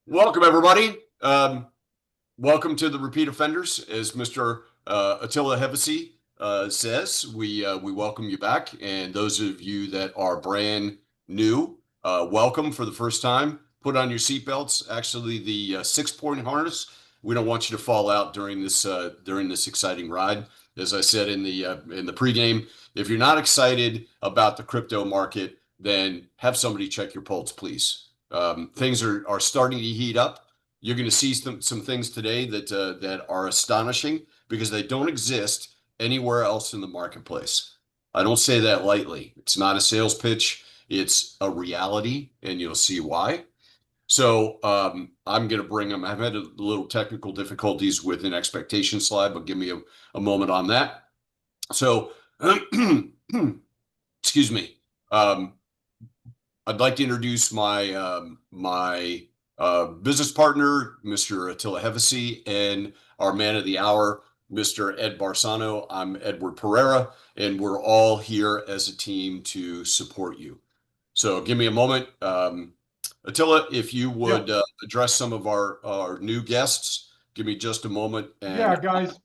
Welcome, everybody. Welcome to the repeat offenders. As Mr. Attila Hevesi says, we welcome you back. And those of you that are brand new, welcome for the first time. Put on your seatbelts. Actually, the 6-point harness. We don't want you to fall out during this exciting ride. As I said in the pregame, if you're not excited about the crypto market, then have somebody check your pulse, please. Things are starting to heat up. You're going to see some things today that are astonishing because they don't exist anywhere else in the marketplace. I don't say that lightly. It's not a sales pitch. It's a reality, and you'll see why. So I'm going to bring them. I've had a little technical difficulties with an expectation slide, but give me a moment on that. So, excuse me. I'd like to introduce my business partner, Mr. Attila Hevesi, and our man of the hour, Mr. Ed Barsano. I'm Edward Pereira, and we're all here as a team to support you. So give me a moment. Attila, if you Yeah, would address some of our new guests, give me just a moment. And yeah, guys,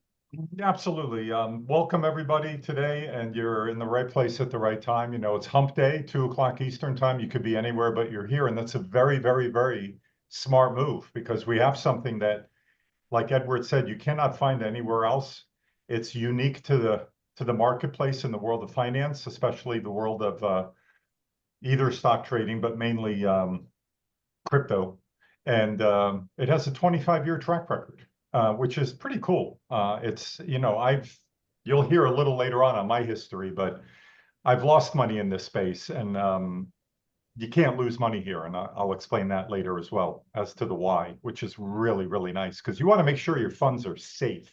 absolutely. Welcome everybody today, and you're in the right place at the right time. You know, it's hump day, 2 o'clock Eastern time. You could be anywhere, but you're here, and that's a very, very, very smart move because we have something that, like Edward said, you cannot find anywhere else. It's unique to the marketplace in the world of finance, especially the world of either stock trading, but mainly crypto. And it has a 25-year track record, which is pretty cool. You'll hear a little later on my history, but I've lost money in this space, and you can't lose money here. And I'll explain that later as well as to the why, which is really, really nice because you want to make sure your funds are safe.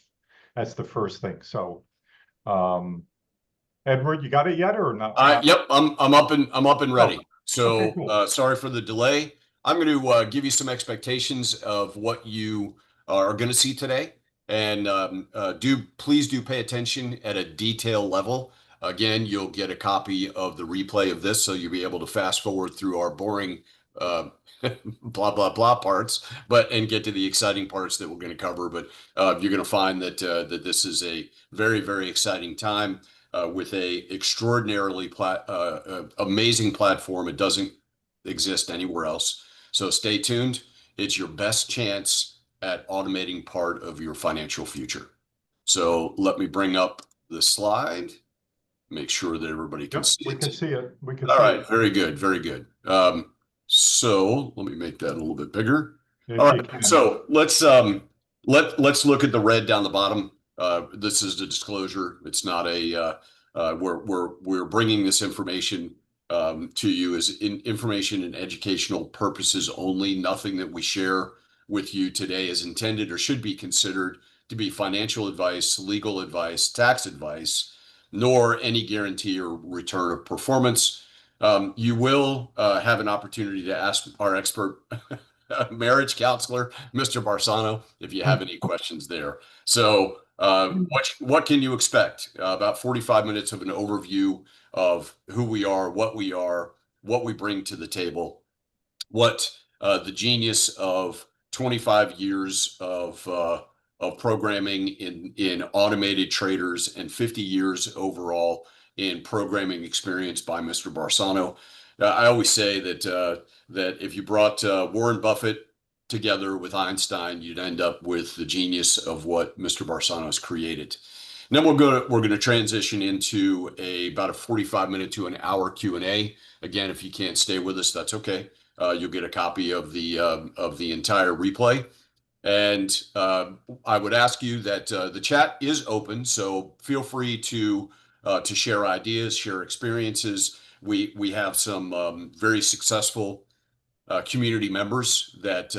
That's the first thing. So, Edward, you got it yet or not? Yep, I'm up and Oh, ready. okay, So cool. sorry for the delay. I'm going to give you some expectations of what you are going to see today, and do please do pay attention at a detail level. Again, you'll get a copy of the replay of this, so you'll be able to fast forward through our boring uh, blah blah blah parts, but and get to the exciting parts that we're going to cover. But you're going to find that this is a very very exciting time with a extraordinarily amazing platform. It doesn't exist anywhere else. So stay tuned. It's your best chance at automating part of your financial future. So let me bring up the slide, make sure that everybody can Yep, see we it. can see it. We can All see it. right, very good, very good. So let me make that a little bit bigger. All If you right, can. so let's look at the red down the bottom. This is the disclosure. It's not a we're bringing this information to you as information and educational purposes only. Nothing that we share with you today is intended or should be considered to be financial advice, legal advice, tax advice, nor any guarantee or return of performance. You will have an opportunity to ask our expert marriage counselor, Mr. Barsano, if you have any questions there. So, what can you expect? About 45 minutes of an overview of who we are, what we bring to the table, what the genius of 25 years of programming in automated traders and 50 years overall in programming experience by Mr. Barsano. I always say that if you brought Warren Buffett together with Einstein, you'd end up with the genius of what Mr. Barsano has created. And then we're going to transition into about a 45-minute to an hour Q&A. Again, if you can't stay with us, that's okay. You'll get a copy of the entire replay. And I would ask you that the chat is open, so feel free to share ideas, share experiences. We have some very successful community members that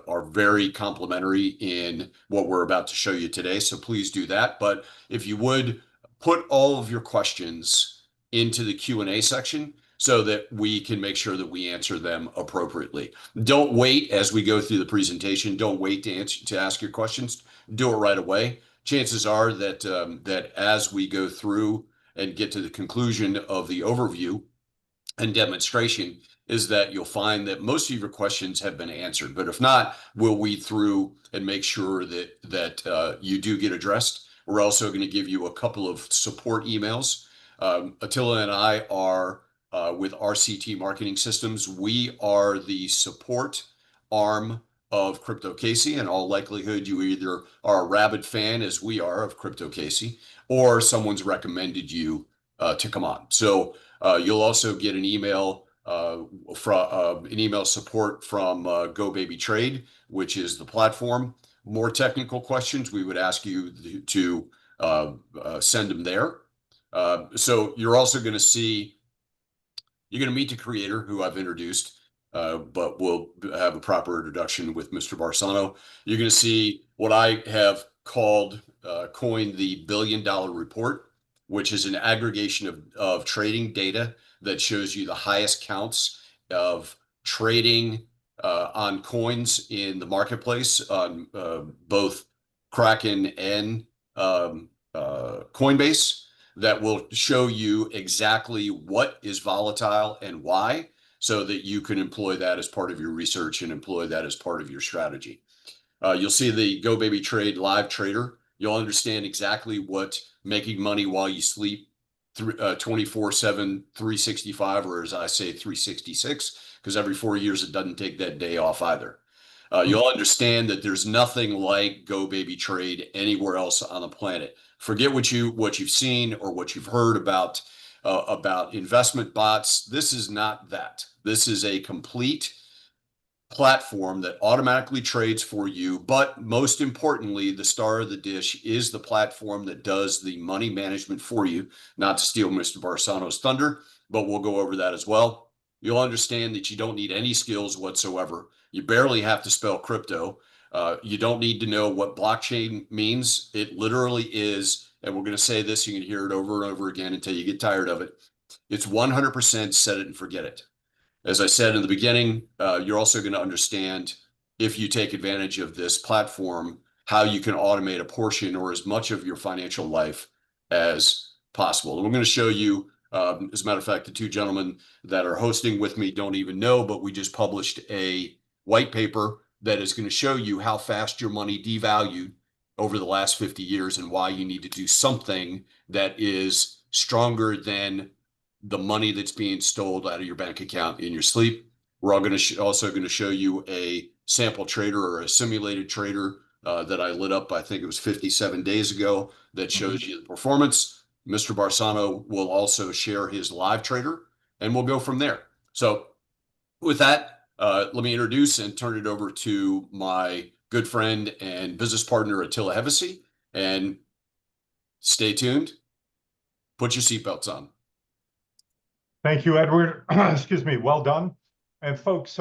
are very complimentary in what we're about to show you today. So please do that. But if you would put all of your questions into the Q&A section so that we can make sure that we answer them appropriately. Don't wait as we go through the presentation. Don't wait to ask your questions. Do it right away. Chances are that as we go through and get to the conclusion of the overview and demonstration, is that you'll find that most of your questions have been answered. But if not, we'll weed through and make sure that you do get addressed. We're also going to give you a couple of support emails. Attila and I are with RCT Marketing Systems. We are the support arm of Crypto Casey. In all likelihood, you either are a rabid fan, as we are, of Crypto Casey, or someone's recommended you to come on. So you'll also get an email from an email support from GoBabyTrade, which is the platform. More technical questions, we would ask you to send them there. So you're also going to see, you're going to meet the creator who I've introduced, but we'll have a proper introduction with Mr. Barsano. You're going to see what I have coined the $1 billion report, which is an aggregation of trading data that shows you the highest counts of trading on coins in the marketplace on both Kraken and Coinbase, that will show you exactly what is volatile and why, so that you can employ that as part of your research and employ that as part of your strategy. You'll see the GoBabyTrade live trader. You'll understand exactly what making money while you sleep 24/7, 365, or as I say, 366, because every 4 years it doesn't take that day off either. You'll understand that there's nothing like GoBabyTrade anywhere else on the planet. Forget what you've seen or what you've heard about investment bots. This is not that. This is a complete platform that automatically trades for you. But most importantly, the star of the dish is the platform that does the money management for you. Not to steal Mr. Barsano's thunder, but we'll go over that as well. You'll understand that you don't need any skills whatsoever. You barely have to spell crypto. You don't need to know what blockchain means. It literally is, and we're going to say this, you can hear it over and over again until you get tired of it. It's 100% set it and forget it. As I said in the beginning, you're also going to understand, if you take advantage of this platform, how you can automate a portion or as much of your financial life as possible. And we're going to show you, as a matter of fact, the two gentlemen that are hosting with me don't even know, but we just published a white paper that is going to show you how fast your money devalued over the last 50 years and why you need to do something that is stronger than the money that's being stole out of your bank account in your sleep. We're all going to also going to show you a sample trader or a simulated trader that I lit up, I think it was 57 days ago, that shows you the performance. Mr. Barsano will also share his live trader, and we'll go from there. So with that, let me introduce and turn it over to my good friend and business partner, Attila Hevesi, and stay tuned. Put your seatbelts on. Thank you, Edward. Excuse me. Well done. And folks,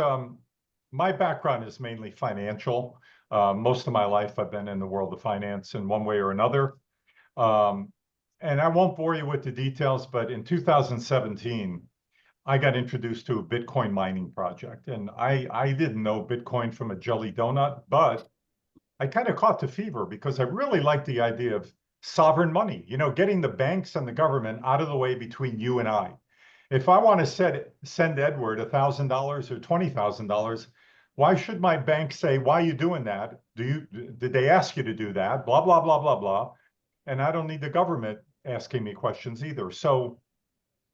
my background is mainly financial. Most of my life, I've been in the world of finance in one way or another. And I won't bore you with the details, but in 2017, I got introduced to a Bitcoin mining project. And I didn't know Bitcoin from a jelly donut, but I kind of caught the fever because I really liked the idea of sovereign money, getting the banks and the government out of the way between you and I. If I want to send Edward $1,000 or $20,000, why should my bank say, why are you doing that? Did they ask you to do that? Blah, blah, blah, blah, blah. And I don't need the government asking me questions either. So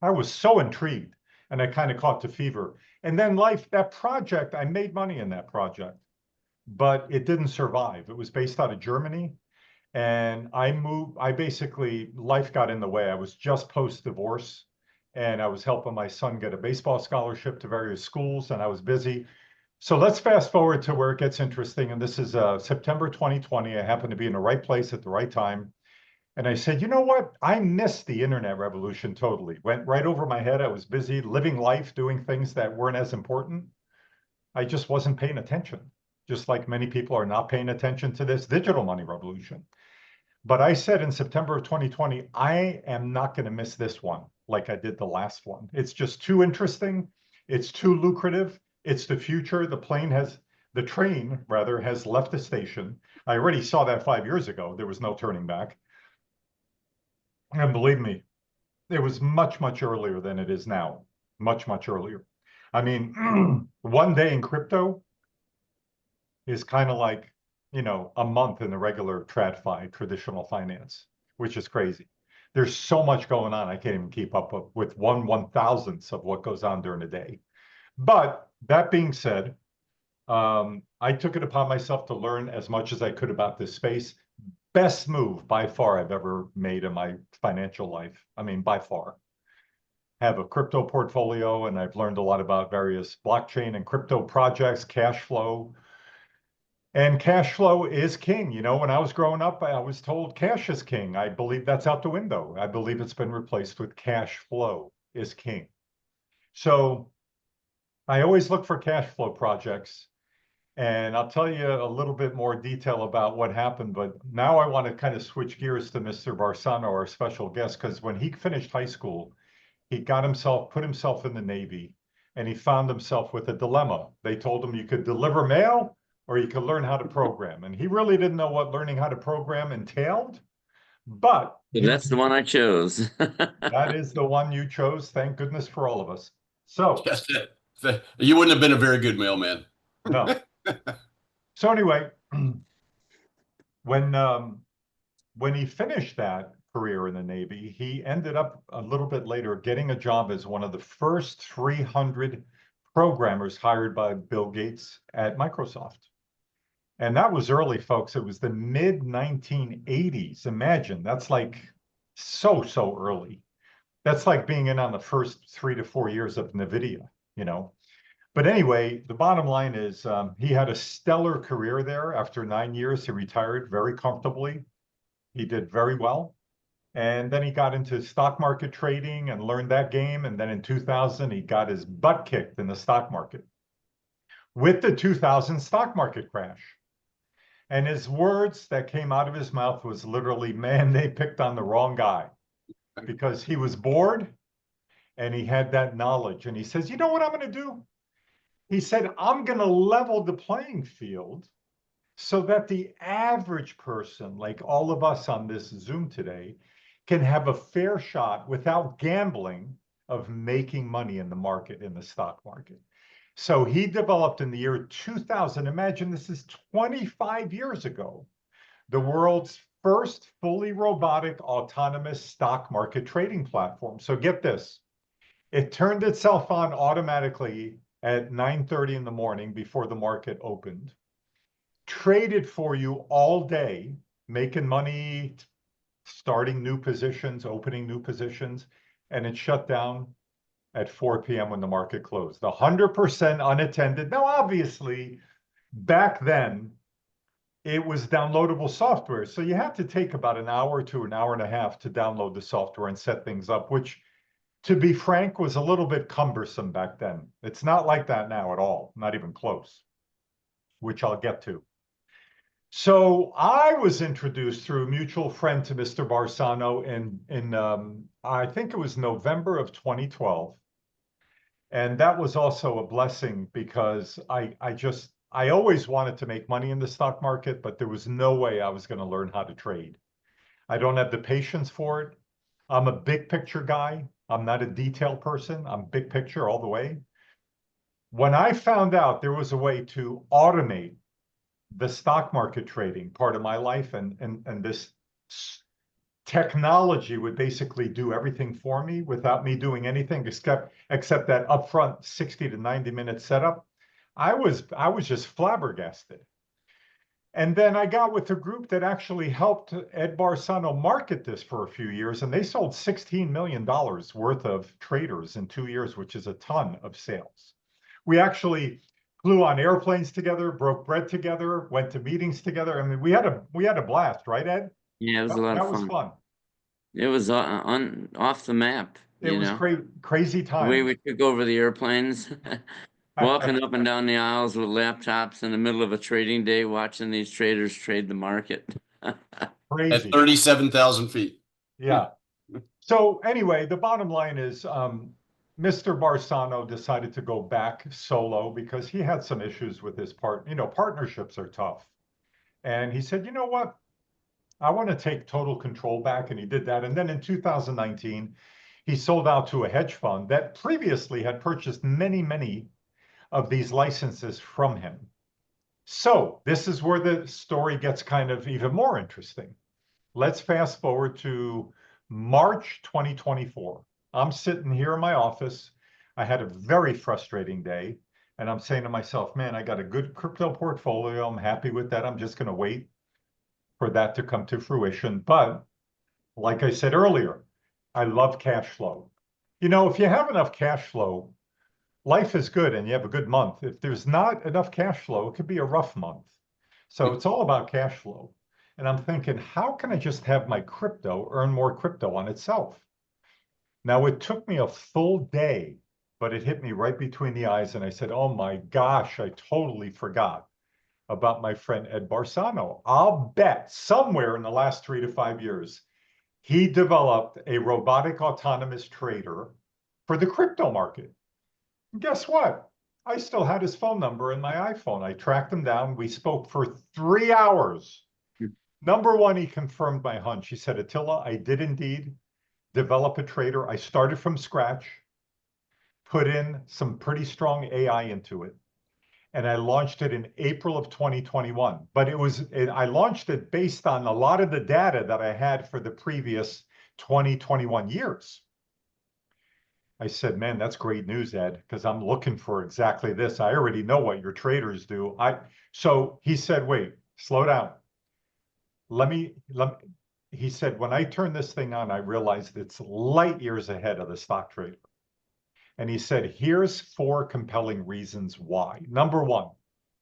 I was so intrigued, and I kind of caught the fever. And then that project, I made money in that project, but it didn't survive. It was based out of Germany. And life got in the way. I was just post-divorce, and I was helping my son get a baseball scholarship to various schools, and I was busy. So let's fast forward to where it gets interesting. And this is September 2020. I happened to be in the right place at the right time. And I said, you know what? I missed the internet revolution totally. Went right over my head. I was busy living life, doing things that weren't as important. I just wasn't paying attention, just like many people are not paying attention to this digital money revolution. But I said in September of 2020, I am not going to miss this one like I did the last one. It's just too interesting. It's too lucrative. It's the future. The train rather has left the station. I already saw that 5 years ago. There was no turning back. And believe me, it was much, much earlier than it is now. Much, much earlier. I mean, one day in crypto is kind of like, a month in the regular TradFi, traditional finance, which is crazy. There's so much going on. I can't even keep up with 1/1000th of what goes on during the day. But that being said, I took it upon myself to learn as much as I could about this space. Best move by far I've ever made in my financial life. I mean, by far. Have a crypto portfolio, and I've learned a lot about various blockchain and crypto projects, cash flow. And cash flow is king. When I was growing up, I was told cash is king. I believe that's out the window. I believe it's been replaced with cash flow is king. So I always look for cash flow projects. And I'll tell you a little bit more detail about what happened. But now I want to kind of switch gears to Mr. Barsano, our special guest, because when he finished high school, he put himself in the Navy, and he found himself with a dilemma. They told him you could deliver mail or you could learn how to program. And he really didn't know what learning how to program entailed, but So that's the one I chose. that is the one you chose. Thank goodness for all of us. So, Yes, you wouldn't have been a very good mailman. no. So anyway, when when he finished that career in the Navy, he ended up a little bit later getting a job as one of the first 300 programmers hired by Bill Gates at Microsoft. And that was early, folks. It was the mid 1980s. Imagine, that's like so early. That's like being in on the first 3 to 4 years of NVIDIA, you know. But anyway, the bottom line is he had a stellar career there. After 9 years, he retired very comfortably. He did very well. And then he got into stock market trading and learned that game. And then in 2000, he got his butt kicked in the stock market with the 2000 stock market crash. And his words that came out of his mouth was literally, man, they picked on the wrong guy, because he was bored and he had that knowledge. And he says, you know what I'm going to do? He said, I'm going to level the playing field so that the average person, like all of us on this Zoom today, can have a fair shot without gambling of making money in the market, in the stock market. So he developed in the year 2000, imagine this is 25 years ago, the world's first fully robotic autonomous stock market trading platform. So get this, it turned itself on automatically at 9:30 in the morning before the market opened, traded for you all day, making money, starting new positions, opening new positions, and it shut down at 4 p.m. when the market closed. 100% unattended. Now, obviously, back then, it was downloadable software. So you had to take about an hour to an hour and a half to download the software and set things up, which, to be frank, was a little bit cumbersome back then. It's not like that now at all, not even close, which I'll get to. So I was introduced through a mutual friend to Mr. Barsano in I think it was November of 2012. And that was also a blessing, because I always wanted to make money in the stock market, but there was no way I was going to learn how to trade. I don't have the patience for it. I'm a big picture guy. I'm not a detail person. I'm big picture all the way. When I found out there was a way to automate the stock market trading part of my life, and this technology would basically do everything for me without me doing anything except that upfront 60 to 90-minute setup, I was just flabbergasted. And then I got with a group that actually helped Ed Barsano market this for a few years, and they sold $16 million worth of traders in 2 years, which is a ton of sales. We actually flew on airplanes together, broke bread together, went to meetings together. I mean, we had a blast, right, Ed? Yeah, it was a lot of That was fun. fun. It was on off the map, It was crazy The way times. we took over the airplanes, walking up and down the aisles with laptops in the middle of a trading day, watching these traders trade the market. At Crazy. 37,000 feet. Yeah. So anyway, the bottom line is Mr. Barsano decided to go back solo because he had some issues with his partnerships are tough. And he said, you know what? I want to take total control back. And he did that. And then in 2019, He sold out to a hedge fund that previously had purchased many, many of these licenses from him. So this is where the story gets kind of even more interesting. Let's fast forward to March 2024. I'm sitting here in my office. I had a very frustrating day. And I'm saying to myself, man, I got a good crypto portfolio. I'm happy with that. I'm just going to wait for that to come to fruition. But like I said earlier, I love cash flow. You know, if you have enough cash flow, life is good and you have a good month. If there's not enough cash flow, it could be a rough month. So it's all about cash flow. And I'm thinking, how can I just have my crypto earn more crypto on itself? Now, it took me a full day, but it hit me right between the eyes. And I said, oh my gosh, I totally forgot about my friend Ed Barsano. I'll bet somewhere in the last 3 to 5 years, he developed a robotic autonomous trader for the crypto market. And guess what? I still had his phone number in my iPhone. I tracked him down. We spoke for 3 hours. Number one, he confirmed my hunch. He said, Attila, I did indeed develop a trader. I started from scratch, put in some pretty strong AI into it, and I launched it in April of 2021. But I launched it based on a lot of the data that I had for the previous 2021 years. I said, man, that's great news, Ed, because I'm looking for exactly this. I already know what your traders do. So he said, wait, slow down. He said, when I turned this thing on, I realized it's light years ahead of the stock trader. And he said, here's 4 compelling reasons why. Number one,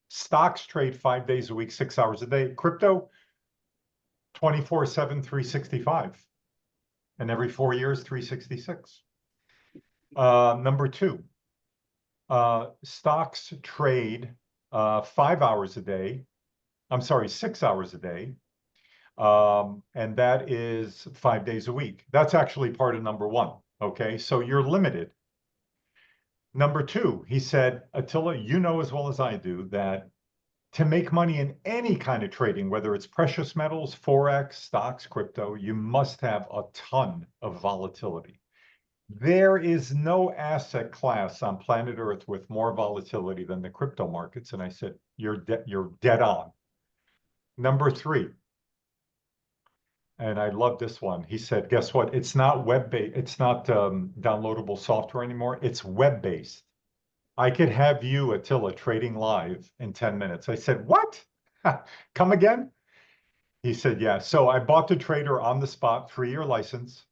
stocks trade 5 days a week, 6 hours a day. Crypto, 24/7, 365. And every 4 years, 366. Number two, stocks trade 5 hours a day. I'm sorry, 6 hours a day. And that is 5 days a week. That's actually part of number one. Okay, so you're limited. Number two, he said, Attila, you know as well as I do that to make money in any kind of trading, whether it's precious metals, Forex, stocks, crypto, you must have a ton of volatility. There is no asset class on planet Earth with more volatility than the crypto markets. And I said, you're dead on. Number three, and I love this one. He said, guess what? It's not web-based. It's not downloadable software anymore. It's web-based. I could have you, Attila, trading live in 10 minutes. I said, what? Come again? He said, yeah. So I bought the trader on the spot, 3-year license.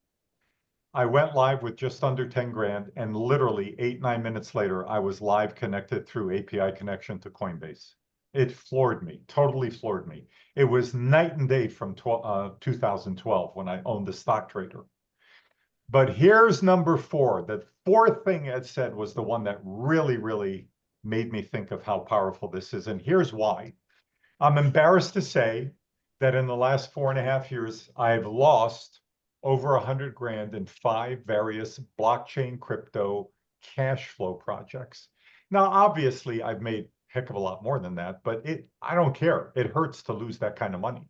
I went live with just under 10 grand, and literally 8-9 minutes later, I was live connected through API connection to Coinbase. It floored me, totally floored me. It was night and day from 2012 when I owned the stock trader. But here's number 4. The fourth thing Ed said was the one that really, really made me think of how powerful this is. And here's why. I'm embarrassed to say that in the last 4.5 years, I've lost over 100 grand in 5 various blockchain crypto cash flow projects. Now, obviously, I've made a heck of a lot more than that, but I don't care. It hurts to lose that kind of money.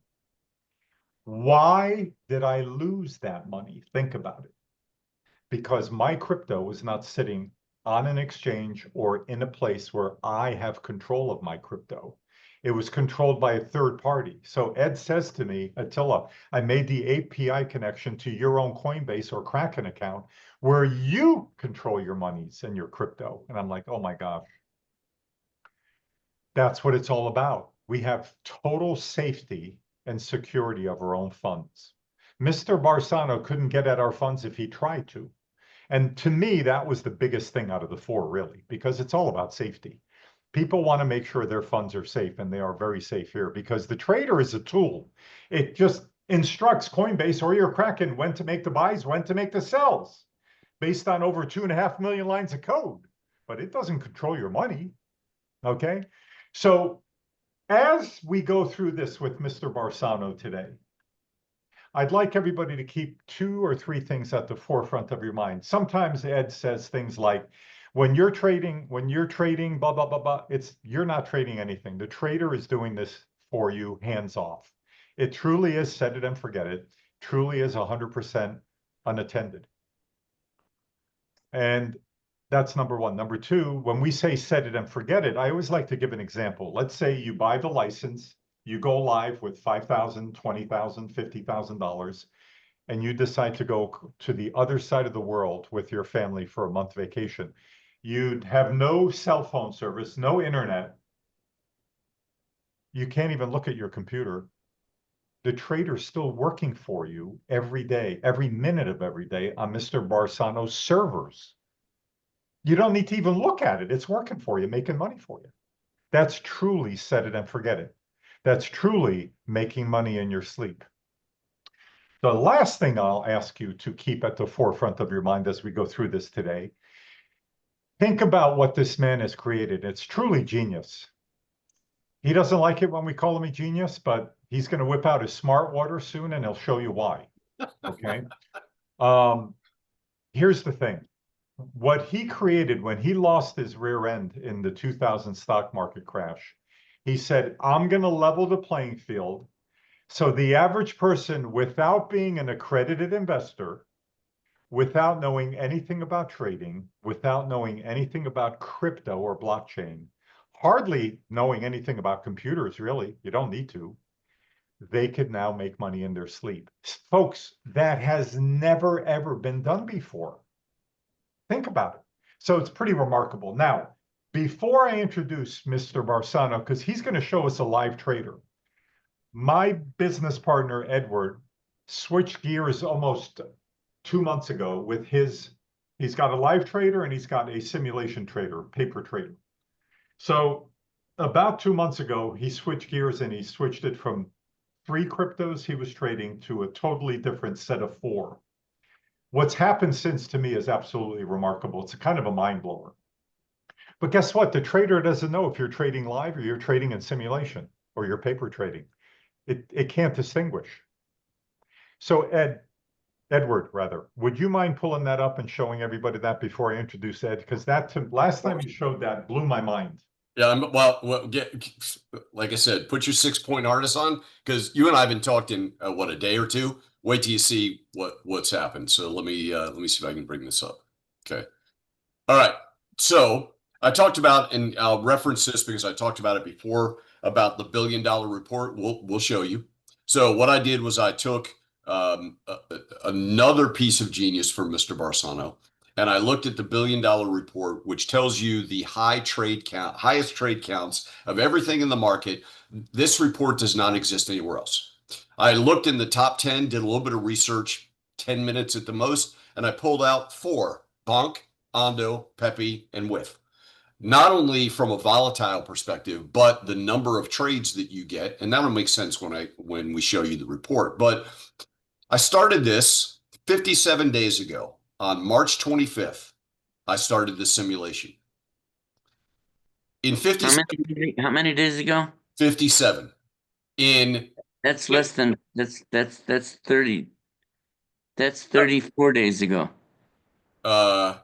Why did I lose that money? Think about it. Because my crypto was not sitting on an exchange or in a place where I have control of my crypto. It was controlled by a third party. So Ed says to me, Attila, I made the API connection to your own Coinbase or Kraken account where you control your monies and your crypto. And I'm like, oh my gosh. That's what it's all about. We have total safety and security of our own funds. Mr. Barsano couldn't get at our funds if he tried to. And to me, that was the biggest thing out of the 4, really, because it's all about safety. People want to make sure their funds are safe, and they are very safe here because the trader is a tool. It just instructs Coinbase or your Kraken when to make the buys, when to make the sells, based on over 2.5 million lines of code. But it doesn't control your money, okay? So as we go through this with Mr. Barsano today, I'd like everybody to keep 2 or 3 things at the forefront of your mind. Sometimes Ed says things like, when you're trading, blah, blah, blah, blah, you're not trading anything. The trader is doing this for you, hands off. It truly is set it and forget it, truly is 100% unattended. And that's number one. Number two, when we say set it and forget it, I always like to give an example. Let's say you buy the license, you go live with $5,000, $20,000, $50,000, and you decide to go to the other side of the world with your family for a month vacation. You'd have no cell phone service, no internet. You can't even look at your computer. The trader's still working for you every day, every minute of every day on Mr. Barsano's servers. You don't need to even look at it. It's working for you, making money for you. That's truly set it and forget it. That's truly making money in your sleep. The last thing I'll ask you to keep at the forefront of your mind as we go through this today, think about what this man has created. It's truly genius. He doesn't like it when we call him a genius, but he's going to whip out his smart water soon and he'll show you why. Okay. Here's the thing. What he created when he lost his rear end in the 2000 stock market crash, he said, I'm going to level the playing field. So the average person, without being an accredited investor, without knowing anything about trading, without knowing anything about crypto or blockchain, hardly knowing anything about computers, really, you don't need to, they could now make money in their sleep. Folks, that has never, ever been done before. Think about it. So it's pretty remarkable. Now, before I introduce Mr. Barsano, because he's going to show us a live trader, my business partner, Edward, switched gears almost 2 months ago with he's got a live trader and he's got a simulation trader, paper trader. So about 2 months ago, he switched gears and he switched it from 3 cryptos he was trading to a totally different set of 4. What's happened since to me is absolutely remarkable. It's a kind of a mind blower. But guess what? The trader doesn't know if you're trading live or you're trading in simulation or you're paper trading. It can't distinguish. So Edward, rather, would you mind pulling that up and showing everybody that before I introduce Ed? Because last time you showed that blew my mind. Yeah, well, like I said, put your 6-point harness on because you and I have been talking what, a day or two. Wait till you see what's happened. So let me see if I can bring this up. Okay. All right. So I talked about, and I'll reference this because I talked about it before about the $1 billion report. We'll show you. So what I did was I took another piece of genius from Mr. Barsano, and I looked at the $1 billion report, which tells you the highest trade counts of everything in the market. This report does not exist anywhere else. I looked in the top 10, did a little bit of research, 10 minutes at the most, and I pulled out 4: Bonk, Ondo, Pepe, and Whiff. Not only from a volatile perspective, but the number of trades that you get, and that'll make sense when we show you the report. But I started this 57 days ago. On March 25th, I started the simulation. In 57, How many days ago? 57. That's less than that's 30. That's 34 days ago. No,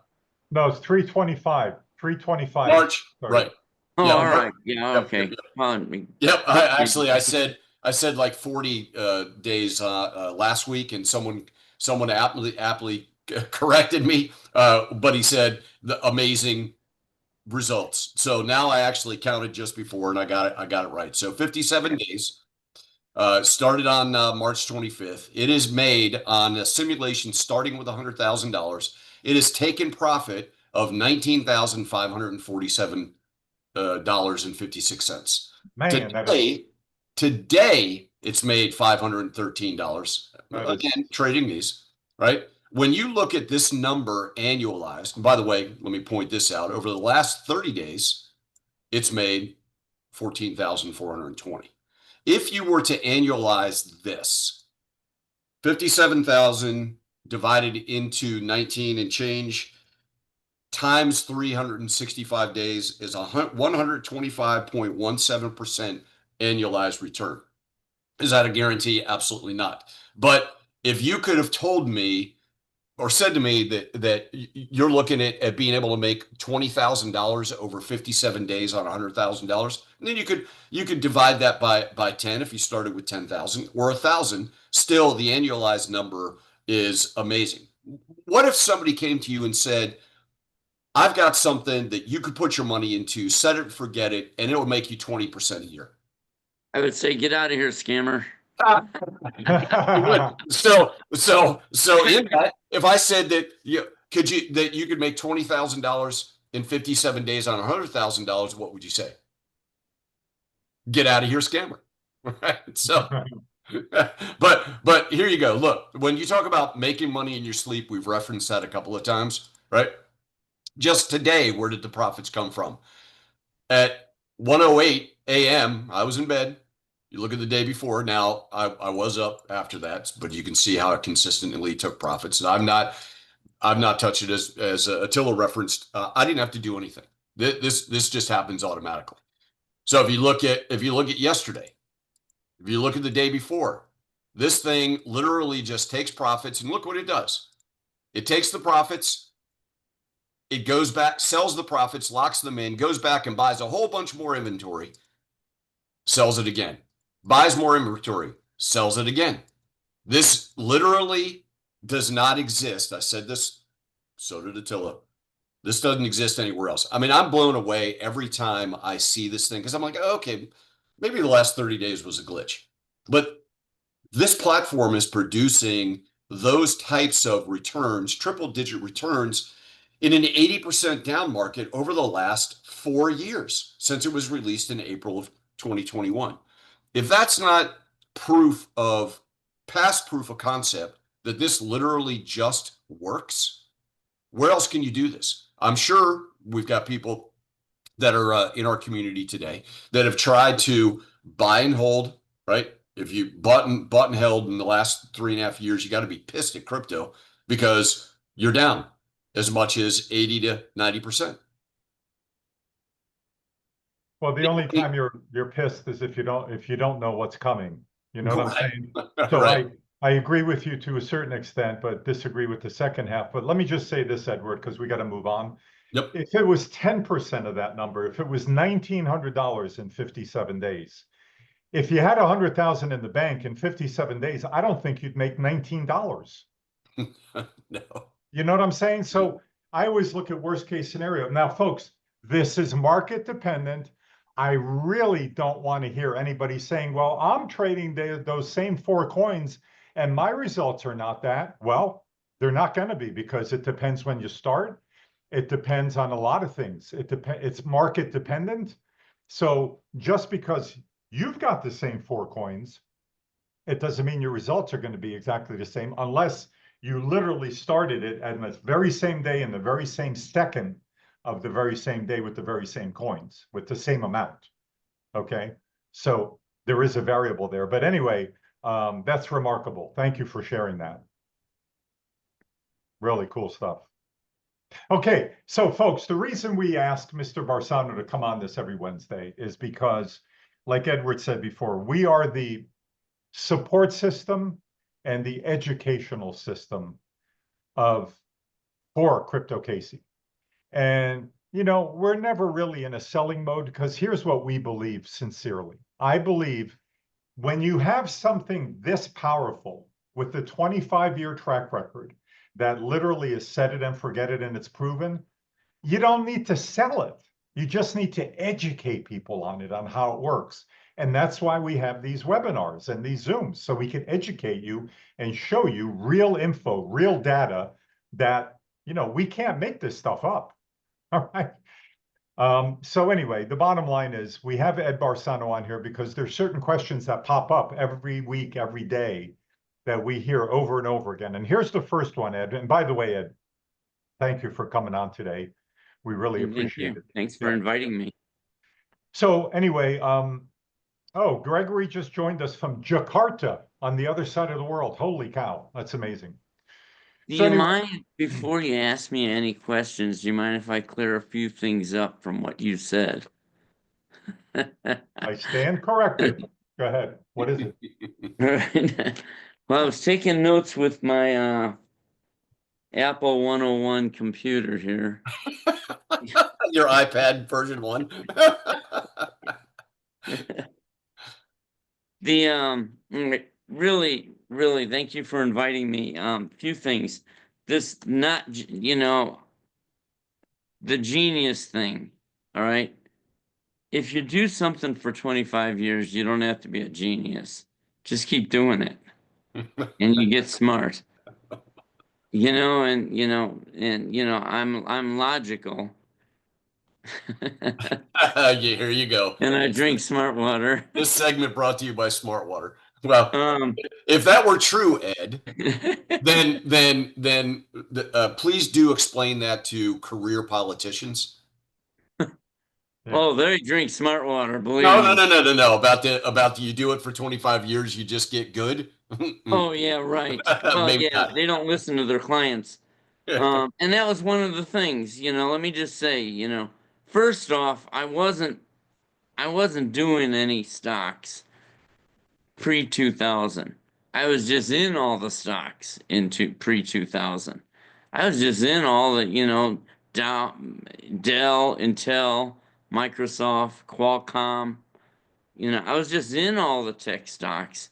it's 325. 325. March, right. Oh, Yeah, all right. Yeah, yep, okay. Yep. I said like 40 days last week, and someone aptly corrected me, but he said the amazing results. So now I actually counted just before, and I got it right. So 57 days. Started on March 25th. It is made on a simulation starting with $100,000. It has taken profit of $19,547.56. Man, Today it's made $513. Again, trading these, right? When you look at this number annualized, and by the way, let me point this out. Over the last 30 days, it's made 14,420. If you were to annualize this, 57,000 divided into 19 and change times 365 days is 125.17% annualized return. Is that a guarantee? Absolutely not. But if you could have told me or said to me that you're looking at being able to make $20,000 over 57 days on $100,000, and then you could divide that by 10 if you started with 10,000 or 1,000. Still, the annualized number is amazing. What if somebody came to you and said, I've got something that you could put your money into, set it, forget it, and it'll make you 20% a year. I would say, get out of here, scammer. So in that, if I said that you could make $20,000 in 57 days on $100,000, what would you say? Get out of here, scammer. Right? So, but here you go. Look, when you talk about making money in your sleep, we've referenced that a couple of times, right? Just today, where did the profits come from? At 1:08 a.m., I was in bed. You look at the day before. Now I was up after that, but you can see how it consistently took profits. And I've not touched it as Attila referenced. I didn't have to do anything. This just happens automatically. So if you look at yesterday, if you look at the day before, this thing literally just takes profits, and look what it does. It takes the profits, it goes back, sells the profits, locks them in, goes back and buys a whole bunch more inventory, sells it again, buys more inventory, sells it again. This literally does not exist. I said this, so did Attila. This doesn't exist anywhere else. I mean, I'm blown away every time I see this thing because I'm like, oh, okay, maybe the last 30 days was a glitch. But this platform is producing those types of returns, triple digit returns, in an 80% down market over the last 4 years since it was released in April of 2021. If that's not past proof of concept that this literally just works, where else can you do this? I'm sure we've got people that are in our community today that have tried to buy and hold, right? If you bought and held in the last 3.5 years, you got to be pissed at crypto because you're down as much as 80 to 90%. Well, the only time you're pissed is if you don't know what's coming. You know what I'm saying? So Right. I agree with you to a certain extent, but disagree with the second half. But let me just say this, Edward, because we got to move on. Yep. If it was 10% of that number, if it was $1,900 in 57 days, if you had 100,000 in the bank in 57 days, I don't think you'd make $19. No. You know what I'm saying? So I always look at worst case scenario. Now, folks, this is market dependent. I really don't want to hear anybody saying, well, I'm trading those same 4 coins and my results are not that. Well, they're not going to be because it depends when you start. It depends on a lot of things. It's market dependent. So just because you've got the same 4 coins, it doesn't mean your results are going to be exactly the same unless you literally started it at the very same day in the very same second of the very same day with the very same coins with the same amount. Okay, so there is a variable there, but anyway, that's remarkable. Thank you for sharing that. Really cool stuff. Okay, so folks, the reason we asked Mr. Barsano to come on this every Wednesday is because, like Edward said before, we are the support system and the educational system for Crypto Casey. And, we're never really in a selling mode because here's what we believe sincerely. I believe when you have something this powerful with the 25-year track record that literally is set it and forget it and it's proven, you don't need to sell it. You just need to educate people on it, on how it works. And that's why we have these webinars and these Zooms, so we can educate you and show you real info, real data that, we can't make this stuff up. All right. So anyway, the bottom line is we have Ed Barsano on here because there's certain questions that pop up every week, every day that we hear over and over again. And here's the first one, Ed. And by the way, Ed, thank you for coming on today. We really appreciate it. Thanks for inviting me. So anyway, Gregory just joined us from Jakarta on the other side of the world. Holy cow, that's amazing. Do you mind, before you ask me any questions, do you mind if I clear a few things up from what you said? I stand corrected. Go ahead. What is it? Well, I was taking notes with my Apple 101 computer here. Your iPad version 1. Really, thank you for inviting me. Few things. This not, the genius thing, all right? If you do something for 25 years, you don't have to be a genius. Just keep doing it and you get smart. I'm logical. Yeah, here you go. And I drink smart water. This segment brought to you by Smart Water. Well, Um, if that were true, Ed, then please do explain that to career politicians. Yeah. oh, they drink smart water, believe No, no, me. no, no, no, no. About the you do it for 25 years, you just get good. Oh, yeah, right. Well, Maybe yeah, not. they don't listen to their clients. And that was one of the things, let me just say, first off, I wasn't doing any stocks pre-2000. I was just in all the stocks into pre-2000. I was just in all the, Dow, Dell, Intel, Microsoft, Qualcomm. I was just in all the tech stocks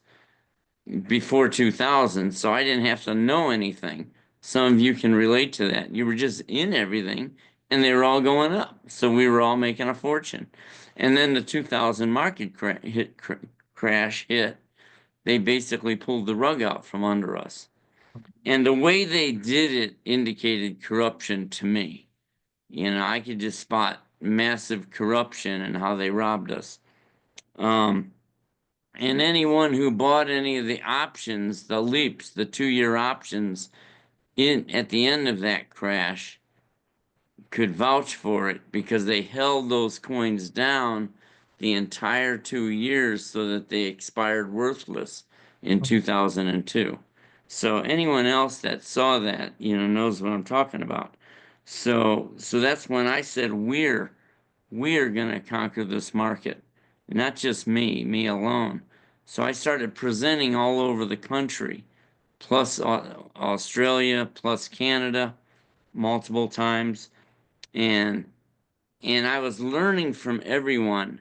before 2000, so I didn't have to know anything. Some of you can relate to that. You were just in everything, and they were all going up, so we were all making a fortune. And then the 2000 market crash hit. They basically pulled the rug out from under us. And the way they did it indicated corruption to me. I could just spot massive corruption and how they robbed us. And anyone who bought any of the options, the leaps, the 2-year options in at the end of that crash could vouch for it because they held those coins down the entire 2 years so that they expired worthless in 2002. So anyone else that saw that, knows what I'm talking about. So that's when I said we're going to conquer this market. Not just me alone. So I started presenting all over the country, plus Australia, plus Canada, multiple times, and and I was learning from everyone.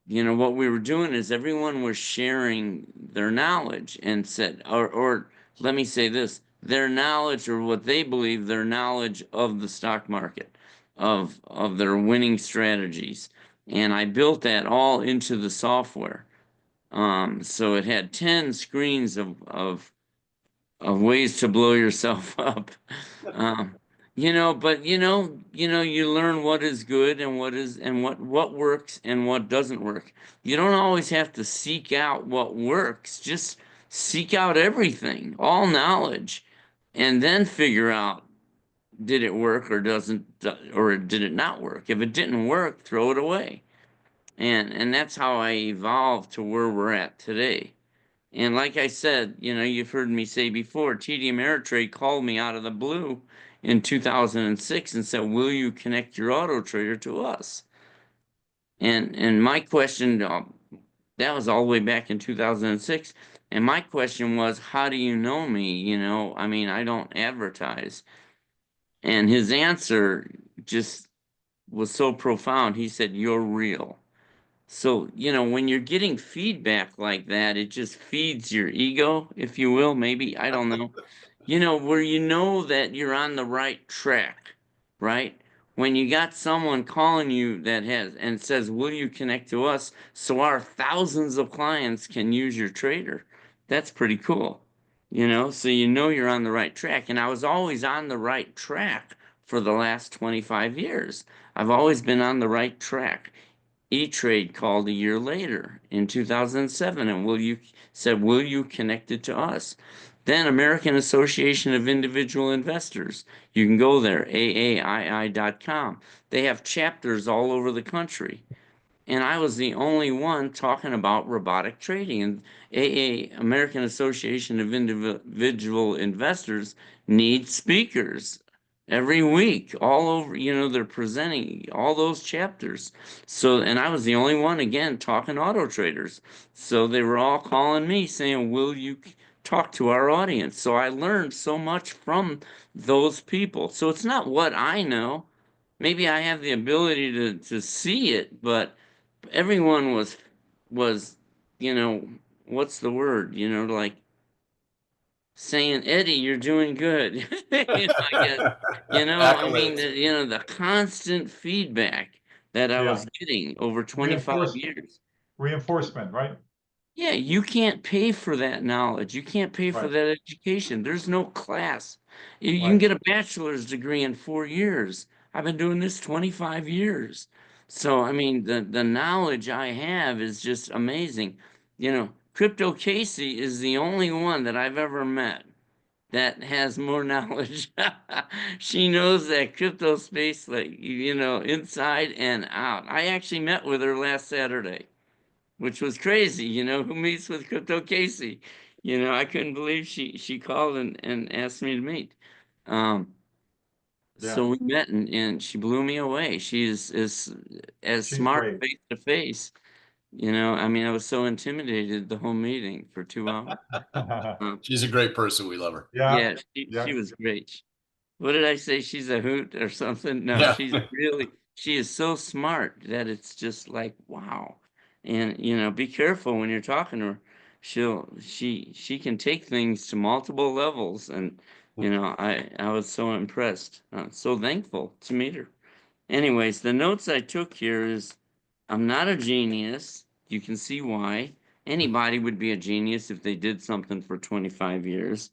What we were doing is everyone was sharing their knowledge and said, or let me say this, their knowledge or what they believe their knowledge of the stock market, of their winning strategies. And I built that all into the software. So it had 10 screens of ways to blow yourself up. Um, but you learn what is good and what works and what doesn't work. You don't always have to seek out what works. Just seek out everything, all knowledge, and then figure out did it work or did it not work. If it didn't work, throw it away. And that's how I evolved to where we're at today. And like I said, you've heard me say before, TD Ameritrade called me out of the blue in 2006 and said, "Will you connect your auto trader to us?" And my question, that was all the way back in 2006. And my question was, "How do you know me?" I mean, I don't advertise. And his answer just was so profound. He said, "You're real." So, when you're getting feedback like that, it just feeds your ego, if you will, maybe, I don't know. Where you know that you're on the right track, right? When you got someone calling you that has and says, "Will you connect to us so our thousands of clients can use your trader?" That's pretty cool. So you're on the right track. And I was always on the right track for the last 25 years. I've always been on the right track. E-Trade called a year later in 2007 and will you connect it to us? Then American Association of Individual Investors. You can go there, AAII.com. They have chapters all over the country. And I was the only one talking about robotic trading. And American Association of Individual Investors needs speakers every week, all over. They're presenting all those chapters. So, and I was the only one again talking auto traders. So they were all calling me saying, "Will you talk to our audience?" So I learned so much from those people. So it's not what I know. Maybe I have the ability to see it, but everyone was, what's the word, like saying, Eddie, you're doing good. I guess, I mean, Accolades. the constant feedback that I Yeah. was getting over 25 Reinforce years. reinforcement, right? Yeah, you can't pay for that knowledge. You can't pay for Right. that education. There's no class. You can Right. get a bachelor's degree in 4 years. I've been doing this 25 years. So, I mean, the knowledge I have is just amazing. Crypto Casey is the only one that I've ever met that has more knowledge. She knows that crypto space, like, inside and out. I actually met with her last Saturday, which was crazy. Who meets with Crypto Casey? I couldn't believe she called and asked me to meet. Um, Yeah. so we met and she blew me away. She's as She's smart great. face to face. I mean, I was so intimidated the whole meeting for 2 hours. Um, She's a great person. We love her. Yeah. yeah, she Yeah. was great. What did I say? She's a hoot or something? No, Yeah. she is so smart that it's just like, wow. And, be careful when you're talking to her. She can take things to multiple levels. And, I was so impressed, so thankful to meet her. Anyways, the notes I took here is I'm not a genius. You can see why. Anybody would be a genius if they did something for 25 years.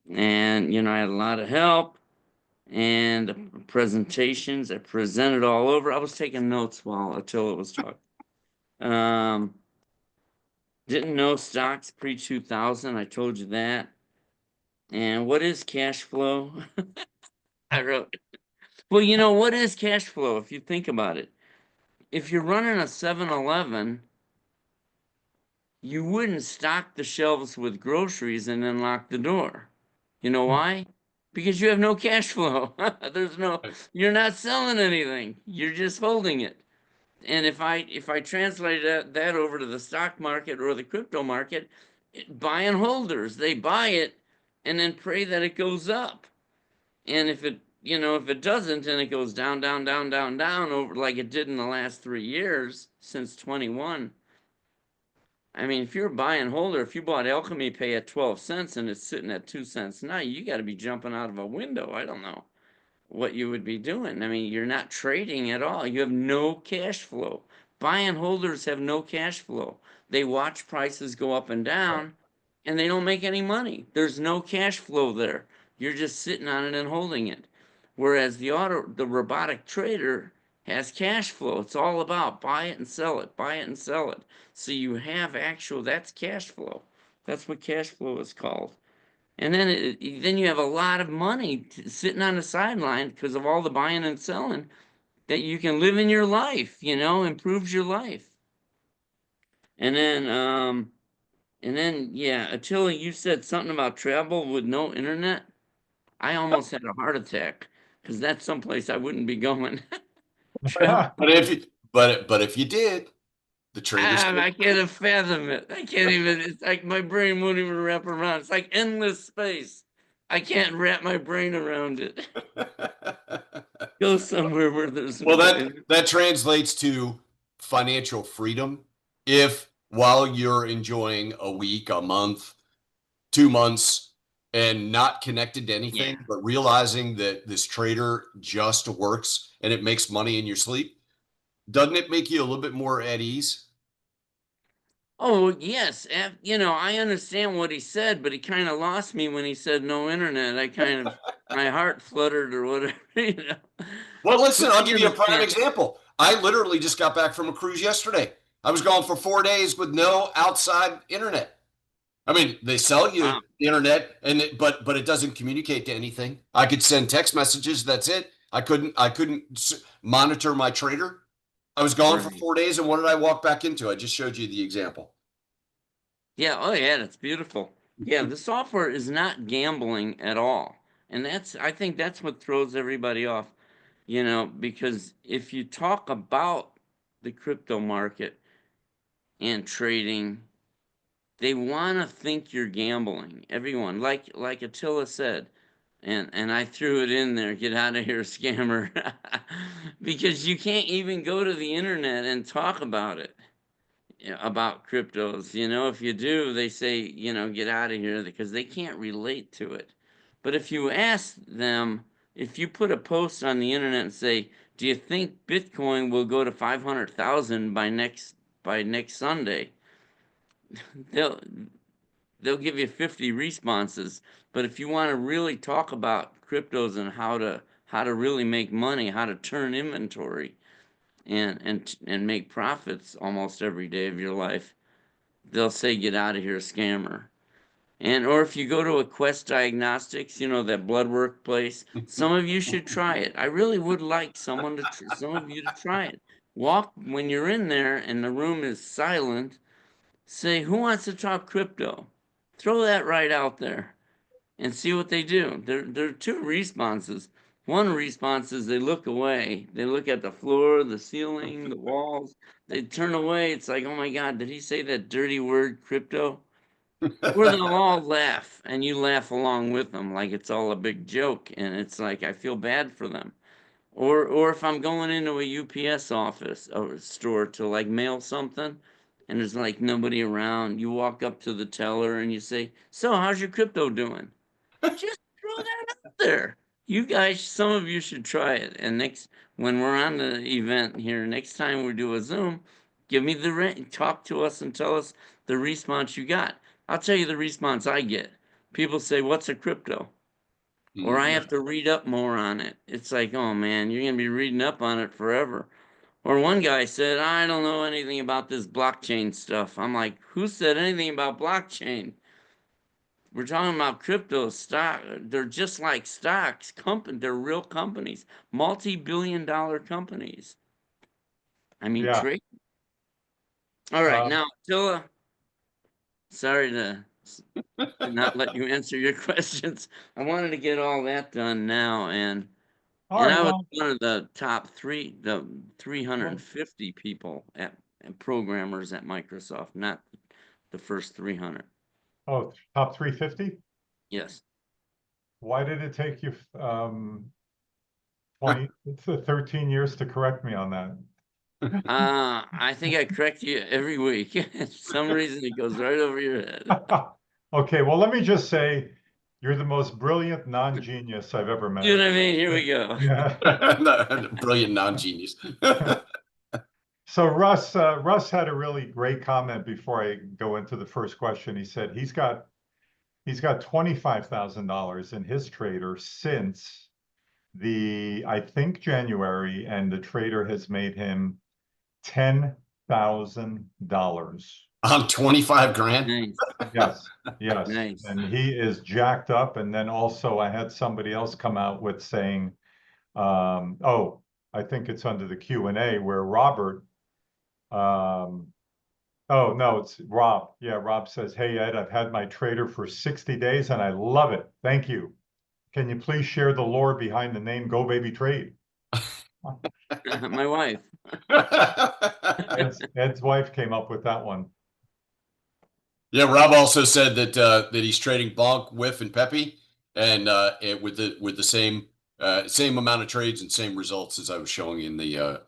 And, I had a lot of help and presentations. I presented all over. I was taking notes while Attila was talking. Um, didn't know stocks pre 2000. I told you that. And what is cash flow? I wrote. Well, what is cash flow if you think about it? If you're running a 7-Eleven, you wouldn't stock the shelves with groceries and then lock the door. You know why? Because you have no cash flow. You're not selling anything. You're just holding it. And if I translate that over to the stock market or the crypto market, buy and holders, they buy it and then pray that it goes up. And if it doesn't and it goes down, down, down, down, down over like it did in the last 3 years since 21. I mean, if you're a buy and holder, if you bought Alchemy Pay at 12 cents and it's sitting at 2 cents now, you got to be jumping out of a window. I don't know what you would be doing. I mean, you're not trading at all. You have no cash flow. Buy and holders have no cash flow. They watch prices go up and Right. down and they don't make any money. There's no cash flow there. You're just sitting on it and holding it. Whereas the robotic trader has cash flow. It's all about buy it and sell it, buy it and sell it. So you have that's cash flow. That's what cash flow is called. And then you have a lot of money sitting on the sideline because of all the buying and selling that you can live in your life, improves your life. And then yeah, Attila, you said something about travel with no internet. I almost had a heart attack because that's someplace I wouldn't be going. Travel. But if you did, the traders I can't fathom it. I can't even. It's like my brain won't even wrap around. It's like endless space. I can't wrap my brain around it. Go somewhere where there's Well, no that translates to financial freedom. If while you're enjoying a week, a month, 2 months, and not connected to yeah. anything, but realizing that this trader just works and it makes money in your sleep, doesn't it make you a little bit more at ease? Oh, yes. I understand what he said, but he kind of lost me when he said no internet. My heart fluttered or whatever. Well, listen, But I'll I give you a prime understand. example. I literally just got back from a cruise yesterday. I was gone for 4 days with no outside internet. I mean, they sell you Wow. the internet, but it doesn't communicate to anything. I could send text messages. That's it. I couldn't monitor my trader. I was gone for Right. 4 days, and what did I walk back into? I just showed you the example. Yeah. Oh, yeah. That's beautiful. Yeah. The software is not gambling at all. And I think that's what throws everybody off, because if you talk about the crypto market and trading, they want to think you're gambling. Everyone, like Attila said, and I threw it in there. Get out of here, scammer, because you can't even go to the internet and talk about it. about cryptos. You know, if you do, they say, you know, get out of here because they can't relate to it. But if you ask them, if you put a post on the internet and say, do you think Bitcoin will go to 500,000 by next Sunday? They'll they'll give you 50 responses. But if you want to really talk about cryptos and how to really make money, how to turn inventory and make profits almost every day of your life, they'll say get out of here, scammer. And or if you go to a Quest Diagnostics, you know, that blood work place, some of you should try it. I really would like some of you to try it. Walk when you're in there and the room is silent, say, who wants to talk crypto? Throw that right out there and see what they do. There are two responses. One response is they look away. They look at the floor, the ceiling, the walls. They turn away. It's like, oh my God, did he say that dirty word, crypto? Or they'll all laugh and you laugh along with them like it's all a big joke. And it's like, I feel bad for them. Or if I'm going into a UPS office or store to like mail something and there's like nobody around, you walk up to the teller and you say, so how's your crypto doing? Just throw that out there. You guys, some of you should try it. And when we're on the event here, next time we do a Zoom, give me talk to us and tell us the response you got. I'll tell you the response I get. People say, what's a crypto? Or I have to read up more on it. It's like, oh man, you're going to be reading up on it forever. Or one guy said, I don't know anything about this blockchain stuff. I'm like, who said anything about blockchain? We're talking about crypto stock. They're just like stocks. They're real companies, multi-billion-dollar companies. I mean, Yeah. trade. All right, Um, now, Attila, sorry to not let you answer your questions. I wanted to get all that done now, and all And right. I was Well, one of the top the well, 350 people and programmers at Microsoft, not the first 300. oh, top 350? Yes. Why did it take you 13 years to correct me on that? I think I correct you every week. For some reason, it goes right over your head. Okay, well, let me just say you're the most brilliant non-genius I've ever You met. know what I mean? Here we go. Yeah. Brilliant non-genius. So Russ had a really great comment before I go into the first question. He said he's got $25,000 in his trader since I think January, and the trader has made him $10,000. On 25 grand. Nice. Yes, yes. Nice. And he is jacked up. And then also I had somebody else come out with saying, oh, I think it's under the Q&A where Robert, oh no, it's Rob. Yeah, Rob says, hey Ed, I've had my trader for 60 days and I love it. Thank you. Can you please share the lore behind the name GoBabyTrade? My wife. Ed's wife came up with that one. Yeah, Rob also said that he's trading Bonk, Whiff, and Pepe, and with the same amount of trades and same results as I was showing in the Yeah,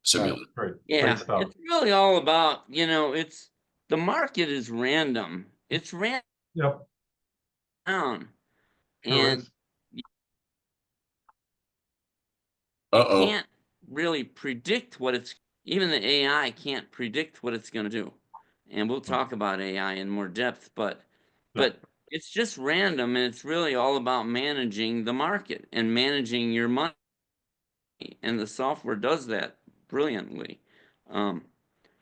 simulator. great Yeah, stuff. it's really all about, it's the market is random. It's random. Yep, sure And is. you Uh-oh. can't really predict even the AI can't predict what it's going to do. And we'll talk about AI in more depth, but Yeah, it's just random and it's really all about managing the market and managing your money. And the software does that brilliantly.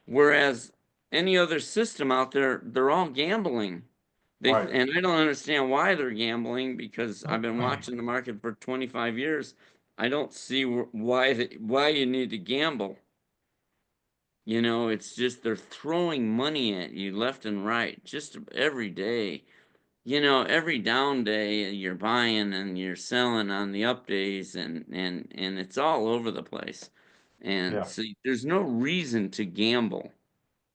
Whereas any other system out there, they're all gambling. right. And I don't understand why they're gambling because I've been watching the market for 25 years. I don't see why you need to gamble. It's just they're throwing money at you left and right, just every day. Every down day you're buying and you're selling on the up days and it's all over the place. And Yeah, so there's no reason to gamble,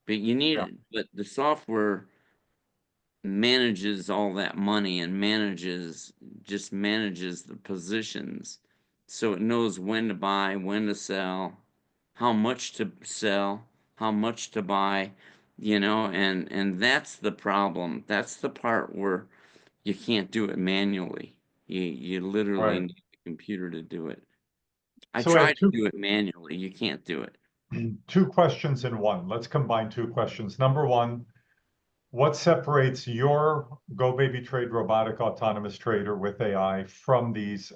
but yeah, but the software manages all that money and just manages the positions so it knows when to buy, when to sell, how much to sell, how much to buy, and that's the problem. That's the part where you can't do it manually. You literally Right. need a computer to do it. I So I have tried to do it manually. You can't do it. two questions in one. Let's combine two questions. Number one, what separates your GoBabyTrade robotic autonomous trader with AI from these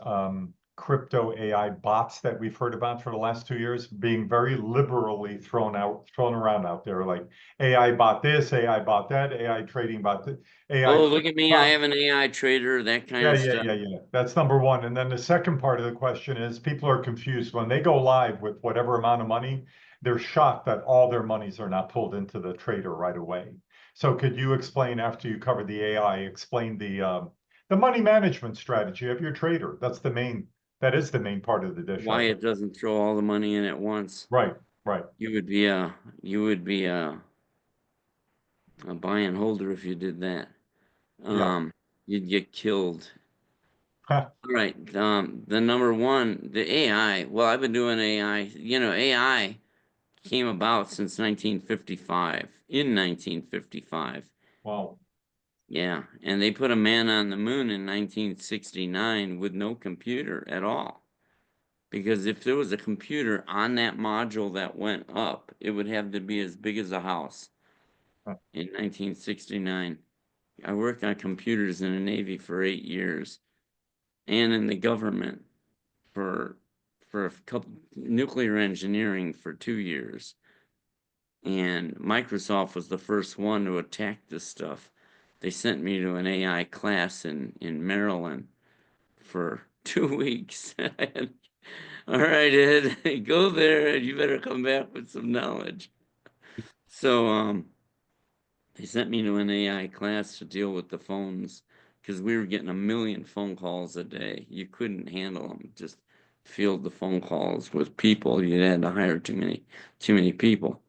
crypto AI bots that we've heard about for the last 2 years, being very liberally thrown around out there, like AI bot this, AI bot that, AI trading bot, AI. Oh, look at me. I have an AI trader, that kind Yeah, of yeah, stuff. yeah, yeah. That's number one. And then the second part of the question is people are confused when they go live with whatever amount of money, they're shocked that all their monies are not pulled into the trader right away. So could you explain after you cover the AI, explain the money management strategy of your trader? That is the main part of the dish, I Why think. it doesn't throw all the money in at once. Right, right. You would be a buy and holder if you did that. Yeah. You'd get killed. All right. The number one, the AI. Well, I've been doing AI. AI came about since 1955. In 1955. Wow. Yeah, and they put a man on the moon in 1969 with no computer at all. Because if there was a computer on that module that went up, it would have to be as big as a house in 1969. I worked on computers in the Navy for 8 years and in the government for a couple nuclear engineering for 2 years. And Microsoft was the first one to attack this stuff. They sent me to an AI class in Maryland for 2 weeks. All right, Ed, go there and you better come back with some knowledge. So, they sent me to an AI class to deal with the phones because we were getting 1 million phone calls a day. You couldn't handle them. Just field the phone calls with people. You had to hire too many people.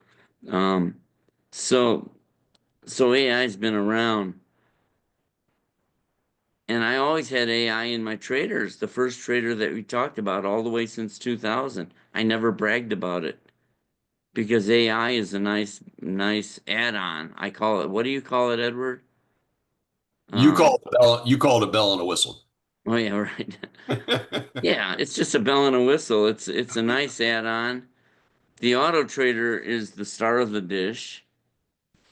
Um, so, so AI's been around, and I always had AI in my traders. The first trader that we talked about, all the way since 2000. I never bragged about it because AI is a nice add-on. I call it. What do you call it, Edward? Um, You call it a bell and a whistle. Oh yeah, right. Yeah, it's just a bell and a whistle. It's a nice add-on. The auto trader is the star of the dish.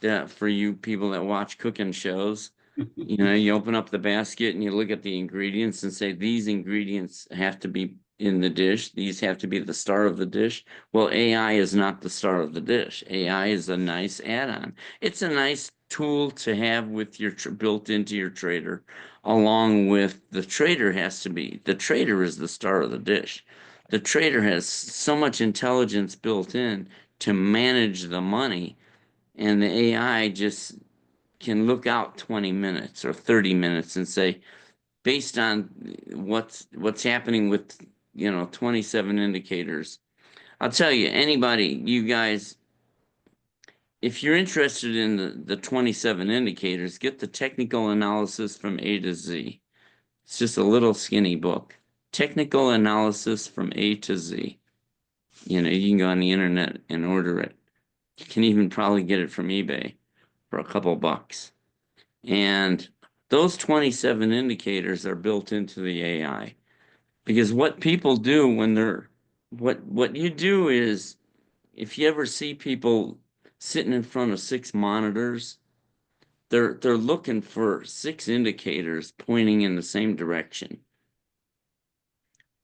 That for you people that watch cooking shows. You open up the basket and you look at the ingredients and say these ingredients have to be in the dish. These have to be the star of the dish. Well, AI is not the star of the dish. AI is a nice add-on. It's a nice tool to have with your built into your trader, along with the trader has to be. The trader is the star of the dish. The trader has so much intelligence built in to manage the money, and the AI just can look out 20 minutes or 30 minutes and say, based on what's happening with 27 indicators. I'll tell you, anybody, you guys, if you're interested in the 27 indicators, get the technical analysis from A to Z. It's just a little skinny book. Technical analysis from A to Z. You can go on the internet and order it. You can even probably get it from eBay for a couple bucks. And those 27 indicators are built into the AI. Because what people do when what you do is, if you ever see people sitting in front of 6 monitors, they're looking for 6 indicators pointing in the same direction.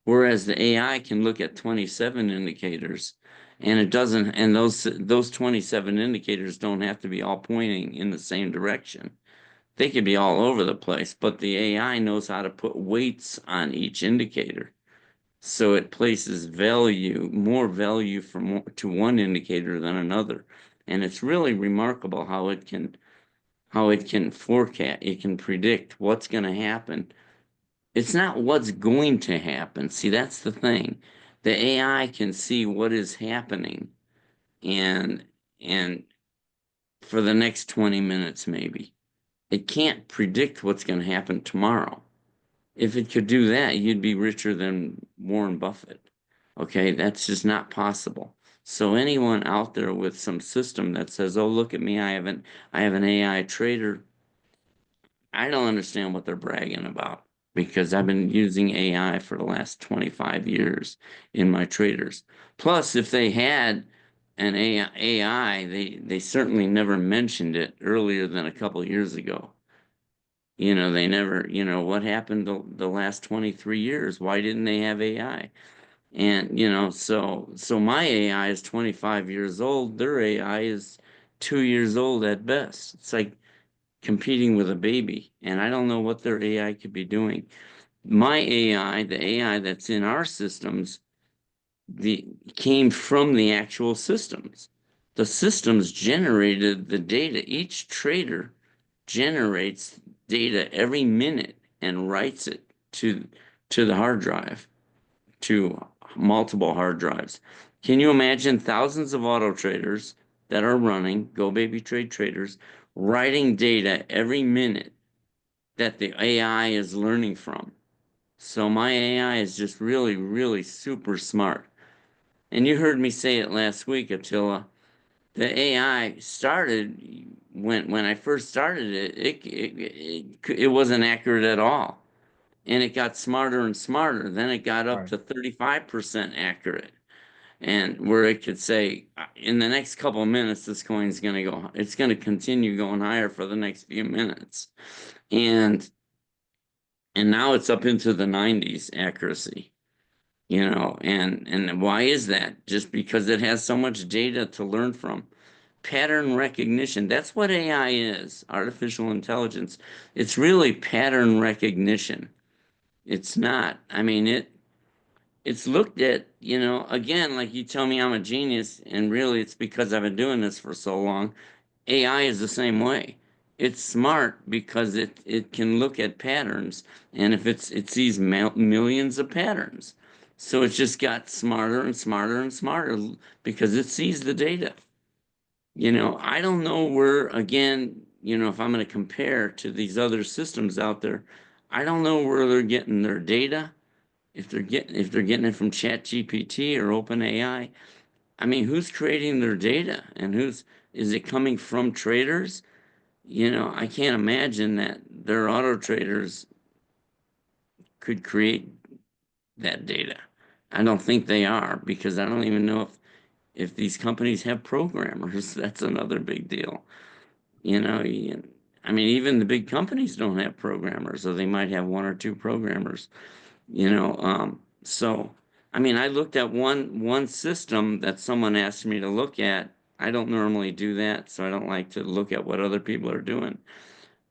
Whereas the AI can look at 27 indicators, and it doesn't, and those 27 indicators don't have to be all pointing in the same direction. They could be all over the place, but the AI knows how to put weights on each indicator. So it places more value to one indicator than another. And it's really remarkable how it can forecast, it can predict what's going to happen. It's not what's going to happen. See, that's the thing. The AI can see what is happening and and for the next 20 minutes maybe. It can't predict what's going to happen tomorrow. If it could do that, you'd be richer than Warren Buffett. Okay, that's just not possible. So anyone out there with some system that says, "Oh, look at me, I have an AI trader," I don't understand what they're bragging about because I've been using AI for the last 25 years in my traders. Plus, if they had an AI, they certainly never mentioned it earlier than a couple years ago. They never, what happened the last 23 years? Why didn't they have AI? And, so my AI is 25 years old. Their AI is 2 years old at best. It's like competing with a baby, and I don't know what their AI could be doing. My AI, the AI that's in our systems, came from the actual systems. The systems generated the data. Each trader generates data every minute and writes it to the hard drive, to multiple hard drives. Can you imagine thousands of auto traders that are running GoBabyTrade traders writing data every minute that the AI is learning from? So my AI is just really, really super smart. And you heard me say it last week, Attila. The AI started when I first started it wasn't accurate at all, and it got smarter and smarter. Then it got up Right. to 35% accurate, and where it could say, in the next couple of minutes, this coin's going to go. It's going to continue going higher for the next few minutes, and now it's up into the 90s accuracy. And why is that? Just because it has so much data to learn from. Pattern recognition. That's what AI is, artificial intelligence. It's really pattern recognition. It's not. I mean, it's looked at, again, like you tell me I'm a genius, and really it's because I've been doing this for so long. AI is the same way. It's smart because it can look at patterns, and if it sees millions of patterns. So it's just got smarter and smarter and smarter because it sees the data. I don't know where, again, if I'm going to compare to these other systems out there, I don't know where they're getting their data. If they're getting it from ChatGPT or OpenAI. I mean, who's creating their data, and is it coming from traders? I can't imagine that their auto traders could create that data. I don't think they are, because I don't even know if these companies have programmers. That's another big deal. I mean, even the big companies don't have programmers, or they might have one or two programmers. So I mean, I looked at one system that someone asked me to look at. I don't normally do that, so I don't like to look at what other people are doing.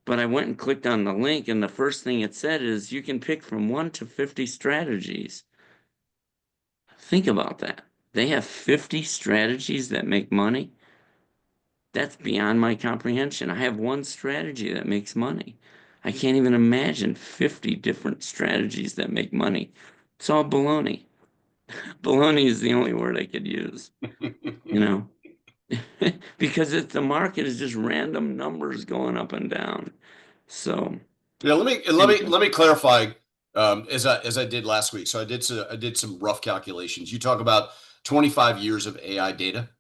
But I went and clicked on the link, and the first thing it said is you can pick from 1 to 50 strategies. Think about that. They have 50 strategies that make money. That's beyond my comprehension. I have one strategy that makes money. I can't even imagine 50 different strategies that make money. It's all baloney. Baloney is the only word I could use, you know, because the market is just random numbers going up and down. So Yeah, let me let me anyway, let me clarify, as I did last week. So I did some rough calculations. You talk about 25 years of AI data.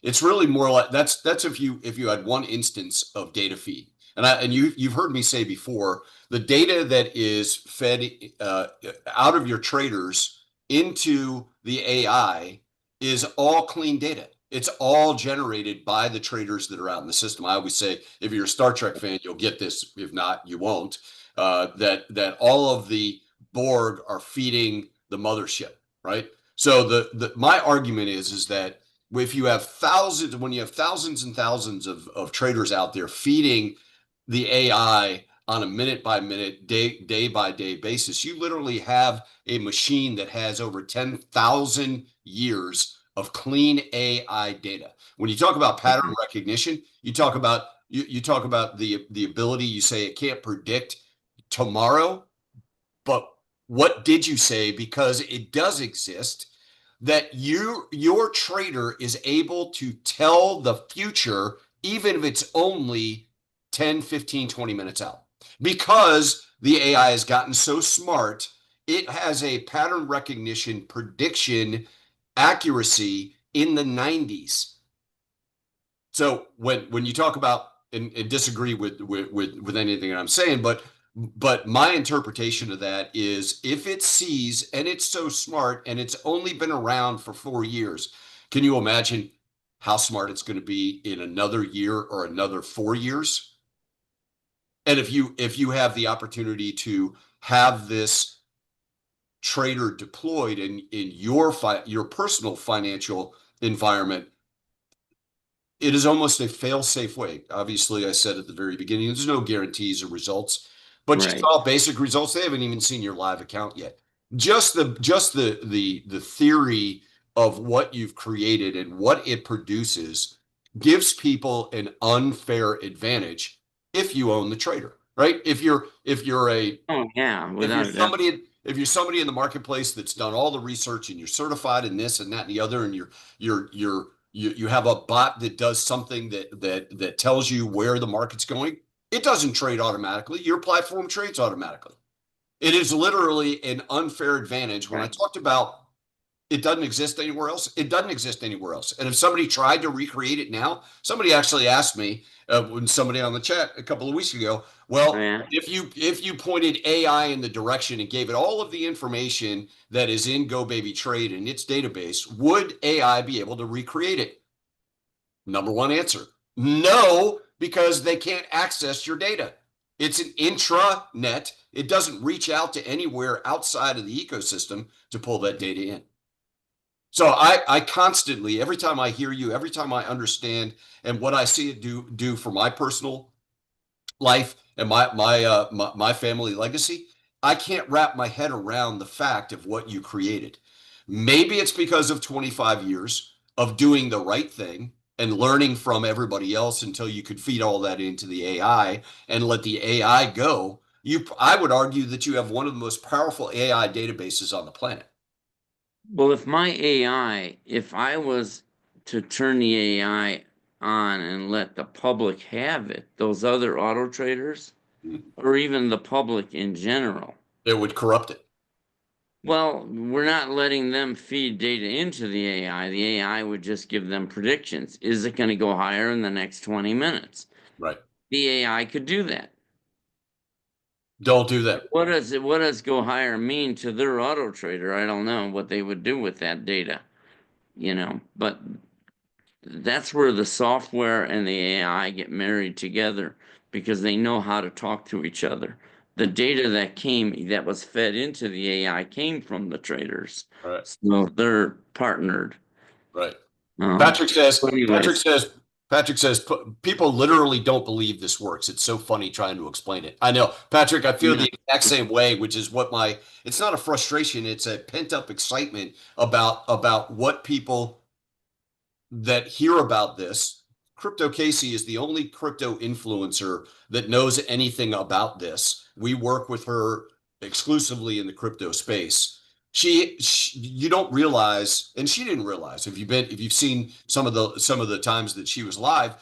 It's really more like that's if you had one instance of data feed. And you've heard me say before, the data that is fed out of your traders into the AI is all clean data. It's all generated by the traders that are out in the system. I always say, if you're a Star Trek fan, you'll get this. If not, you won't. That all of the Borg are feeding the mothership, right? So the my argument is that if you have thousands, when you have thousands and thousands of traders out there feeding the AI on a minute by minute, day by day basis, you literally have a machine that has over 10,000 years of clean AI data. When you talk about pattern recognition, you talk about the ability. You say it can't predict tomorrow, but what did you say? Because it does exist, that your trader is able to tell the future, even if it's only 10, 15, 20 minutes out. Because the AI has gotten so smart, it has a pattern recognition prediction accuracy in the 90s. So when you talk about and disagree with anything that I'm saying, but my interpretation of that is if it sees and it's so smart and it's only been around for 4 years, can you imagine how smart it's going to be in another year or another 4 years? And if you have the opportunity to have this trader deployed in your personal financial environment, it is almost a fail-safe way. Obviously, I said at the very beginning, there's no guarantees or results, but you Right. saw basic results. They haven't even seen your live account yet. Just the theory of what you've created and what it produces gives people an unfair advantage if you own the trader, right? Oh yeah, If you're without a doubt. somebody in the marketplace that's done all the research and you're certified in this and that and the other, and you have a bot that does something that tells you where the market's going, it doesn't trade automatically. Your platform trades automatically. It is literally an unfair advantage. When I Right. talked about it doesn't exist anywhere else, it doesn't exist anywhere else. And if somebody tried to recreate it now, somebody actually asked me when somebody on the chat a couple of weeks ago, Oh, well, yeah. if you pointed AI in the direction and gave it all of the information that is in GoBabyTrade in its database, would AI be able to recreate it? Number one answer, no, because they can't access your data. It's an intranet. It doesn't reach out to anywhere outside of the ecosystem to pull that data in. So I constantly, every time I hear you, every time I understand and what I see it do for my personal life and my family legacy, I can't wrap my head around the fact of what you created. Maybe it's because of 25 years of doing the right thing and learning from everybody else until you could feed all that into the AI and let the AI go. I would argue that you have one of the most powerful AI databases on the planet. Well, if I was to turn the AI on and let the public have it, those other auto traders, or even the public in general, It would corrupt it. well, we're not letting them feed data into the AI. The AI would just give them predictions. Is it going to go higher in the next 20 minutes? Right. The AI could do that. Don't do that. What does go higher mean to their auto trader? I don't know what they would do with that data, but that's where the software and the AI get married together because they know how to talk to each other. The data that was fed into the AI came from the traders, Right. so they're partnered. Right. Um, Patrick says, but Patrick anyways, says, Patrick says, people literally don't believe this works. It's so funny trying to explain it. I know, Patrick, I feel yeah. the exact same way, which is it's not a frustration, it's a pent up excitement about what people that hear about this. Crypto Casey is the only crypto influencer that knows anything about this. We work with her exclusively in the crypto space. You don't realize, and she didn't realize if you've seen some of the times that she was live,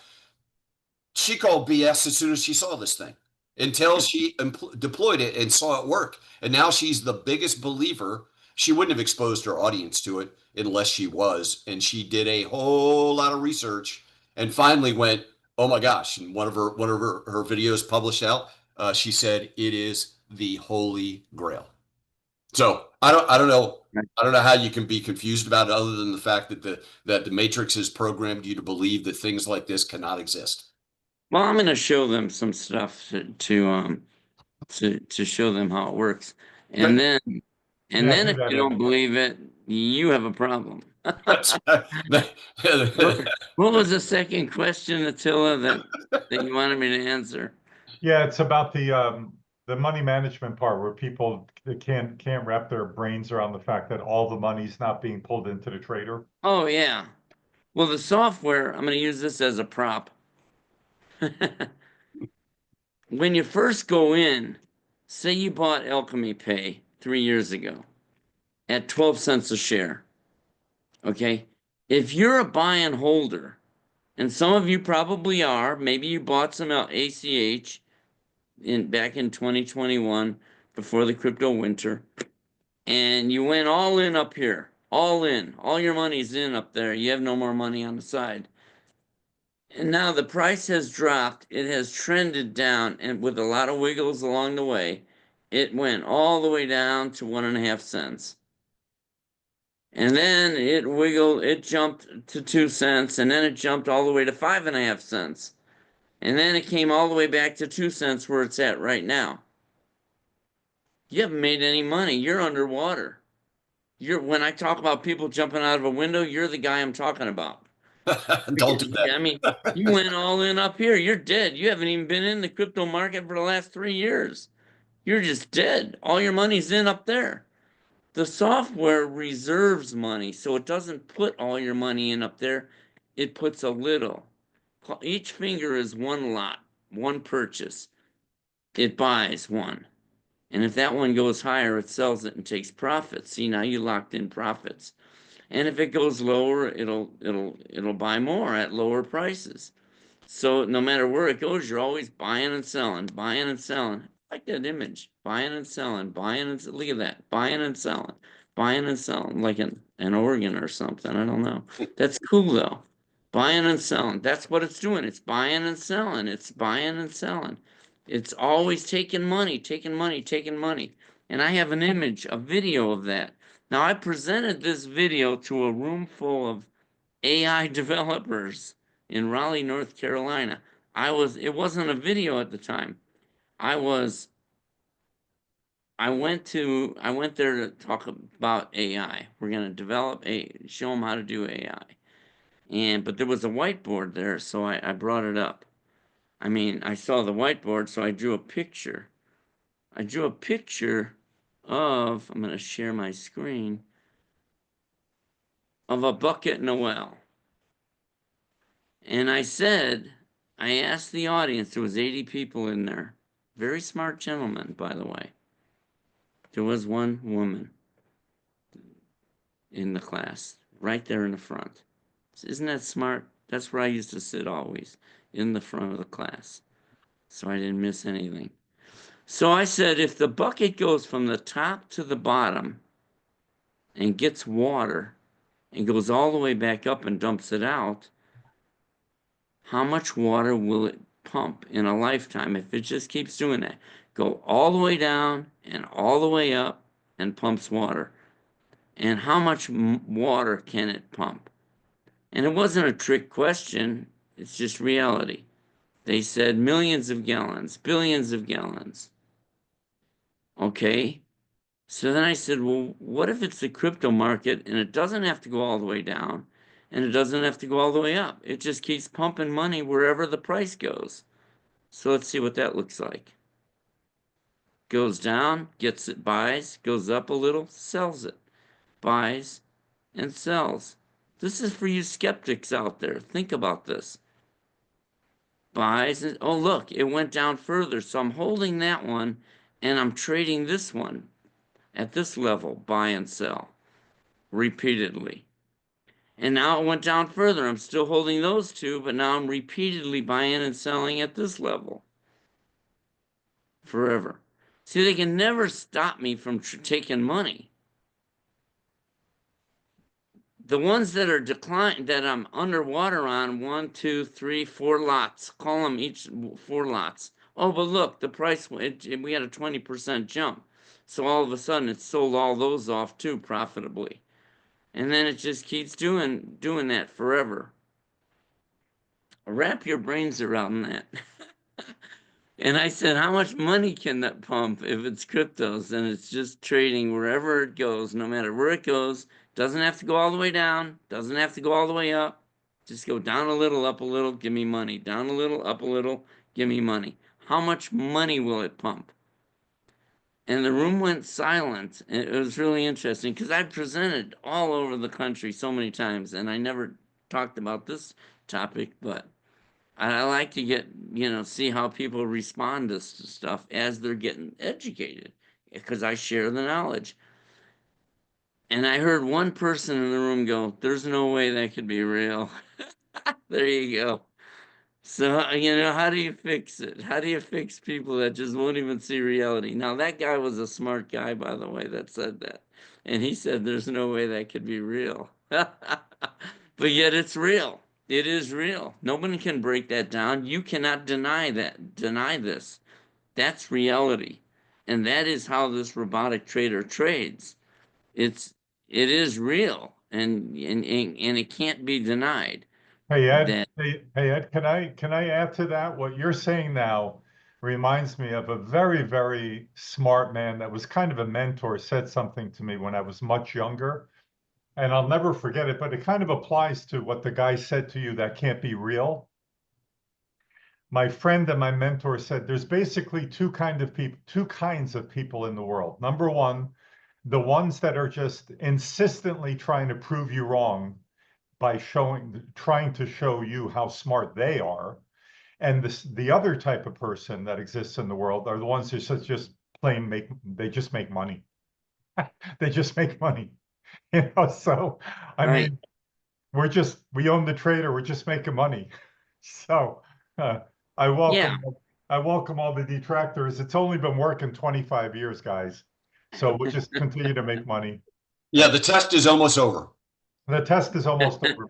she called BS as soon as she saw this thing until she deployed it and saw it work. And now she's the biggest believer. She wouldn't have exposed her audience to it unless she was. And she did a whole lot of research and finally went, oh my gosh. And one of her videos published out, she said it is the holy grail. So I don't know. I don't know how you can be confused about it other than the fact that the Matrix has programmed you to believe that things like this cannot exist. Well, I'm going to show them some stuff to show them how it works, Okay. and then Yeah, do if that, you don't Ed. believe it, you have a problem. That's What, what was the second question, Attila, that you wanted me to answer? Yeah, it's about the money management part where people can't wrap their brains around the fact that all the money's not being pulled into the trader. Oh yeah. Well, the software, I'm going to use this as a prop. When you first go in, say you bought Alchemy Pay 3 years ago at 12 cents a share. Okay. If you're a buy and holder, and some of you probably are, maybe you bought some ACH back in 2021 before the crypto winter, and you went all in up here. all in. All your money's in up there. You have no more money on the side. And now the price has dropped. It has trended down, and with a lot of wiggles along the way, it went all the way down to 1.5 cents. And then it wiggled, it jumped to 2 cents, and then it jumped all the way to 5.5 cents. And then it came all the way back to 2 cents where it's at right now. You haven't made any money. You're underwater. When I talk about people jumping out of a window, you're the guy I'm talking about. Don't do that. I mean, you went all in up here. You're dead. You haven't even been in the crypto market for the last 3 years. You're just dead. All your money's in up there. The software reserves money, so it doesn't put all your money in up there. It puts a little. Each finger is one lot, one purchase. It buys one. And if that one goes higher, it sells it and takes profits. See, now you locked in profits. And if it goes lower, it'll buy more at lower prices. So no matter where it goes, you're always buying and selling, buying and selling. I like that image. Buying and selling, buying and look at that. Buying and selling, buying and selling, like an organ or something. I don't know. That's cool though. Buying and selling. That's what it's doing. It's buying and selling. It's buying and selling. It's always taking money, taking money, taking money. And I have an image, a video of that. Now I presented this video to a room full of AI developers in Raleigh, North Carolina. It wasn't a video at the time. I went there to talk about AI. We're going to show them how to do AI. But there was a whiteboard there, so I brought it up. I mean, I saw the whiteboard, so I drew a picture. I drew a picture of, I'm going to share my screen, of a bucket and a well. And I asked the audience, there was 80 people in there. Very smart gentlemen, by the way. There was one woman in the class, right there in the front. Isn't that smart? That's where I used to sit always, in the front of the class. So I didn't miss anything. So I said, if the bucket goes from the top to the bottom and gets water and goes all the way back up and dumps it out, how much water will it pump in a lifetime if it just keeps doing that? Go all the way down and all the way up and pumps water. And how much water can it pump? And it wasn't a trick question. It's just reality. They said millions of gallons, billions of gallons. Okay. So then I said, well, what if it's the crypto market and it doesn't have to go all the way down and it doesn't have to go all the way up? It just keeps pumping money wherever the price goes. So let's see what that looks like. Goes down, gets it, buys, goes up a little, sells it, buys, and sells. This is for you skeptics out there. Think about this. Buys, and oh look, it went down further. So I'm holding that one and I'm trading this one at this level, buy and sell, repeatedly. And now it went down further. I'm still holding those two, but now I'm repeatedly buying and selling at this level. Forever. See, they can never stop me from taking money. The ones that are declined, that I'm underwater on, 1, 2, 3, 4 lots. Call them each 4 lots. Oh, but look, the price, we had a 20% jump. So all of a sudden, it sold all those off too profitably. And then it just keeps doing that forever. Wrap your brains around that. And I said, how much money can that pump if it's cryptos? And it's just trading wherever it goes, no matter where it goes. Doesn't have to go all the way down. Doesn't have to go all the way up. Just go down a little, up a little, give me money. Down a little, up a little, give me money. How much money will it pump? And the room went silent. It was really interesting because I presented all over the country so many times and I never talked about this topic, but I like to get, see how people respond to stuff as they're getting educated because I share the knowledge. And I heard one person in the room go, there's no way that could be real. There you go. So, how do you fix it? How do you fix people that just won't even see reality? Now, that guy was a smart guy, by the way, that said that. And he said, there's no way that could be real. But yet it's real. It is real. Nobody can break that down. You cannot deny this. That's reality. And that is how this robotic trader trades. It is real, and it can't be denied. Hey Ed, That hey Ed, can I add to that? What you're saying now reminds me of a very, very smart man that was kind of a mentor, said something to me when I was much younger, and I'll never forget it, but it kind of applies to what the guy said to you that can't be real. My friend and my mentor said there's basically two kinds of people in the world. Number one, the ones that are just insistently trying to prove you wrong by trying to show you how smart they are. And the other type of person that exists in the world are the ones who just they just make money. They just make money. So I right? mean, we own the trader, we're just making money. So uh, I Yeah. welcome I welcome all the detractors. It's only been working 25 years, guys. So we'll just continue to make money. Yeah, the test is almost over. The test is almost over.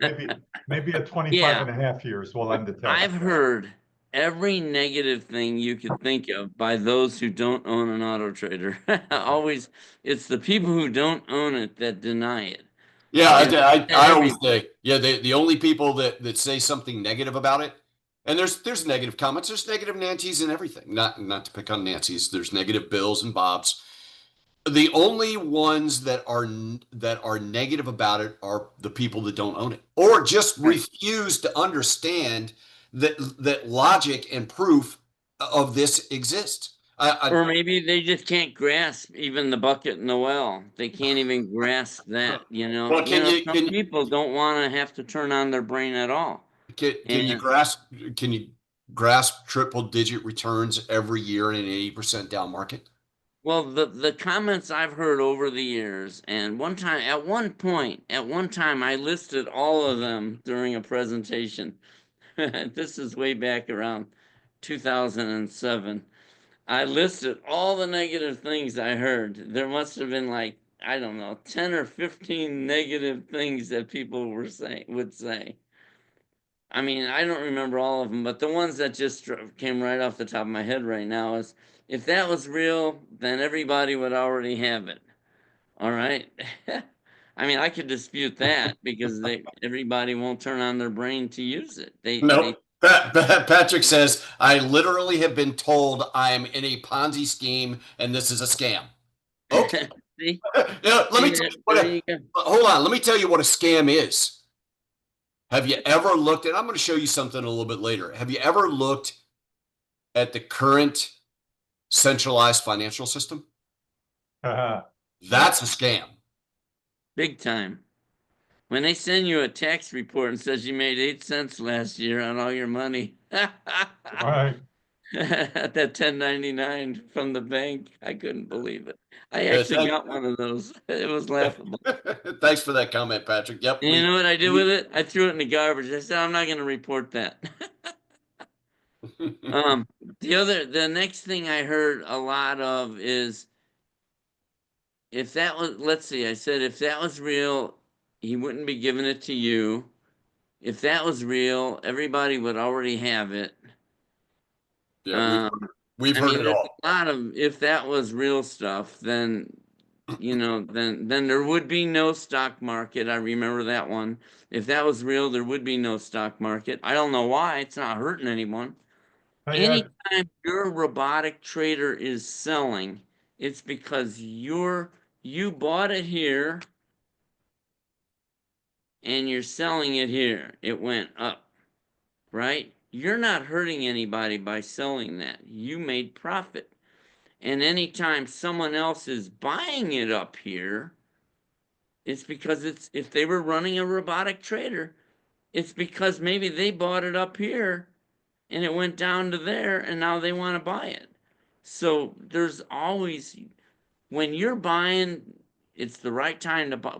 Maybe at 25 Yeah. and a half years, we'll end the test. I've heard every negative thing you could think of by those who don't own an auto trader. Always, it's the people who don't own it that deny it. Yeah, And I always every say, yeah, the only people that say something negative about it, and there's negative comments, there's negative Nancy's and everything. Not to pick on Nancy's, there's negative Bills and Bobs. The only ones that are negative about it are the people that don't own it or just right. refuse to understand that logic and proof of this exists. Or maybe they just can't grasp even the bucket and the well. They can't even grasp that, you know. Well, Some people don't want to have to turn on their brain at all. can you And grasp can you grasp triple digit returns every year in an 80% down market? well, the comments I've heard over the years, and at one time, I listed all of them during a presentation. This is way back around 2007. I listed all the negative things I heard. There must have been like, I don't know, 10 or 15 negative things that people would say. I mean, I don't remember all of them, but the ones that just came right off the top of my head right now is if that was real, then everybody would already have it. All right. I mean, I could dispute that because everybody won't turn on their brain to use it. They Nope. Patrick says, I literally have been told I'm in a Ponzi scheme and this is a scam. Okay. see, Let me tell you there you go. hold on. Let me tell you what a scam is. Have you ever looked at, I'm going to show you something a little bit later. Have you ever looked at the current centralized financial system? That's a scam. Big time. When they send you a tax report and says you made 8 cents last year on all your money, Right. that 1099 from the bank, I couldn't believe it. I Yeah, actually got one of those. It was laughable. thanks for that comment, Patrick. Yep. And you know what I did with it? I threw it in the garbage. I said, I'm not going to report that. um, the next thing I heard a lot of is if that was, let's see, I said, if that was real, he wouldn't be giving it to you. If that was real, everybody would already have it. Yeah, Um, we've I heard mean, it there's all. a lot of if that was real stuff, then then there would be no stock market. I remember that one. If that was real, there would be no stock market. I don't know why. It's not hurting anyone. Hey, Ed, Anytime your robotic trader is selling, it's because you bought it here and you're selling it here. It went up, right? You're not hurting anybody by selling that. You made profit. And anytime someone else is buying it up here, it's because if they were running a robotic trader, it's because maybe they bought it up here and it went down to there and now they want to buy it. So there's always when you're buying, it's the right time to buy.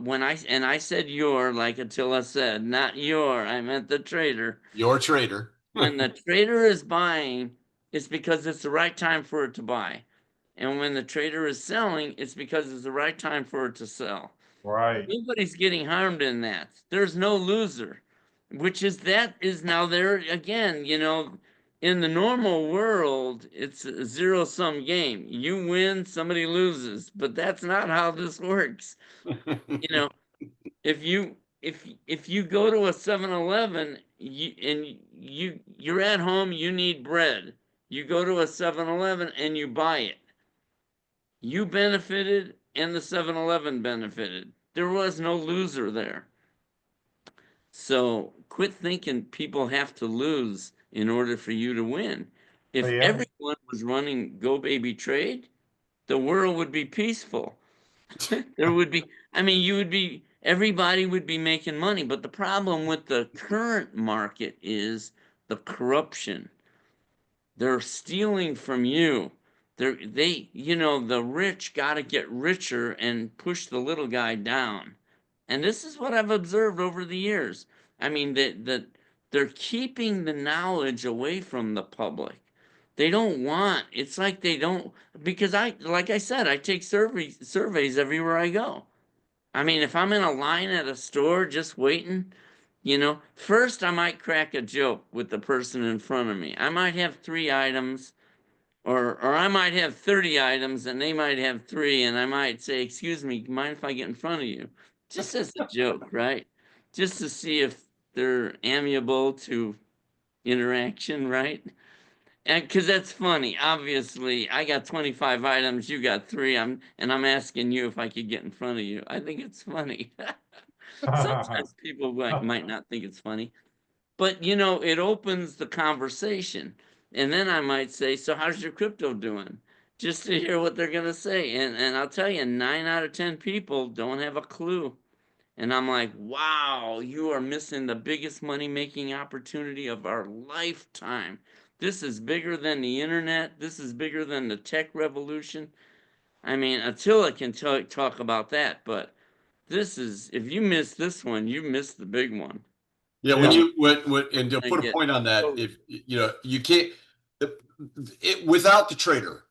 I said your, like Attila said, not your, I meant the trader. Your trader. When the trader is buying, it's because it's the right time for it to buy. And when the trader is selling, it's because it's the right time for it to sell. Right. Nobody's getting harmed in that. There's no loser, which is that is now there again, in the normal world, it's a zero-sum game. You win, somebody loses, but that's not how this works. You know, if you go to a 7-Eleven you're at home, you need bread. You go to a 7-Eleven and you buy it. You benefited and the 7-Eleven benefited. There was no loser there. So quit thinking people have to lose in order for you to win. If Yeah. everyone was running GoBabyTrade, the world would be peaceful. There would be, I mean, everybody would be making money. But the problem with the current market is the corruption. They're stealing from you. The rich got to get richer and push the little guy down. And this is what I've observed over the years. I mean, that they're keeping the knowledge away from the public. They don't want, it's like they don't, because like I said, I take surveys everywhere I go. I mean, if I'm in a line at a store just waiting, first I might crack a joke with the person in front of me. I might have 3 items, or I might have 30 items and they might have 3, and I might say, "Excuse me, mind if I get in front of you?" Just as a joke, right? Just to see if they're amiable to interaction, right? And because that's funny. Obviously, I got 25 items, you got 3. I'm asking you if I could get in front of you. I think it's funny. Sometimes people might not think it's funny, but it opens the conversation. And then I might say, "So how's your crypto doing?" Just to hear what they're gonna say. And I'll tell you, 9 out of 10 people don't have a clue. And I'm like, wow, you are missing the biggest money making opportunity of our lifetime. This is bigger than the internet. This is bigger than the tech revolution. I mean, Attila can talk about that, but if you miss this one, you miss the big one. Yeah, Yeah. and to I put a get point on that, totally. if you can't without the trader,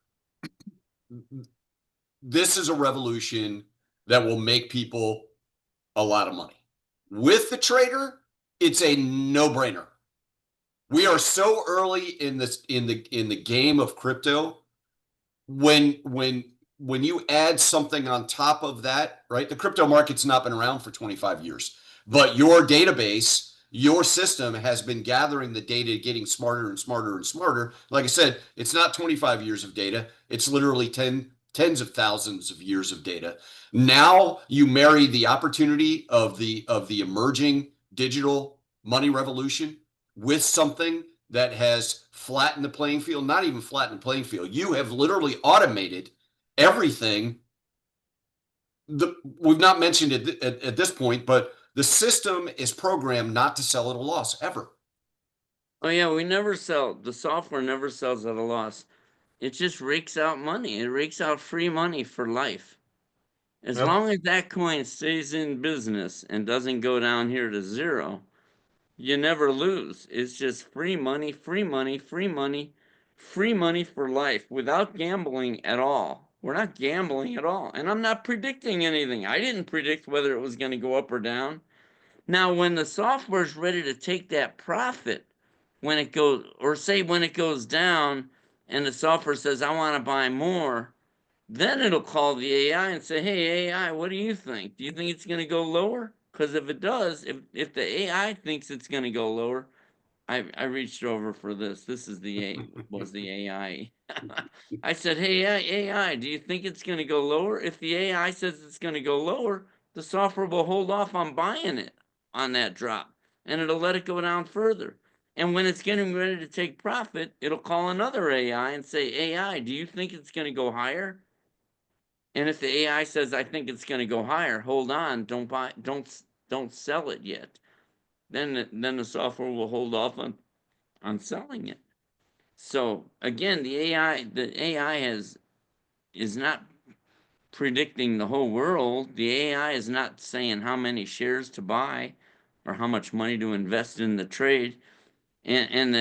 this is a revolution that will make people a lot of money. With the trader, it's a no-brainer. We are so early in the game of crypto. When you add something on top of that, right? The crypto market's not been around for 25 years, but your database, your system has been gathering the data, getting smarter and smarter and smarter. Like I said, it's not 25 years of data. It's literally tens of thousands of years of data. Now you marry the opportunity of the emerging digital money revolution with something that has flattened the playing field, not even flattened the playing field. You have literally automated everything. We've not mentioned it at this point, but the system is programmed not to sell at a loss ever. Oh yeah, we never sell. The software never sells at a loss. It just rakes out money. It rakes out free money for life. As Yep. long as that coin stays in business and doesn't go down here to zero, you never lose. It's just free money, free money, free money, free money for life without gambling at all. We're not gambling at all. And I'm not predicting anything. I didn't predict whether it was going to go up or down. Now, when the software is ready to take that profit, when it goes, or say when it goes down and the software says, "I want to buy more," then it'll call the AI and say, "Hey, AI, what do you think? Do you think it's going to go lower?" Because if it does, if the AI thinks it's going to go lower, I reached over for this. This is was the AI. I said, "Hey, AI, do you think it's going to go lower?" If the AI says it's going to go lower, the software will hold off on buying it on that drop, and it'll let it go down further. And when it's getting ready to take profit, it'll call another AI and say, "AI, do you think it's going to go higher?" And if the AI says, "I think it's going to go higher," hold on, don't buy, don't sell it yet. Then the software will hold off on selling it. So again, the AI is not predicting the whole world. The AI is not saying how many shares to buy or how much money to invest in the trade. and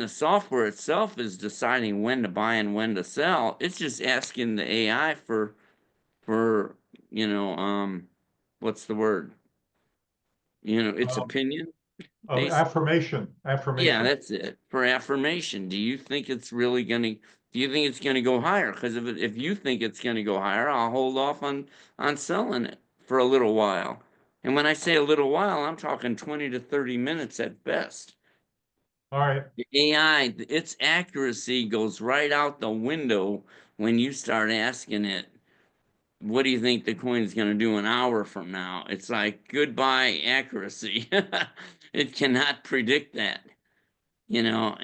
the software itself is deciding when to buy and when to sell. It's just asking the AI for what's the word? Its Um, opinion, basically. affirmation, Yeah, affirmation. that's it. For affirmation. Do you think it's really gonna do you think it's gonna go higher? Because if you think it's gonna go higher, I'll hold off on selling it for a little while. And when I say a little while, I'm talking 20 to 30 minutes at best. All right. The AI, its accuracy goes right out the window when you start asking it, what do you think the coin is going to do an hour from now? It's like goodbye accuracy. It cannot predict that, Yeah.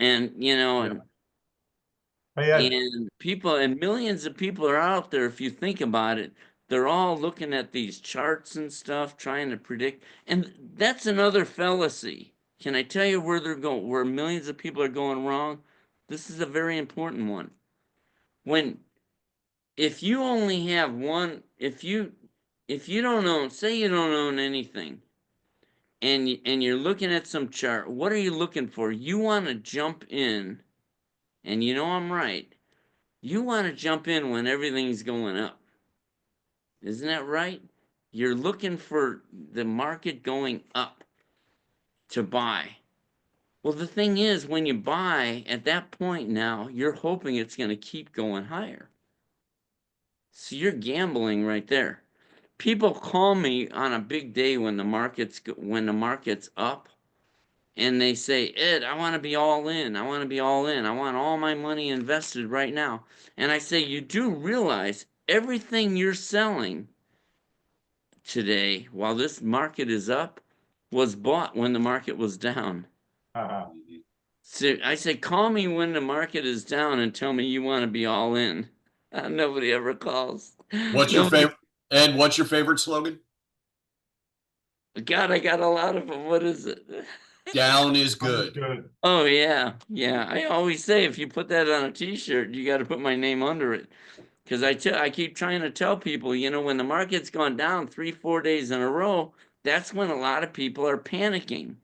Hey, Ed. and people and millions of people are out there. If you think about it, they're all looking at these charts and stuff, trying to predict. And that's another fallacy. Can I tell you where they're going, where millions of people are going wrong? This is a very important one. When if you only have one, if you don't own, say you don't own anything, and you're looking at some chart, what are you looking for? You want to jump in, and I'm right. You want to jump in when everything's going up. Isn't that right? You're looking for the market going up to buy. Well, the thing is, when you buy at that point now, you're hoping it's going to keep going higher. So you're gambling right there. People call me on a big day when the market's up, and they say, "Ed, I want to be all in. I want to be all in. I want all my money invested right now." And I say, "You do realize everything you're selling today, while this market is up, was bought when the market was down." Uh, So I say, call me when the market is down and tell me you want to be all in. Nobody ever calls. What's your Nobody. favorite? Ed, what's your favorite slogan? God, I got a lot of them. What is it? Down is that was good. good. Oh yeah, yeah. I always say if you put that on a T-shirt, you got to put my name under it. Because I keep trying to tell people, when the market's gone down 3, 4 days in a row, that's when a lot of people are panicking.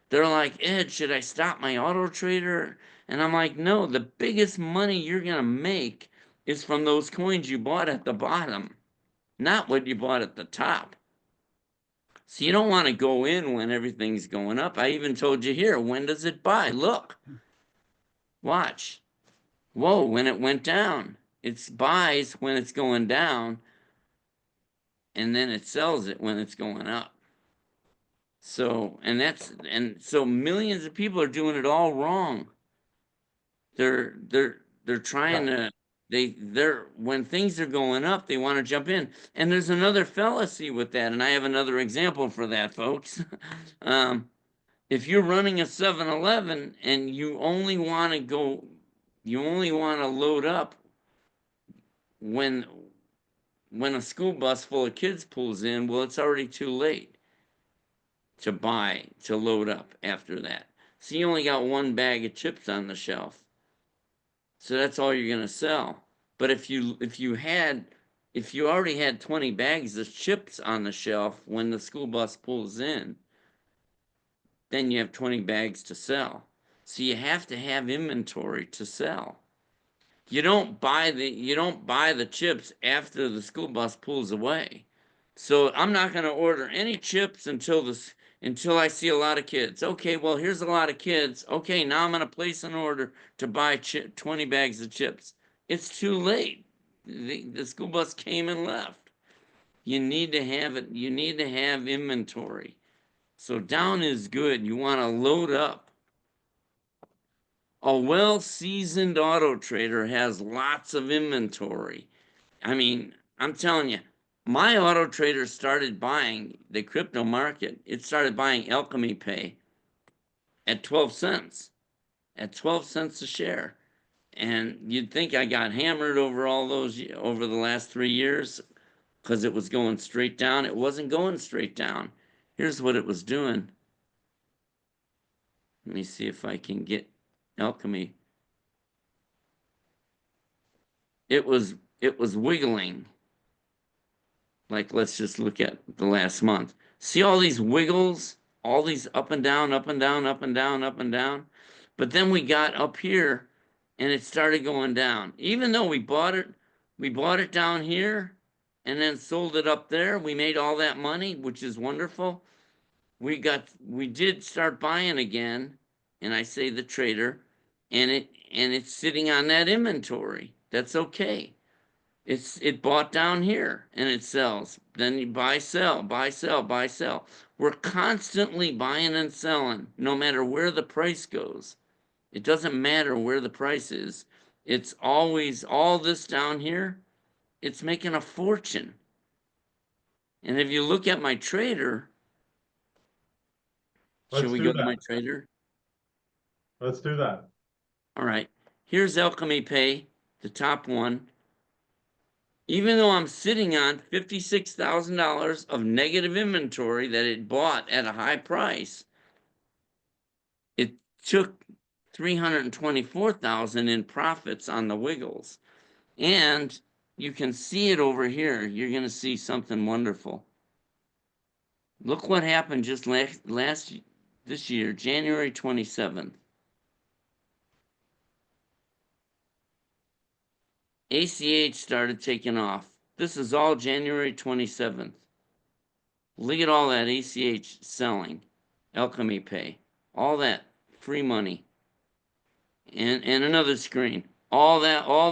They're like, Ed, should I stop my auto trader? And I'm like, no, the biggest money you're gonna make is from those coins you bought at the bottom, not what you bought at the top. So you don't want to go in when everything's going up. I even told you here, when does it buy? Look, watch. Whoa, when it went down. It buys when it's going down, and then it sells it when it's going up. So millions of people are doing it all wrong. They're trying Yeah. to they're when things are going up, they want to jump in. And there's another fallacy with that, and I have another example for that, folks. um, if you're running a 7-Eleven and you only want to load up when a school bus full of kids pulls in, well, it's already too late to load up after that. So you only got one bag of chips on the shelf. So that's all you're going to sell. But if you already had 20 bags of chips on the shelf when the school bus pulls in, then you have 20 bags to sell. So you have to have inventory to sell. You don't buy the chips after the school bus pulls away. So I'm not going to order any chips until I see a lot of kids. Okay, well, here's a lot of kids. Okay, now I'm going to place an order to buy 20 bags of chips. It's too late. The school bus came and left. You need to have it. You need to have inventory. So down is good. You want to load up. A well-seasoned auto trader has lots of inventory. I mean, I'm telling you, my auto trader started buying the crypto market. It started buying Alchemy Pay at 12 cents, at 12 cents a share. And you'd think I got hammered over the last 3 years because it was going straight down. It wasn't going straight down. Here's what it was doing. Let me see if I can get Alchemy. It was wiggling. Like, let's just look at the last month. See all these wiggles, all these up and down, up and down, up and down, up and down. But then we got up here and it started going down. Even though we bought it down here and then sold it up there. We made all that money, which is wonderful. We did start buying again, and I say the trader, and it's sitting on that inventory. That's okay. It bought down here and it sells. Then you buy, sell, buy, sell, buy, sell. We're constantly buying and selling, no matter where the price goes. It doesn't matter where the price is. It's always all this down here. It's making a fortune. And if you look at my trader, should we go to my trader? Let's do that. All right. Here's Alchemy Pay, the top one. Even though I'm sitting on $56,000 of negative inventory that it bought at a high price, it took 324,000 in profits on the wiggles. And you can see it over here. You're going to see something wonderful. Look what happened just this year, January 27th. ACH started taking off. This is all January 27th. Look at all that ACH selling, Alchemy Pay, all that free money. And another screen. All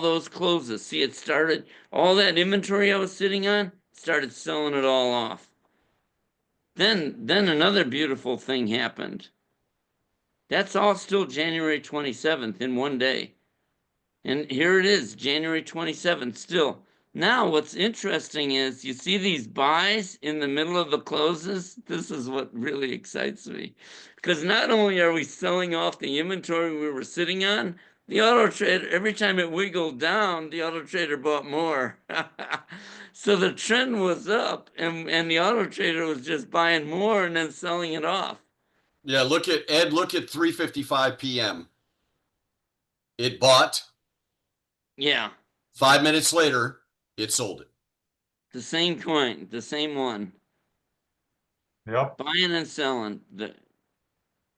those closes. See, it started, all that inventory I was sitting on, started selling it all off. Then another beautiful thing happened. That's all still January 27th in one day. And here it is, January 27th still. Now, what's interesting is you see these buys in the middle of the closes. This is what really excites me. Because not only are we selling off the inventory we were sitting on, the auto trader, every time it wiggled down, the auto trader bought more. So the trend was up, and the auto trader was just buying more and then selling it off. Yeah, look at 3:55 p.m. It bought. Yeah. 5 minutes later, it sold it. The same coin, the same one. Yep. Buying and selling.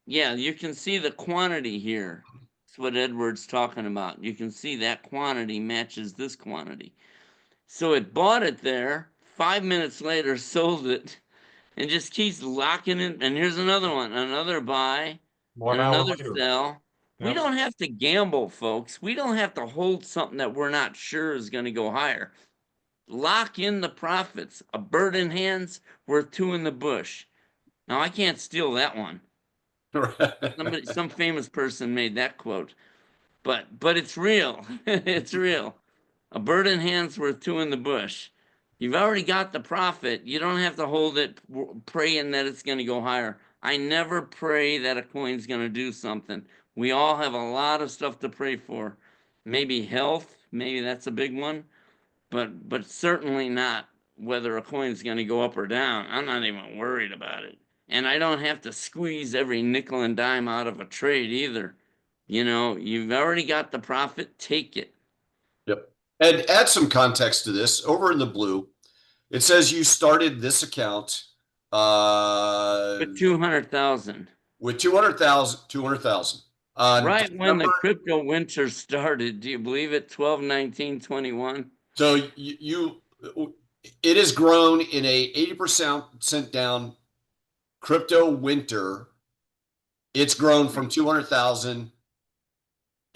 Yeah, you can see the quantity here. That's what Edward's talking about. You can see that quantity matches this quantity. So it bought it there, 5 minutes later sold it, and just keeps locking it. And here's another one, another buy, and another sell. We don't have to gamble, folks. We don't have to hold something that we're not sure is going to go higher. Lock in the profits. A bird in hand's worth two in the bush. Now, I can't steal that one. Some famous person made that quote, but it's real. It's real. A bird in hand's worth two in the bush. You've already got the profit. You don't have to hold it praying that it's going to go higher. I never pray that a coin's going to do something. We all have a lot of stuff to pray for. Maybe health, maybe that's a big one, but certainly not whether a coin's going to go up or down. I'm not even worried about it. And I don't have to squeeze every nickel and dime out of a trade either. You know, you've already got the profit, take it. Yep. And add some context to this. Over in the blue, it says you started this account with 200,000. With 200,000. Right when the crypto winter started, do you believe it? 12/19/21. So it has grown in a 80% down crypto winter. It's grown from 200,000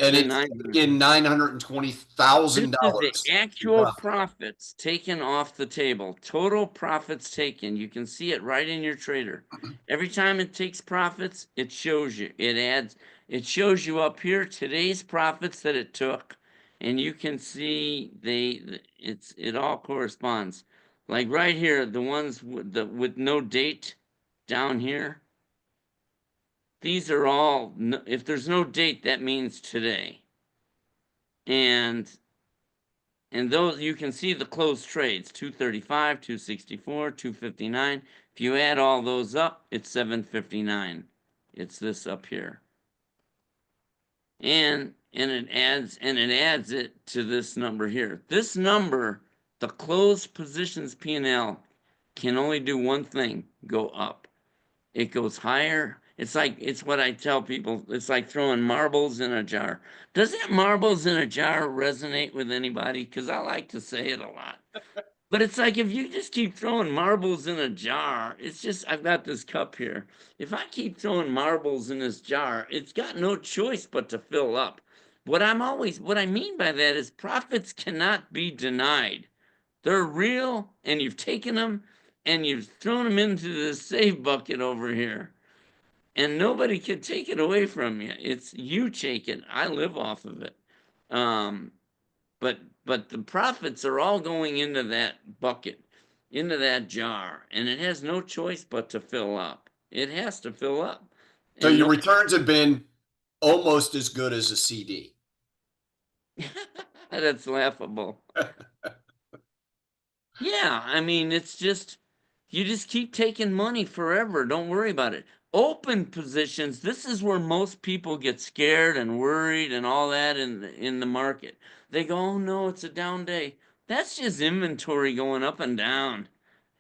and it's in $920,000. This is the actual profits taken off the table. Total profits taken. You can see it right in your trader. Every time it takes profits, it shows you. It shows you up here today's profits that it took, and you can see it all corresponds. Like right here, the ones with no date down here. These are all, if there's no date, that means today. And those, you can see the closed trades, 235, 264, 259. If you add all those up, it's 759. It's this up here. And it adds it to this number here. This number, the closed positions P&L, can only do one thing, go up. It goes higher. It's what I tell people. It's like throwing marbles in a jar. Does that marbles in a jar resonate with anybody? Because I like to say it a lot. But it's like if you just keep throwing marbles in a jar, it's just I've got this cup here. If I keep throwing marbles in this jar, it's got no choice but to fill up. What I mean by that is profits cannot be denied. They're real, and you've taken them and you've thrown them into the save bucket over here. And nobody can take it away from you. It's you take it. I live off of it. Um, but the profits are all going into that bucket, into that jar, and it has no choice but to fill up. It has to fill up. So And your no, returns have been almost as good as a CD. that's laughable. Yeah, I mean, it's just you just keep taking money forever. Don't worry about it. Open positions, this is where most people get scared and worried and all that in the market. They go, "Oh no, it's a down day." That's just inventory going up and down.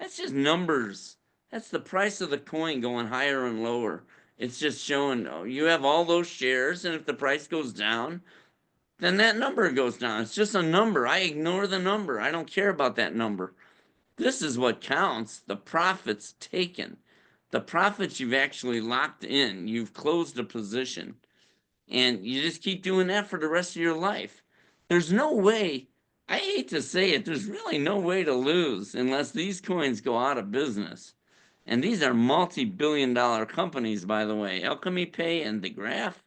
That's just numbers. That's the price of the coin going higher and lower. It's just showing you have all those shares, and if the price goes down, then that number goes down. It's just a number. I ignore the number. I don't care about that number. This is what counts, the profits taken. The profits you've actually locked in. You've closed a position. And you just keep doing that for the rest of your life. There's no way, I hate to say it, there's really no way to lose unless these coins go out of business. And these are multi-billion-dollar companies, by the way. Alchemy Pay and the Graph.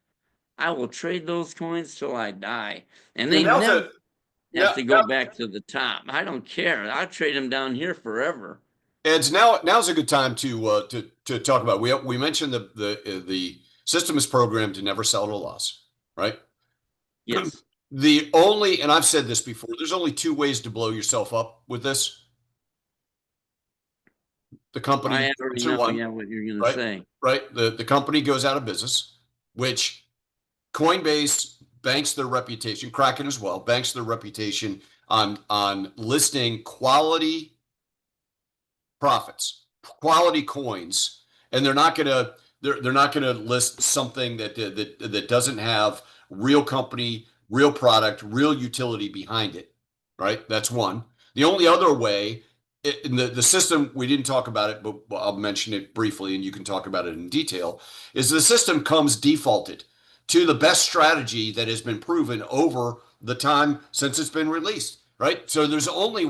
I will trade those coins till I die. And Yeah, they now's never a have now, to now go back to the top. I don't care. I'll trade them down here forever. Ed's now's a good time to talk about. We mentioned the system is programmed to never sell at a loss, right? Yes. The only, and I've said this before, there's only two ways to blow yourself up with this. The I company, already answer know, one, yeah, what you're gonna right? say. Right. The company goes out of business, which Coinbase banks their reputation, Kraken as well, banks their reputation on listing quality profits, quality coins, and they're not gonna list something that doesn't have real company, real product, real utility behind it. Right? That's one. The only other way in the system, we didn't talk about it, but I'll mention it briefly and you can talk about it in detail, is the system comes defaulted to the best strategy that has been proven over the time since it's been released, right? So there's only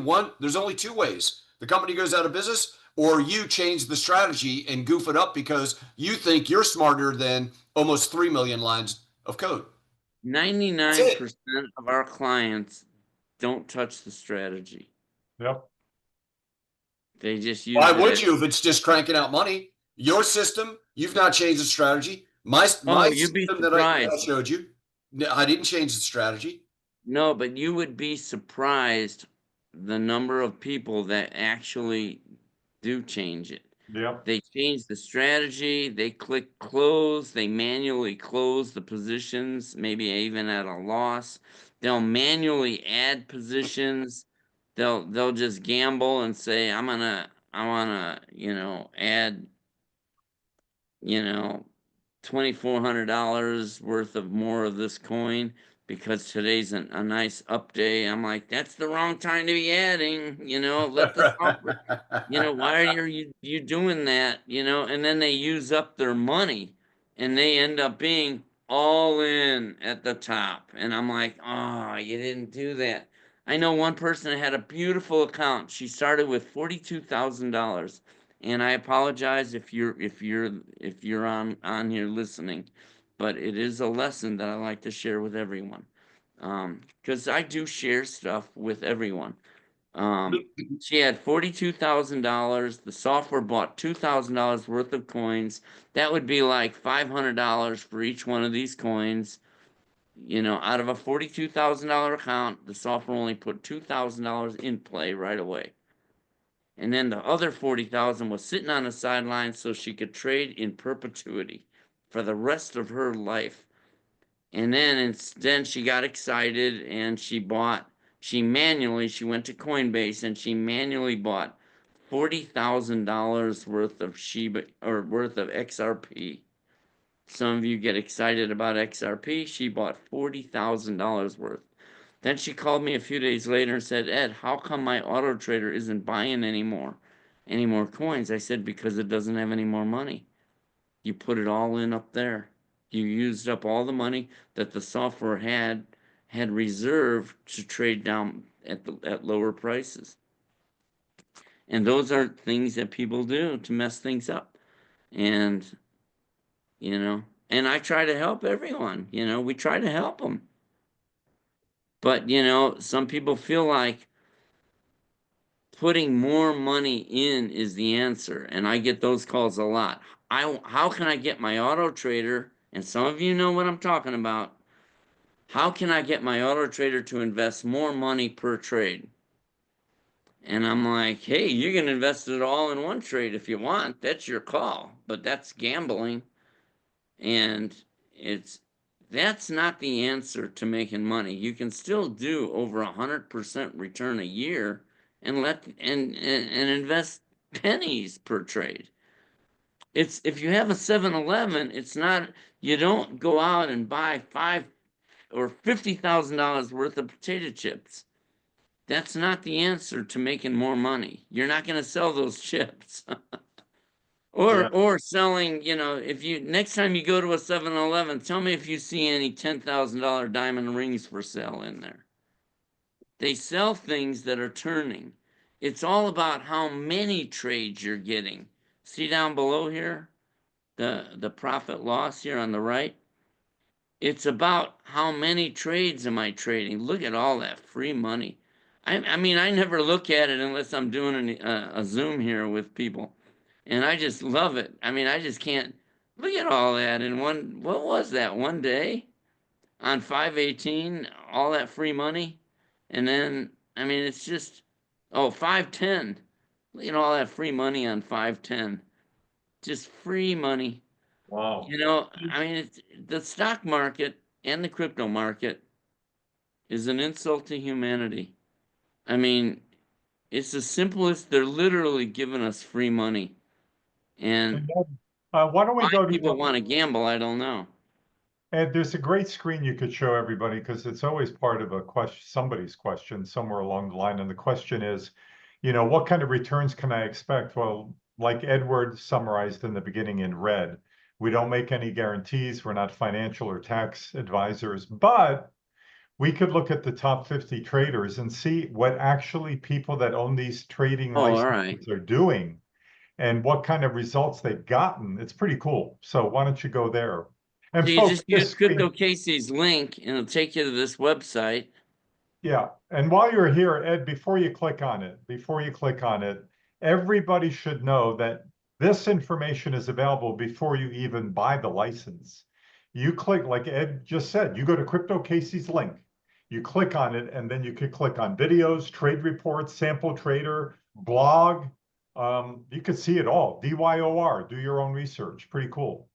two ways. The company goes out of business, or you change the strategy and goof it up because you think you're smarter than almost 3 million lines of code. That's it. 99% of our clients don't touch the strategy. Yep. They just Why use it would as, you if it's just cranking out money? Your system, you've not changed the strategy. My oh, you'd be system that I surprised. showed you, I didn't change the strategy. No, but you would be surprised the number of people that actually do change it. Yep. They change the strategy, they click close, they manually close the positions, maybe even at a loss. They'll manually add positions. They'll just gamble and say, I wanna, add, you know, $2,400 worth of more of this coin because today's a nice up day. I'm like, that's the wrong time to be adding, let the software, why are you doing that? And then they use up their money and they end up being all in at the top. And I'm like, oh, you didn't do that. I know one person that had a beautiful account. She started with $42,000. And I apologize if you're on here listening, but it is a lesson that I like to share with everyone. Because I do share stuff with everyone. She had $42,000. The software bought $2,000 worth of coins. That would be like $500 for each one of these coins. Out of a $42,000 account, the software only put $2,000 in play right away. And then the other 40,000 was sitting on the sideline so she could trade in perpetuity for the rest of her life. And then she got excited and she went to Coinbase and she manually bought $40,000 worth of Shiba or worth of XRP. Some of you get excited about XRP. She bought $40,000 worth. Then she called me a few days later and said, Ed, how come my auto trader isn't buying any more coins? I said, because it doesn't have any more money. You put it all in up there. You used up all the money that the software had reserved to trade down at lower prices. And those are things that people do to mess things up. And, and I try to help everyone, we try to help them. But, some people feel like putting more money in is the answer. And I get those calls a lot. How can I get my auto trader? And some of you know what I'm talking about. How can I get my auto trader to invest more money per trade? And I'm like, hey, you can invest it all in one trade if you want. That's your call. But that's gambling. And that's not the answer to making money. You can still do over 100% return a year and invest pennies per trade. It's if you have a 7-Eleven, it's not, you don't go out and buy $5,000 or $50,000 worth of potato chips. That's not the answer to making more money. You're not going to sell those chips. Or selling, if you next time you go to a 7-Eleven, tell me if you see any $10,000 diamond rings for sale in there. They sell things that are turning. It's all about how many trades you're getting. See down below here, the profit loss here on the right. It's about how many trades am I trading. Look at all that free money. I mean, I never look at it unless I'm doing a Zoom here with people. And I just love it. I mean, I just can't look at all that in one. What was that, one day on 518? All that free money. And then, I mean, it's just, 510. Look at all that free money on 510. Just free money. Wow. I mean, the stock market and the crypto market is an insult to humanity. I mean, it's the simplest. They're literally giving us free money. And Why don't we why go to people want to gamble, I don't know. Ed, there's a great screen you could show everybody because it's always part of a question, somebody's question somewhere along the line. And the question is, what kind of returns can I expect? Well, like Edward summarized in the beginning in red, we don't make any guarantees. We're not financial or tax advisors, but we could look at the top 50 traders and see what actually people that own these trading All right. licenses are doing and what kind of results they've gotten. It's pretty cool. So why don't you go there? And So you folks, just this use screen, Crypto Casey's link and it'll take you to this website. yeah. And while you're here, Ed, before you click on it, everybody should know that this information is available before you even buy the license. You click, like Ed just said, you go to Crypto Casey's link, you click on it, and then you can click on videos, trade reports, sample trader, blog. You can see it all. DYOR, do your own research. Pretty cool.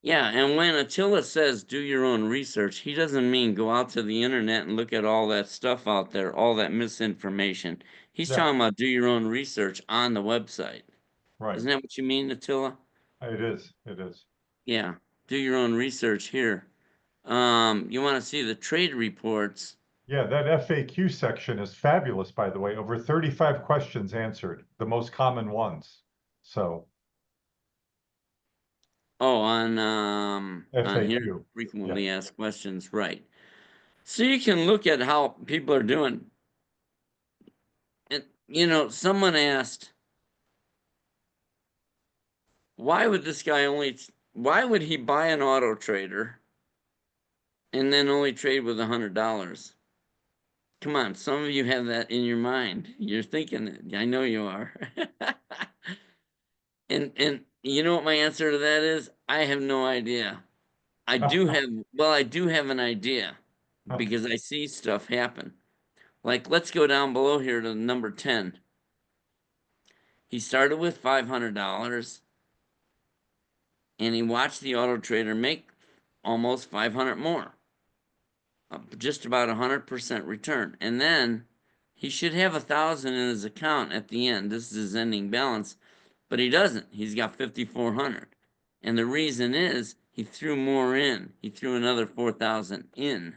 Yeah, and when Attila says do your own research, he doesn't mean go out to the internet and look at all that stuff out there, all that misinformation. He's Yeah, talking about do your own research on the website. right. Isn't that what you mean, Attila? It is. It is. Yeah, do your own research here. You want to see the trade reports. Yeah, that FAQ section is fabulous, by the way. Over 35 questions answered, the most common ones. So On here, FAQ. frequently asked questions, right? So you can look at how people are doing. And someone asked, why would he buy an auto trader and then only trade with $100? Come on, some of you have that in your mind. You're thinking it. I know you are. And you know what my answer to that is? I have no idea. I do have an idea because I see stuff happen. Like, let's go down below here to number 10. He started with $500 and he watched the auto trader make almost 500 more. Just about 100% return. And then he should have 1,000 in his account at the end. This is his ending balance, but he doesn't. He's got 5,400. And the reason is he threw more in. He threw another 4,000 in.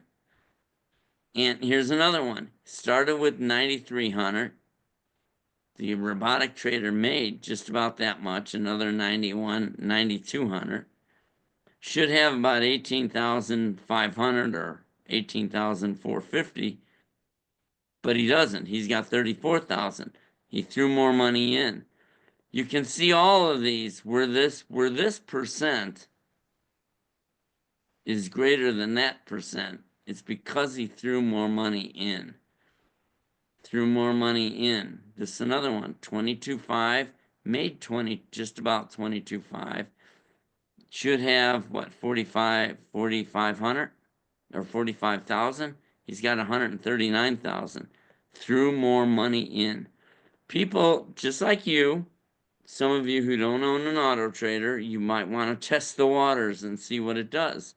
And here's another one. Started with 9,300. The robotic trader made just about that much, another 9,200. Should have about 18,500 or 18,450, but he doesn't. He's got 34,000. He threw more money in. You can see all of these where this percent is greater than that percent. It's because he threw more money in. Threw more money in. This is another one. 22.5 made 20, just about 22.5. Should have what, 4,500 or 45,000. He's got 139,000. Threw more money in. People just like you, some of you who don't own an auto trader, you might want to test the waters and see what it does.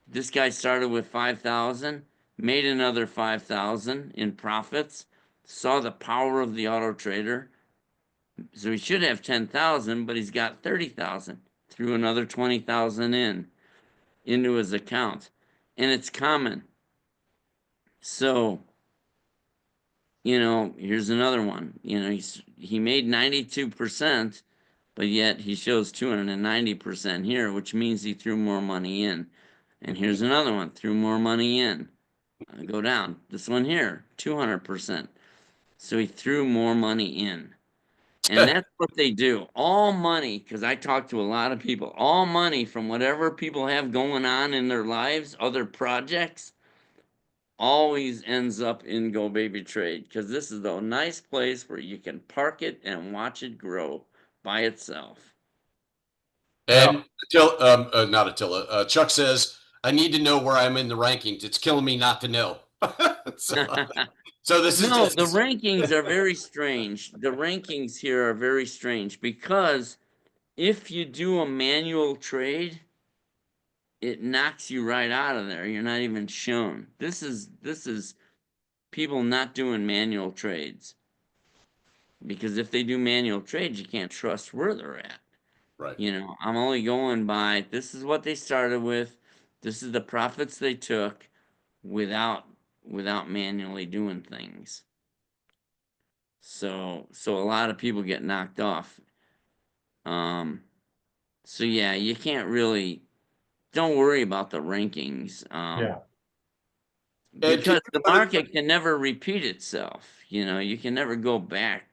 This guy started with 5,000, made another 5,000 in profits, saw the power of the auto trader. So he should have 10,000, but he's got 30,000. Threw another 20,000 into his account. And it's common. So, here's another one. He made 92%, but yet he shows 290% here, which means he threw more money in. And here's another one, threw more money in. Go down. This one here, 200%. So he threw more money in. And that's what they do. All money, because I talk to a lot of people, all money from whatever people have going on in their lives, other projects, always ends up in GoBabyTrade, because this is a nice place where you can park it and watch it grow by itself. And not Attila, Chuck says, I need to know where I'm in the rankings. It's killing me not to know. So this is No, the rankings are very strange. The rankings here are very strange because if you do a manual trade, it knocks you right out of there. You're not even shown. This is people not doing manual trades. Because if they do manual trades, you can't trust where they're at. right. I'm only going by this is what they started with. This is the profits they took without manually doing things. So a lot of people get knocked off. So yeah, you can't really, don't worry about the rankings. Yeah. Because the market can never repeat itself. You can never go back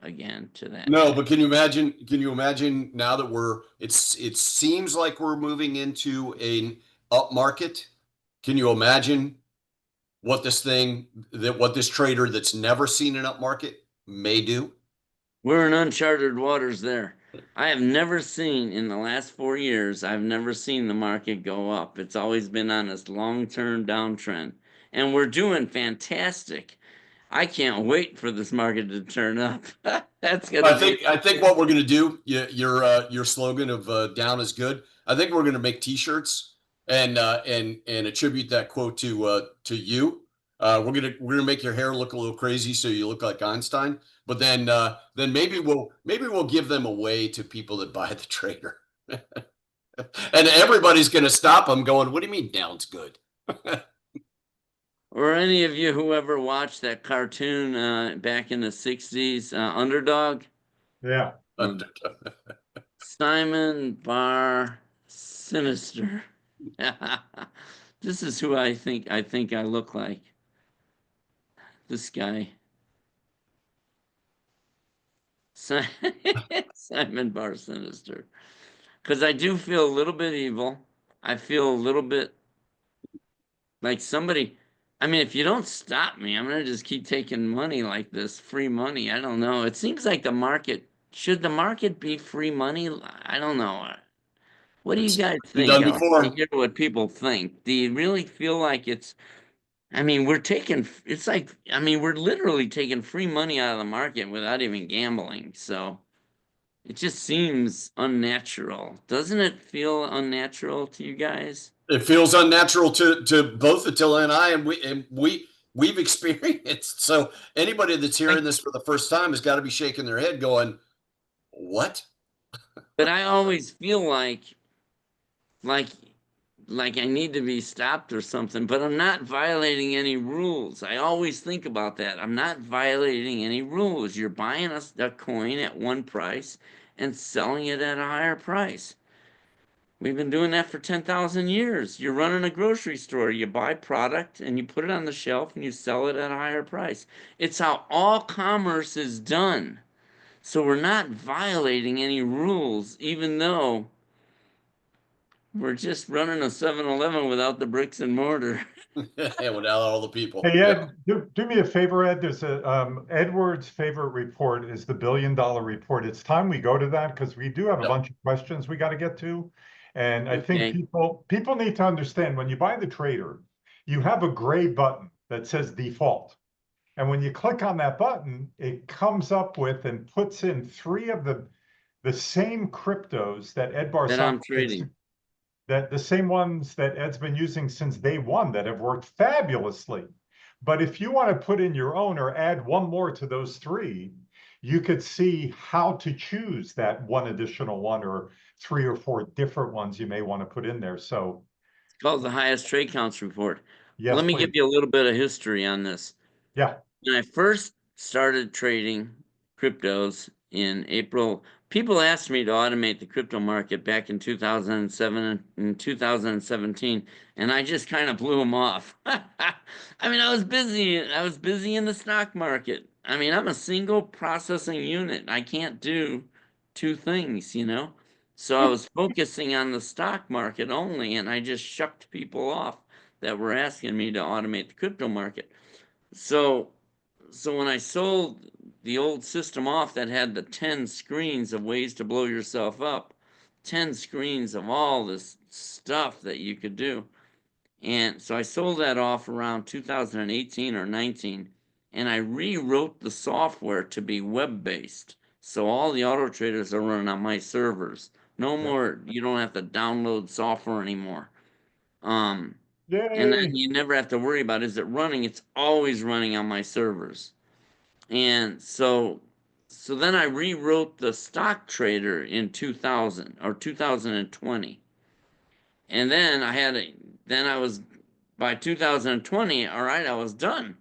again to that. No, but can you imagine now that it seems like we're moving into an up market? Can you imagine what this trader that's never seen an up market may do? We're in uncharted waters there. I have never seen in the last 4 years, I've never seen the market go up. It's always been on this long-term downtrend. And we're doing fantastic. I can't wait for this market to turn up. That's gonna be. I think what we're gonna do, your slogan of down is good. I think we're gonna make T-shirts and attribute that quote to you. We're gonna make your hair look a little crazy so you look like Einstein. But then maybe we'll give them away to people that buy the trader, and everybody's gonna stop them, going, "What do you mean down's good?" Or any of you who ever watched that cartoon back in the 60s, Underdog? Yeah. Simon Bar Sinister. This is who I think I look like. This guy. Simon Bar Sinister. Because I do feel a little bit evil. I feel a little bit like somebody. I mean, if you don't stop me, I'm going to just keep taking money like this, free money. I don't know. It seems like should the market be free money? I don't know. What do you guys think? Done I like before. to hear what people think. Do you really feel like I mean, we're literally taking free money out of the market without even gambling. So it just seems unnatural. Doesn't it feel unnatural to you guys? It feels unnatural to both Attila and I, and we've experienced. So anybody that's hearing this for the first time has got to be shaking their head, going, "What?" But I always feel like like like I need to be stopped or something, but I'm not violating any rules. I always think about that. I'm not violating any rules. You're buying a coin at one price and selling it at a higher price. We've been doing that for 10,000 years. You're running a grocery store. You buy product and you put it on the shelf and you sell it at a higher price. It's how all commerce is done. So we're not violating any rules, even though we're just running a 7-Eleven without the bricks and mortar. Without all the people. Hey, Yeah. Ed, do me a favor, Ed. There's Edward's favorite report is the $1 billion report. It's time we go to that because we do have a Yep. bunch of questions we got to get to. And I think Okay. people need to understand when you buy the trader, you have a gray button that says default. And when you click on that button, it comes up with and puts in three of the same cryptos that Ed That Barsano I'm trading. that the same ones that Ed's been using since day one that have worked fabulously. But if you want to put in your own or add one more to those three, you could see how to choose that one additional one or three or four different ones you may want to put in there. So, It's called the highest trade counts report. yes, Let me give please. you a little bit of history on this. Yeah, When I first started trading cryptos in April, people asked me to automate the crypto market back in 2007 and 2017, and I just kind of blew them off. I mean, I was busy. I was busy in the stock market. I mean, I'm a single processing unit. I can't do two things, you know? So I was focusing on the stock market only, and I just shucked people off that were asking me to automate the crypto market. So so when I sold the old system off that had the 10 screens of ways to blow yourself up, 10 screens of all this stuff that you could do. And so I sold that off around 2018 or 19, and I rewrote the software to be web-based. So all the auto traders are running on my servers. No yeah. more, you don't have to download software anymore. Um, and then Yay. you never have to worry about is it running? It's always running on my servers. And so then I rewrote the stock trader in 2000 or 2020. And then then I was by 2020, all right, I was done.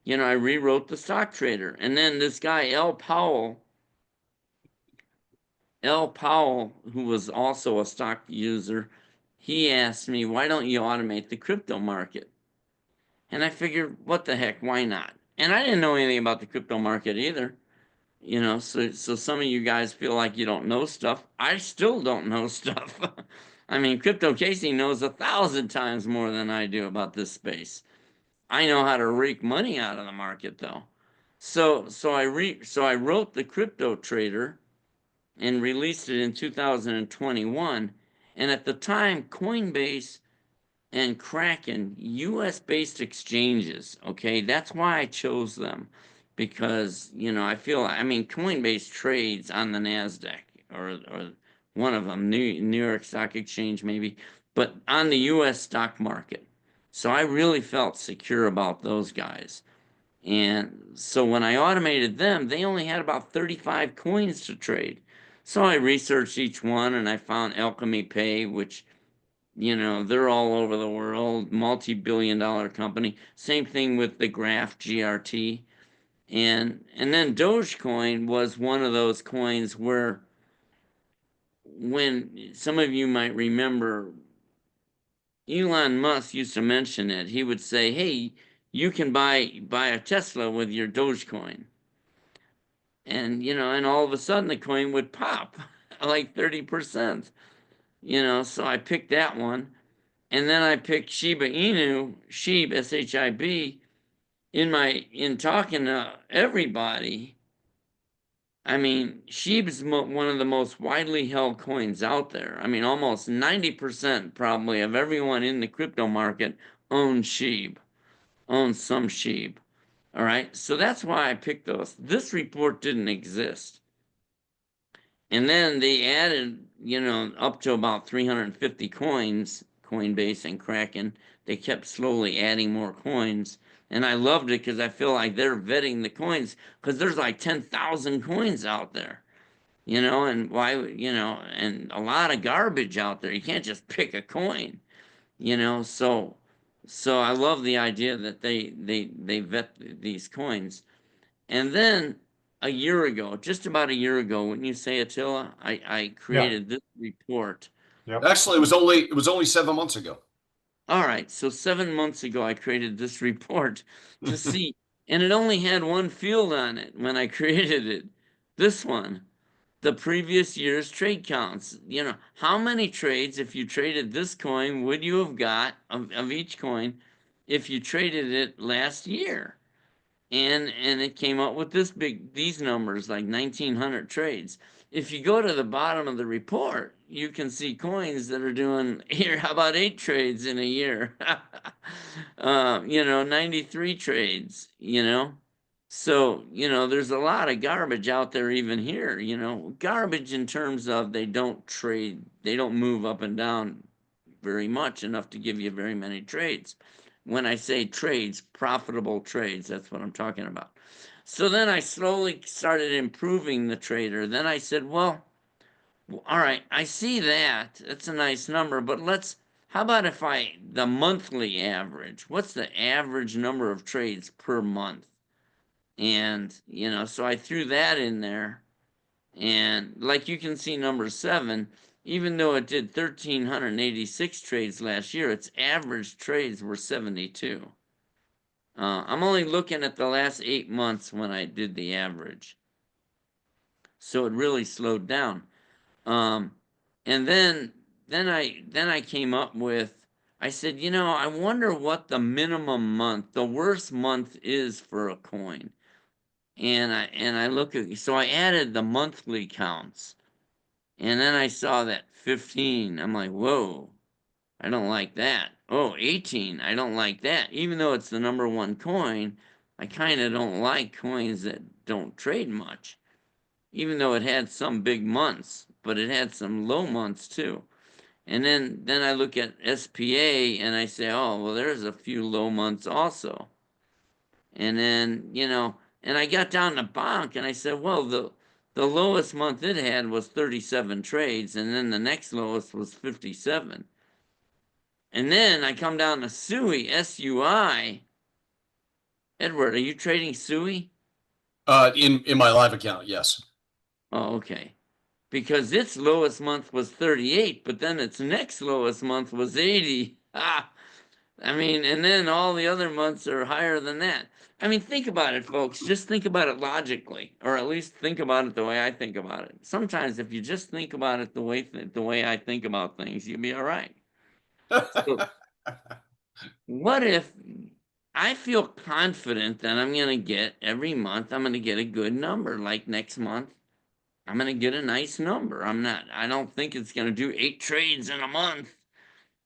You know, I rewrote the stock trader. And then this guy L Powell, who was also a stock user, he asked me, "Why don't you automate the crypto market?" And I figured, what the heck, why not? And I didn't know anything about the crypto market either. You know, so some of you guys feel like you don't know stuff. I still don't know stuff. I mean, Crypto Casey knows 1,000 times more than I do about this space. I know how to rake money out of the market though. So I wrote the Crypto Trader and released it in 2021. And at the time, Coinbase and Kraken, US based exchanges. Okay, that's why I chose them because I mean Coinbase trades on the Nasdaq or one of them, New York Stock Exchange maybe, but on the US stock market. So I really felt secure about those guys. And so when I automated them, they only had about 35 coins to trade. So I researched each one and I found Alchemy Pay, which they're all over the world, multi-billion-dollar company. Same thing with the Graph GRT. And then Dogecoin was one of those coins where when some of you might remember Elon Musk used to mention it, he would say, "Hey, you can buy a Tesla with your Dogecoin." And all of a sudden the coin would pop like 30%. So I picked that one. And then I picked Shiba Inu, Sheeb, SHIB, in talking to everybody. I mean, Sheeb is one of the most widely held coins out there. I mean, almost 90% probably of everyone in the crypto market owns Sheeb, owns some Sheeb. All right, so that's why I picked those. This report didn't exist. And then they added, up to about 350 coins, Coinbase and Kraken. They kept slowly adding more coins. And I loved it because I feel like they're vetting the coins because there's like 10,000 coins out there. and why, and a lot of garbage out there. You can't just pick a coin, so I love the idea that they vet these coins. And then a year ago, just about a year ago, wouldn't you say, Attila, I Yeah. created this report. Yep. Actually, it was only 7 months ago. All right, so 7 months ago, I created this report to see, and it only had one field on it when I created it. This one, the previous year's trade counts. How many trades, if you traded this coin, would you have got of each coin if you traded it last year? And it came up with these numbers, like 1,900 trades. If you go to the bottom of the report, you can see coins that are doing here. How about 8 trades in a year? 93 trades. So there's a lot of garbage out there even here. Garbage in terms of they don't trade, they don't move up and down very much enough to give you very many trades. When I say trades, profitable trades, that's what I'm talking about. So then I slowly started improving the trader. Then I said, well, all right, I see that. That's a nice number, but how about if the monthly average? What's the average number of trades per month? And, so I threw that in there. And like you can see, number 7, even though it did 1,386 trades last year, its average trades were 72. I'm only looking at the last 8 months when I did the average. So it really slowed down. And then I came up with, I said, I wonder what the minimum month, the worst month is for a coin. And I look at, so I added the monthly counts. And then I saw that 15. I'm like, whoa, I don't like that. Oh, 18. I don't like that. Even though it's the number 1 coin, I kind of don't like coins that don't trade much. Even though it had some big months, but it had some low months too. And then I look at SPA and I say, oh, well, there's a few low months also. And then, and I got down to Bonk and I said, well, the lowest month it had was 37 trades, and then the next lowest was 57. And then I come down to SUI, SUI. Edward, are you trading SUI? In my live account, yes. Oh, okay. Because its lowest month was 38, but then its next lowest month was 80. Ah, I mean, and then all the other months are higher than that. I mean, think about it, folks. Just think about it logically, or at least think about it the way I think about it. Sometimes, if you just think about it the way I think about things, you'll be all right. So, what if I feel confident that I'm going to get every month, I'm going to get a good number. Like next month, I'm going to get a nice number. I don't think it's going to do 8 trades in a month.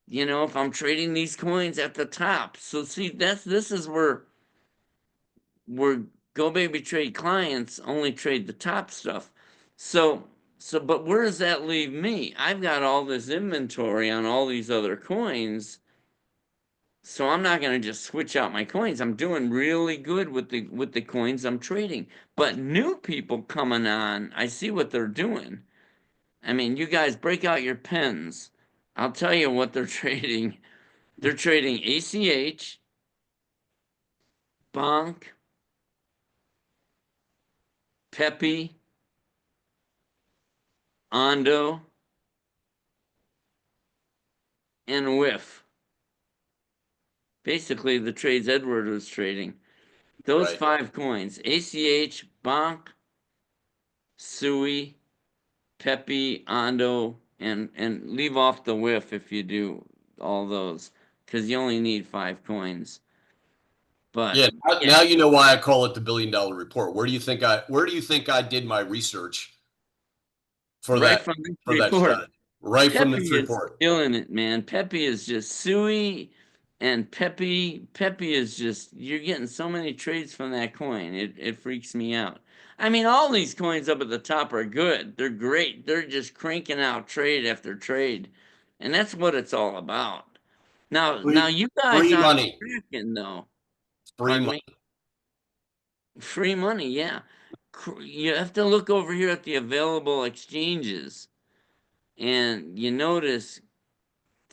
If I'm trading these coins at the top. So see, this is where GoBabyTrade clients only trade the top stuff. So but where does that leave me? I've got all this inventory on all these other coins. So I'm not going to just switch out my coins. I'm doing really good with the coins I'm trading. But new people coming on, I see what they're doing. I mean, you guys break out your pens. I'll tell you what they're trading. They're trading ACH, Bonk, Pepe, Ondo, and Whiff. Basically, the trades Edward was trading. Those Right. 5 coins: ACH, Bonk, Sui, Pepe, Ondo, and leave off the Whiff if you do all those, because you only need 5 coins. But Yeah, now you know why I call it the $1 billion report. Where do you think I did my research for right that from this for that report, strategy? Right from Pepe this is report. killing it, man. Pepe is just Sui and Pepe. Pepe is just, you're getting so many trades from that coin. It freaks me out. I mean, all these coins up at the top are good. They're great. They're just cranking out trade after trade. And that's what it's all about. Now you guys Free aren't money. tracking though. Free Pardon money. me? Free money, yeah. you have to look over here at the available exchanges, and you notice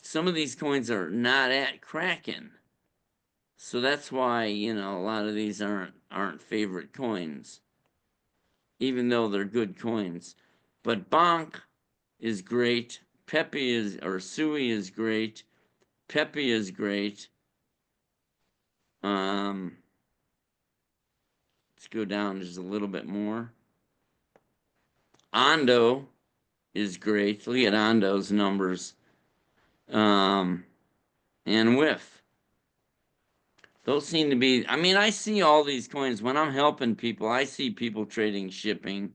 some of these coins are not at Kraken. So that's why, a lot of these aren't favorite coins, even though they're good coins. But Bonk is great. Sui is great. Pepe is great. Let's go down just a little bit more. Ondo is great. Look at Ondo's numbers. And Whiff. Those seem to be, I see all these coins when I'm helping people. I see people trading shipping.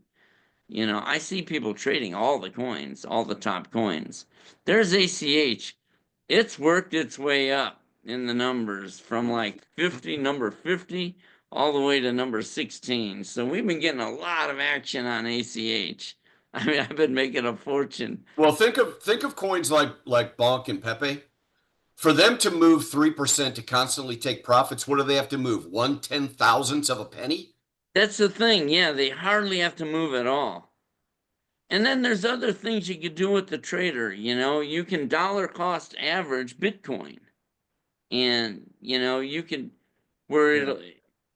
I see people trading all the coins, all the top coins. There's ACH. It's worked its way up in the numbers from like number 50, all the way to number 16. So we've been getting a lot of action on ACH. I've been making a fortune. Well, think of coins like Bonk and Pepe. For them to move 3% to constantly take profits, what do they have to move? 1/10,000th of a penny? That's the thing. Yeah, they hardly have to move at all. And then there's other things you could do with the trader. You can dollar cost average Bitcoin. And you can where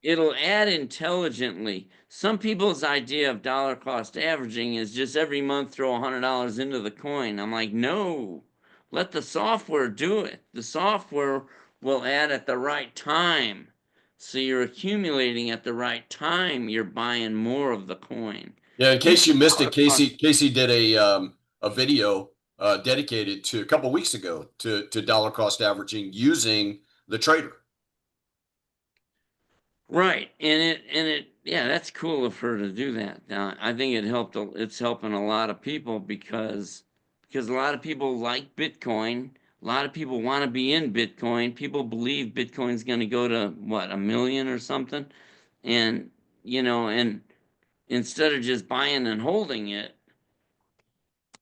it'll add intelligently. Some people's idea of dollar cost averaging is just every month throw $100 into the coin. I'm like, no, let the software do it. The software will add at the right time. So you're accumulating at the right time, you're buying more of the coin. Yeah, in case you missed it, Casey did a video dedicated to a couple weeks ago to dollar cost averaging using the trader. Right, yeah, that's cool of her to do that. I think it's helping a lot of people because a lot of people like Bitcoin. A lot of people want to be in Bitcoin. People believe Bitcoin's going to go to what, 1 million or something, and and instead of just buying and holding it,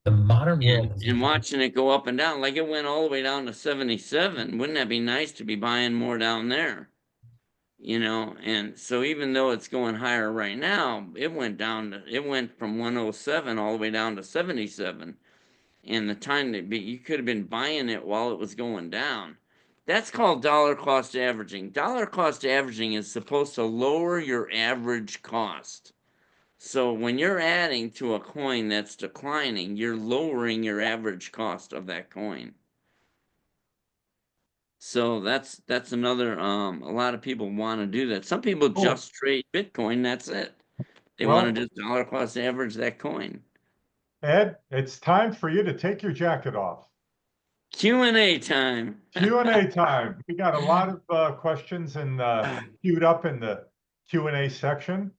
The modern world has and watching it go up and down, like it went all the way down to 77. Wouldn't that be nice to be buying more down there? And so even though it's going higher right now, it went from 107 all the way down to 77. And the time you could have been buying it while it was going down. That's called dollar cost averaging. Dollar cost averaging is supposed to lower your average cost. So when you're adding to a coin that's declining, you're lowering your average cost of that coin. So that's another a lot of people want to do that. Some people just trade Bitcoin, that's it. They want to just dollar cost average that coin. Ed, it's time for you to take your jacket off. Q&A time. Q&A time. We got a lot of questions and queued up in the Q&A section.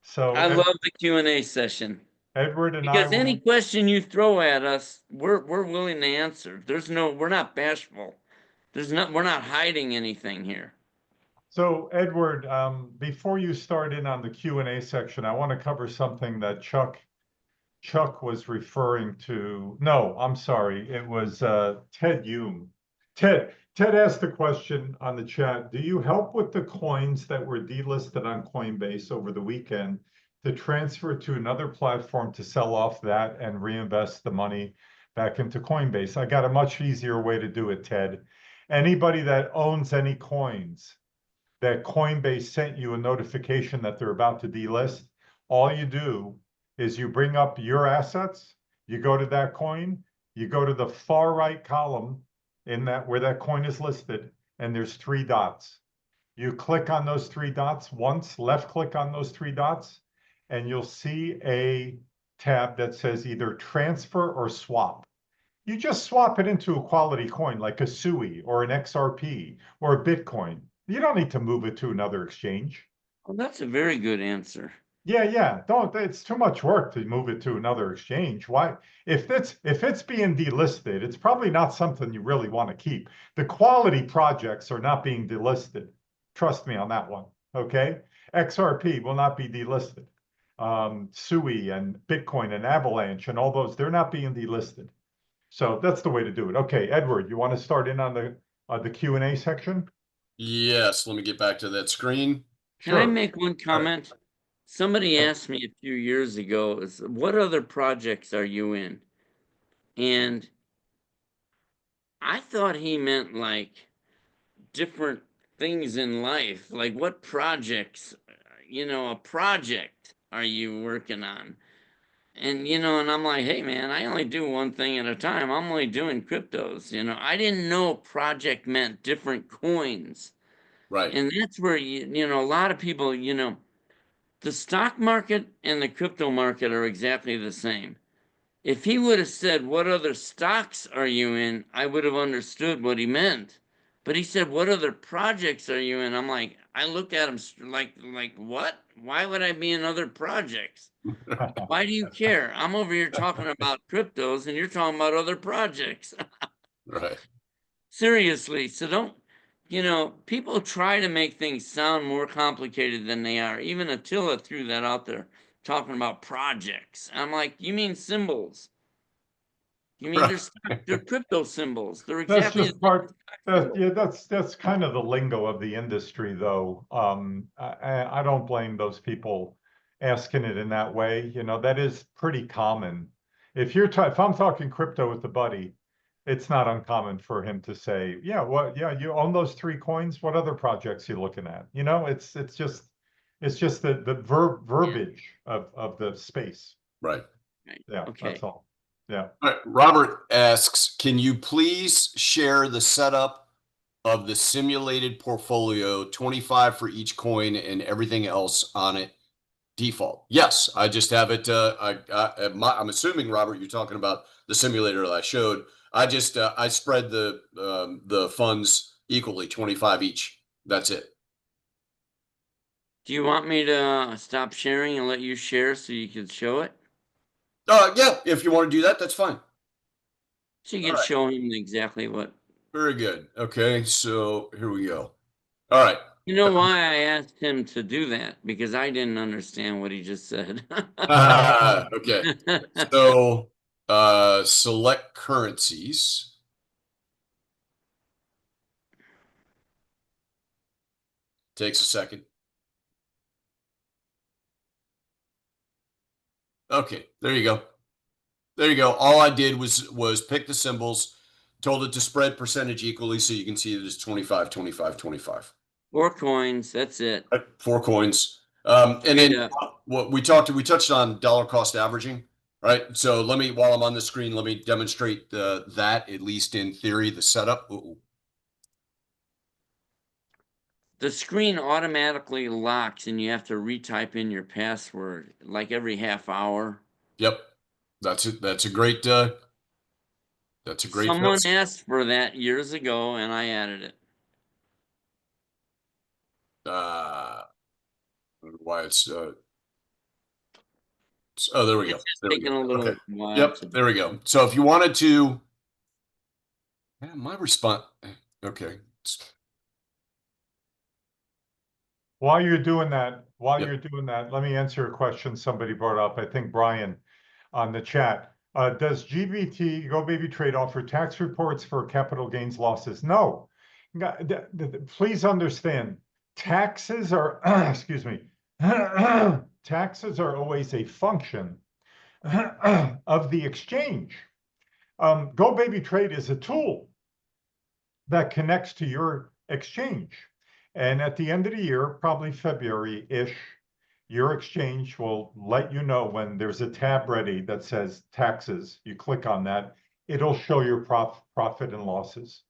So I love the Q&A session. Edward and because any question you throw at us, we're willing to answer. We're not bashful. We're not hiding anything here. So Edward, before you start in on the Q&A section, I want to cover something that Chuck was referring to. No, I'm sorry. It was Ted Hume. Ted asked the question on the chat, do you help with the coins that were delisted on Coinbase over the weekend to transfer to another platform to sell off that and reinvest the money back into Coinbase? I got a much easier way to do it, Ted. Anybody that owns any coins that Coinbase sent you a notification that they're about to delist, all you do is you bring up your assets, you go to that coin, you go to the far right column in that where that coin is listed, and there's 3 dots. You click on those 3 dots once, left click on those 3 dots, and you'll see a tab that says either transfer or swap. You just swap it into a quality coin like a SUI or an XRP or a Bitcoin. You don't need to move it to another exchange. Well, that's a very good answer. Yeah. It's too much work to move it to another exchange. Why? If it's being delisted, it's probably not something you really want to keep. The quality projects are not being delisted. Trust me on that one. Okay. XRP will not be delisted. SUI and Bitcoin and Avalanche and all those, they're not being delisted. So that's the way to do it. Okay, Edward, you want to start in on the Q&A section? Yes, let me get back to that screen. Can I make one comment? Somebody asked me a few years ago, what other projects are you in? And I thought he meant like different things in life. Like what projects, a project are you working on? And, and I'm like, hey, man, I only do one thing at a time. I'm only doing cryptos. I didn't know project meant different coins. Right. And that's where, a lot of people, the stock market and the crypto market are exactly the same. If he would have said, what other stocks are you in? I would have understood what he meant. But he said, what other projects are you in? I'm like, I looked at him like what? Why would I be in other projects? Why do you care? I'm over here talking about cryptos and you're talking about other projects. Right. Seriously. So don't, people try to make things sound more complicated than they are. Even Attila threw that out there talking about projects. I'm like, you mean symbols? You mean they're crypto symbols. They're That's exactly just part, symbols. yeah, that's kind of the lingo of the industry, though. I don't blame those people asking it in that way. That is pretty common. If I'm talking crypto with the buddy, it's not uncommon for him to say, yeah, yeah, you own those 3 coins. What other projects you looking at? It's just the verbiage of the space. Right. Right. Yeah, Okay. that's all. Yeah. All right. Robert asks, can you please share the setup of the simulated portfolio, 25 for each coin and everything else on it default? Yes, I just have it. I'm assuming, Robert, you're talking about the simulator that I showed. I spread the funds equally, 25 each. That's it. Do you want me to stop sharing and let you share so you can show it? Yeah, if you want to do that, that's fine. So you All can right. show him exactly what. Very good. Okay, so here we go. All right. You know why I asked him to do that? Because I didn't understand what he just said. Okay. So select currencies. Takes a second. Okay, there you go. There you go. All I did was pick the symbols, told it to spread percentage equally so you can see that it's 25, 25, 25. 4 coins, that's it. 4 coins. And then what we touched on dollar cost averaging, right? So while I'm on the screen, let me demonstrate that, at least in theory, the setup. Ooh. The screen automatically locks and you have to retype in your password like every half hour. Yep. That's it. That's a great Someone asked for that years ago and I added it. Why it's oh, there we go. There we Taking go. a little Okay. while. Yep, there we go. So if you wanted to, my response, okay. While you're doing that, Yep. let me answer a question somebody brought up. I think Brian on the chat. Does GoBabyTrade offer tax reports for capital gains losses? No. Please understand, taxes are, excuse me, taxes are always a function of the exchange. GoBabyTrade is a tool that connects to your exchange. And at the end of the year, probably February-ish, your exchange will let you know when there's a tab ready that says taxes. You click on that, it'll show your profit and losses.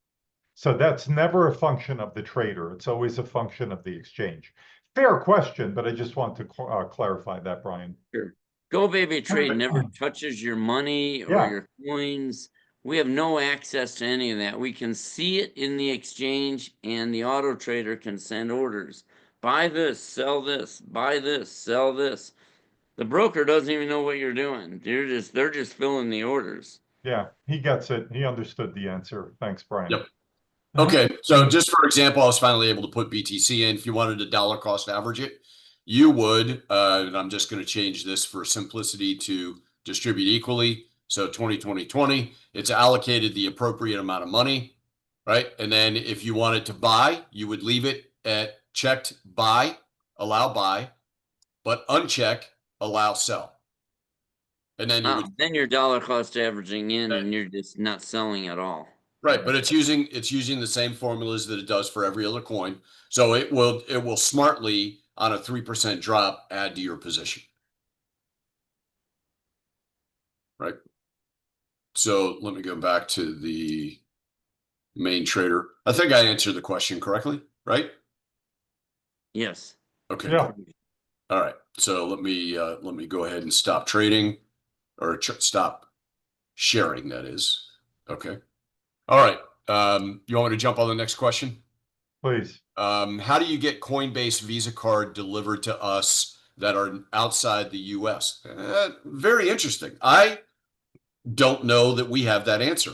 So that's never a function of the trader. It's always a function of the exchange. Fair question, but I just want to clarify that, Brian. Sure. GoBabyTrade never touches your money or your coins. We have no access to any of that. We can see it in the exchange and the auto trader can send orders. Buy this, sell this, buy this, sell this. The broker doesn't even know what you're doing. They're just filling the orders. Yeah, he gets it. He understood the answer. Thanks, Brian. Yep. Okay, so just for example, I was finally able to put BTC in. If you wanted to dollar cost average it, you would, and I'm just going to change this for simplicity to distribute equally. So 20, it's allocated the appropriate amount of money, right? And then if you wanted to buy, you would leave it at checked buy, allow buy, but uncheck allow sell. And then you would then you're dollar cost averaging in and you're just not selling at all. right, but it's using the same formulas that it does for every other coin. So it will smartly on a 3% drop add to your position. Right. So let me go back to the main trader. I think I answered the question correctly, right? Yes. Okay, Yeah. cool. All right. So let me go ahead and stop trading or stop sharing, that is. Okay. All right. You want me to jump on the next question? Please. How do you get Coinbase Visa card delivered to us that are outside the US? Very interesting. I don't know that we have that answer.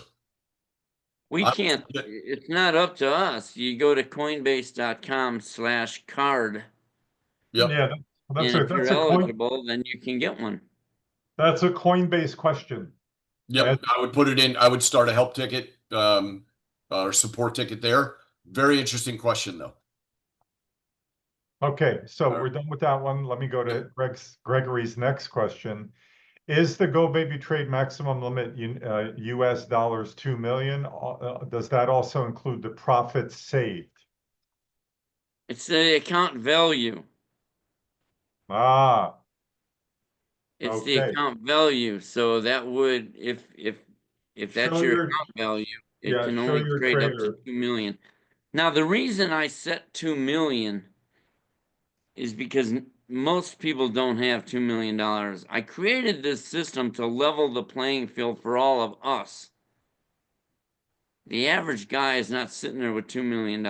We can't, it's not up to us. You go to coinbase.com/card. Yep. Yeah, And if you're eligible, then you can get one. that's a Coinbase question. Yep. I would put it in. I would start a help ticket or support ticket there. Very interesting question, though. Okay, so we're done with that one. Let me go to Gregory's next question. Is the GoBabyTrade maximum limit US dollars 2 million? Does that also include the profits saved? It's the account value. Ah, It's the okay. account value. So that would, if that's Show your your, account value, it yeah, can show only your trade up to trader. 2 million. Now, the reason I set 2 million is because most people don't have $2 million. I created this system to level the playing field for all of us. The average guy is not sitting there with $2 million.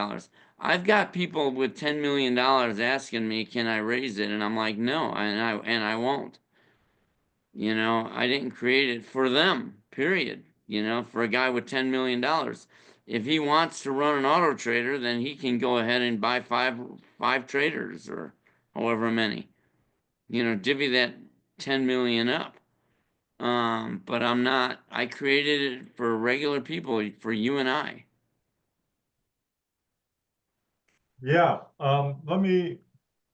I've got people with $10 million asking me, can I raise it? And I'm like, no, and I won't. You know, I didn't create it for them, period. You know, for a guy with $10 million. If he wants to run an auto trader, then he can go ahead and buy five traders or however many. You know, divvy that 10 million up. But I'm not, I created it for regular people, for you and I. Yeah, let me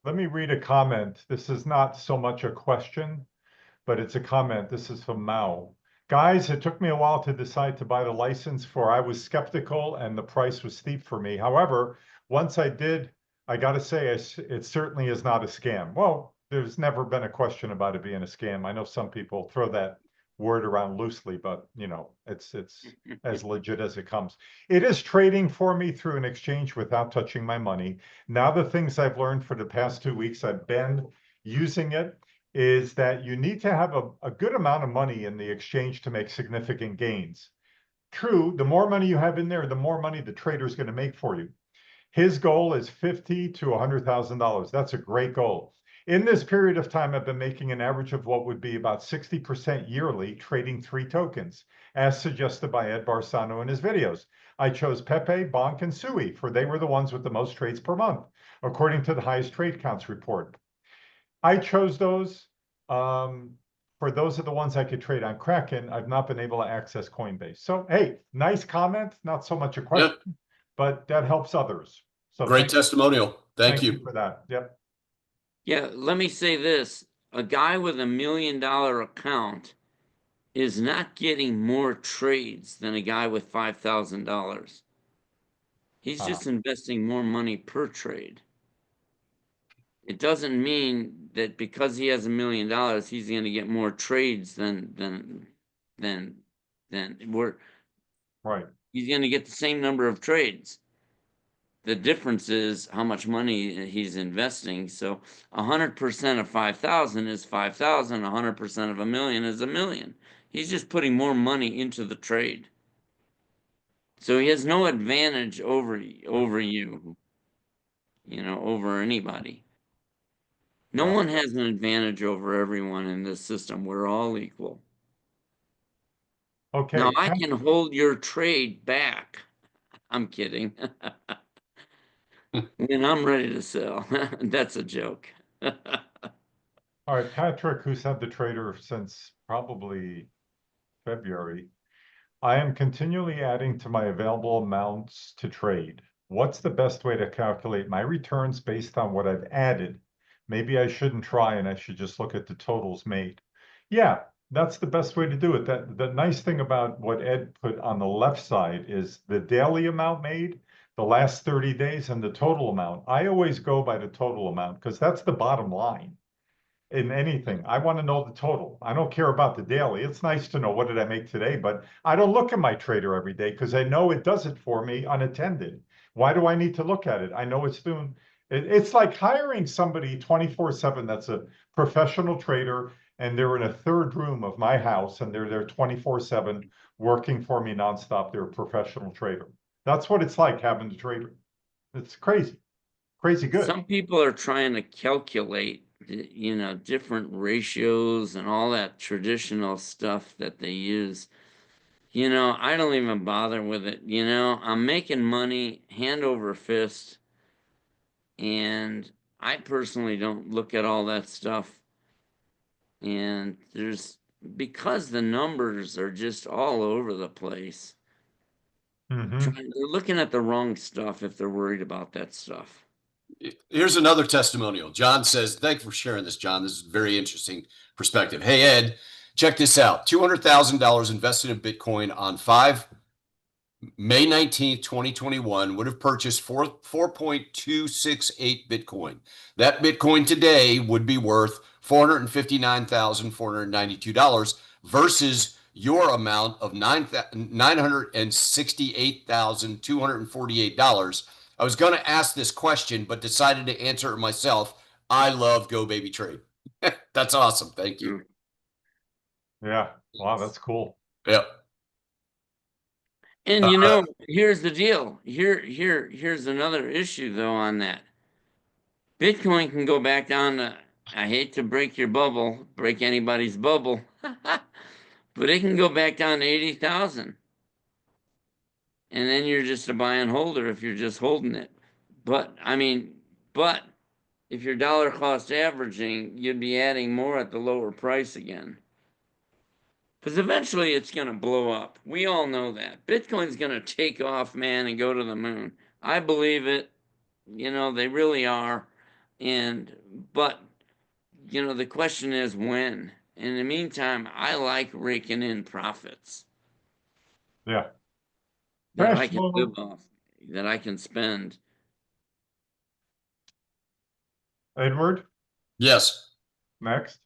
read a comment. This is not so much a question, but it's a comment. This is from Mao. Guys, it took me a while to decide to buy the license, for I was skeptical and the price was steep for me. However, once I did, I got to say, it certainly is not a scam. Well, there's never been a question about it being a scam. I know some people throw that word around loosely, but you know, it's as legit as it comes. It is trading for me through an exchange without touching my money. Now, the things I've learned for the past 2 weeks I've been using it is that you need to have a good amount of money in the exchange to make significant gains. True, the more money you have in there, the more money the trader is going to make for you. His goal is $50,000 to $100,000. That's a great goal. In this period of time, I've been making an average of what would be about 60% yearly, trading 3 tokens, as suggested by Ed Barsano in his videos. I chose Pepe, Bonk, and Sui, for they were the ones with the most trades per month, according to the highest trade counts report. I chose those. For those are the ones I could trade on Kraken. I've not been able to access Coinbase. So, hey, nice comment. Not so much a question, but that helps others. So great testimonial. Thank you for that. Yep. Yeah, let me say this. A guy with $1 million account is not getting more trades than a guy with $5,000. He's just investing more money per trade. It doesn't mean that because he has $1 million, he's going to get more trades than we're right. He's going to get the same number of trades. The difference is how much money he's investing. So 100% of 5,000 is 5,000. 100% of $1 million is $1 million. He's just putting more money into the trade. So he has no advantage over you, you know, over anybody. No one has an advantage over everyone in this system. We're all equal. Okay. Now I can hold your trade back. I'm kidding. When I'm ready to sell. That's a joke. All right, Patrick, who's had the trader since probably February. I am continually adding to my available amounts to trade. What's the best way to calculate my returns based on what I've added? maybe I shouldn't try and I should just look at the totals made. Yeah, that's the best way to do it. That the nice thing about what Ed put on the left side is the daily amount made, the last 30 days, and the total amount. I always go by the total amount because that's the bottom line in anything. I want to know the total. I don't care about the daily. It's nice to know what did I make today, but I don't look at my trader every day because I know it does it for me unattended. Why do I need to look at it? I know it's doing it's like hiring somebody 24/7 that's a professional trader and they're in a third room of my house and they're there 24/7 working for me nonstop. They're a professional trader. That's what it's like having a trader. It's crazy. Crazy good. Some people are trying to calculate, you know, different ratios and all that traditional stuff that they use. You know, I don't even bother with it. You know, I'm making money hand over fist, and I personally don't look at all that stuff. And because the numbers are just all over the place, Mhm. they're looking at the wrong stuff if they're worried about that stuff. Here's another testimonial. John says, "Thanks for sharing this, John. This is a very interesting perspective. Hey, Ed, check this out. $200,000 invested in Bitcoin on May 19th, 2021 would have purchased 4.268 Bitcoin. That Bitcoin today would be worth $459,492 versus your amount of $968,248. I was going to ask this question, but decided to answer it myself. I love GoBabyTrade. That's awesome. Thank you. Yeah. Wow, that's cool. Yep. And you know, here's the deal. Here's another issue though on that. Bitcoin can go back down to, I hate to break your bubble, break anybody's bubble, but it can go back down to 80,000. And then you're just a buy and holder if you're just holding it. But I mean, but if you're dollar cost averaging, you'd be adding more at the lower price again. Because eventually it's going to blow up. We all know that. Bitcoin's going to take off, man, and go to the moon. I believe it. You know, they really are. But, you know, the question is when. In the meantime, I like raking in profits Yeah. that Crash I can live flow. off, that I can spend. Edward, Yes. next.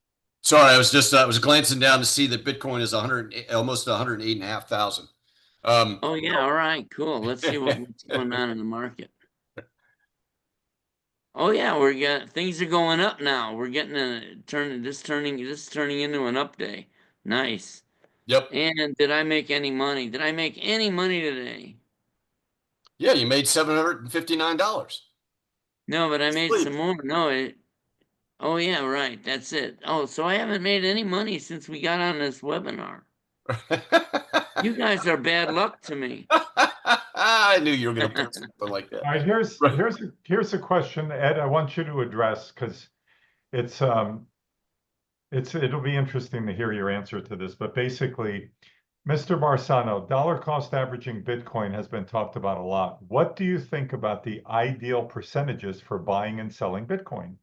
Sorry, I was glancing down to see that Bitcoin is 100, almost 108,500. Oh, yeah. All right. Cool. Let's see what's going on in the market. Oh yeah, things are going up now. We're getting turning into an up day. Nice. Yep. And did I make any money? Did I make any money today? Yeah, you made $759. No, but I made Sweet. some more. Oh yeah, right. That's it. Oh, so I haven't made any money since we got on this webinar. You guys are bad luck to me. I knew you were going to put something like that. All right, here's a question, Ed, I want you to address because it'll be interesting to hear your answer to this. But basically, Mr. Barsano, dollar cost averaging Bitcoin has been talked about a lot. What do you think about the ideal percentages for buying and selling Bitcoin?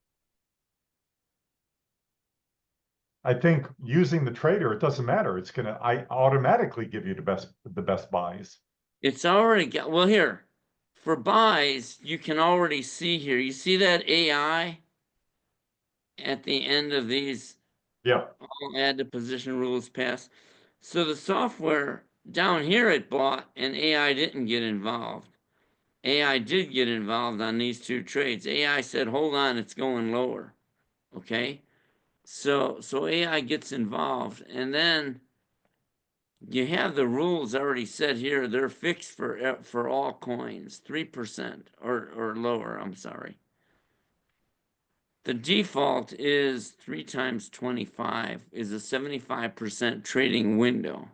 I think using the trader, it doesn't matter. It's gonna automatically give you the best buys. It's already got, well, here, for buys, you can already see here. You see that AI at the end of these? Yeah. All add to position rules pass. So the software down here it bought and AI didn't get involved. AI did get involved on these two trades. AI said, hold on, it's going lower. Okay. So AI gets involved, and then you have the rules already set here. They're fixed for all coins, 3% or lower. I'm sorry. The default is 3 times 25 is a 75% trading window.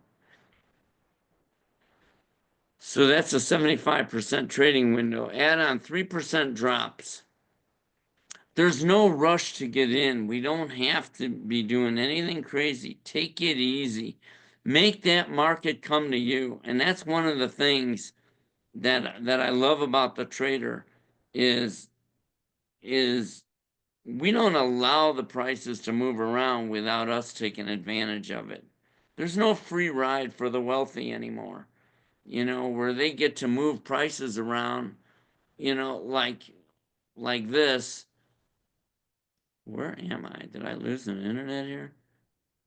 So that's a 75% trading window. Add on 3% drops. There's no rush to get in. We don't have to be doing anything crazy. Take it easy. Make that market come to you. And that's one of the things that I love about the trader is we don't allow the prices to move around without us taking advantage of it. There's no free ride for the wealthy anymore, you know, where they get to move prices around, you know, like this. Where am I? Did I lose an internet here?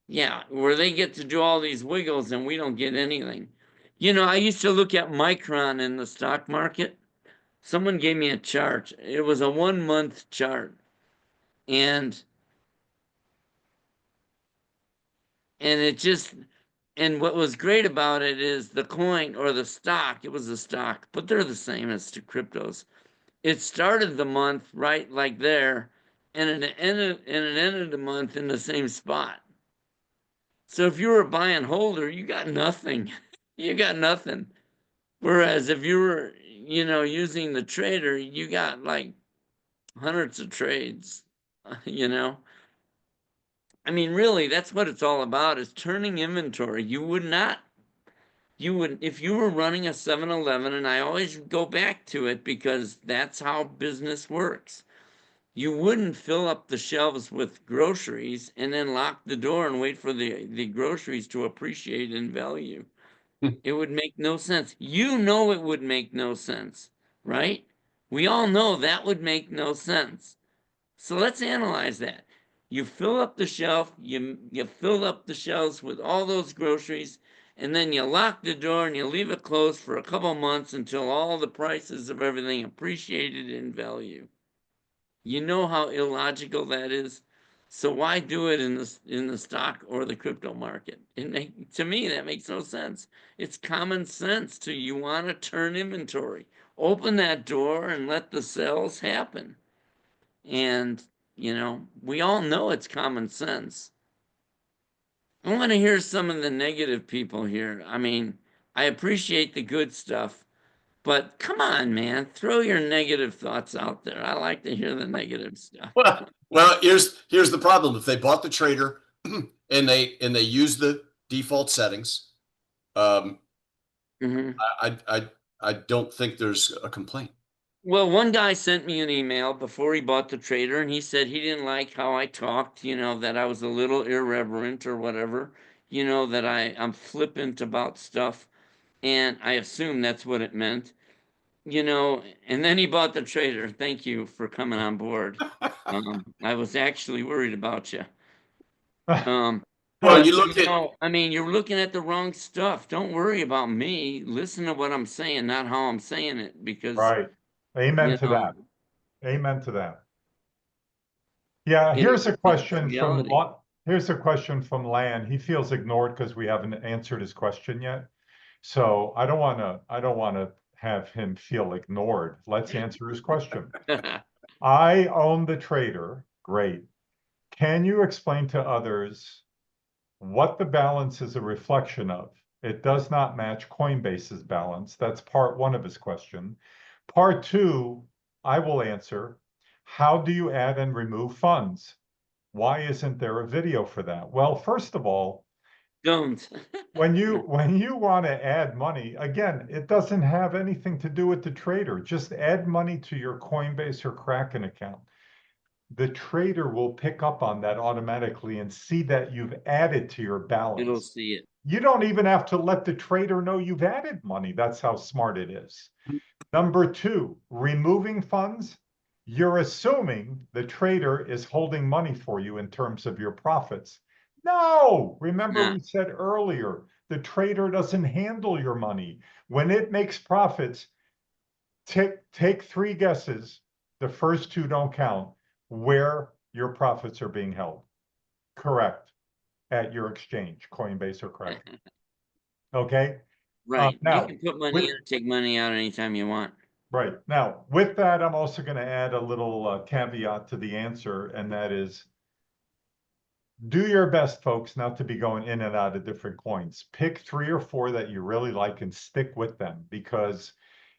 Yeah, where they get to do all these wiggles and we don't get anything. You know, I used to look at Micron in the stock market. Someone gave me a chart. It was a 1 month chart. And it just, and what was great about it is the coin or the stock, it was a stock, but they're the same as the cryptos. It started the month right like there, and it ended the month in the same spot. So if you were a buy and holder, you got nothing. You got nothing. Whereas if you were, you know, using the trader, you got like hundreds of trades, you know. I mean, really, that's what it's all about, is turning inventory. You would, if you were running a 7-Eleven, and I always go back to it because that's how business works. You wouldn't fill up the shelves with groceries and then lock the door and wait for the groceries to appreciate in value. It would make no sense. You know it would make no sense, right? We all know that would make no sense. So let's analyze that. You fill up the shelf, you fill up the shelves with all those groceries, and then you lock the door and you leave it closed for a couple months until all the prices of everything appreciated in value. You know how illogical that is. So why do it in the stock or the crypto market? To me, that makes no sense. It's common sense to, you want to turn inventory. Open that door and let the sales happen. And, you know, we all know it's common sense. I want to hear some of the negative people here. I mean, I appreciate the good stuff, but come on, man, throw your negative thoughts out there. I like to hear the negative stuff. Well, here's the problem. If they bought the trader and they use the default settings, Mhm. I don't think there's a complaint. Well, one guy sent me an email before he bought the trader, and he said he didn't like how I talked, you know, that I was a little irreverent or whatever, you know, that I'm flippant about stuff. And I assume that's what it meant, you know. And then he bought the trader. Thank you for coming on board. I was actually worried about you. Well, But you look you at know, I mean, you're looking at the wrong stuff. Don't worry about me. Listen to what I'm saying, not how I'm saying it, because Right. Amen you to know, that. Amen to that. Yeah, it's reality. Here's a question from Lan. He feels ignored because we haven't answered his question yet. So I don't wanna have him feel ignored. Let's answer his question. I own the trader. Great. Can you explain to others what the balance is a reflection of? It does not match Coinbase's balance. That's part one of his question. Part two, I will answer. How do you add and remove funds? Why isn't there a video for that? Well, first of all, Don't. when you want to add money, again, it doesn't have anything to do with the trader. Just add money to your Coinbase or Kraken account. The trader will pick up on that automatically and see that you've added to your It'll balance. see it. You don't even have to let the trader know you've added money. That's how smart it is. Number two, removing funds. You're assuming the trader is holding money for you in terms of your profits. No, remember Yeah. we said earlier, the trader doesn't handle your money. When it makes profits, take three guesses. The first two don't count, where your profits are being held. Correct. At your exchange, Coinbase or Kraken. Okay. Right. You Now, can put money with in or take money out anytime you want. right now, with that, I'm also going to add a little caveat to the answer, and that is, do your best, folks, not to be going in and out of different coins. Pick 3 or 4 that you really like and stick with them, because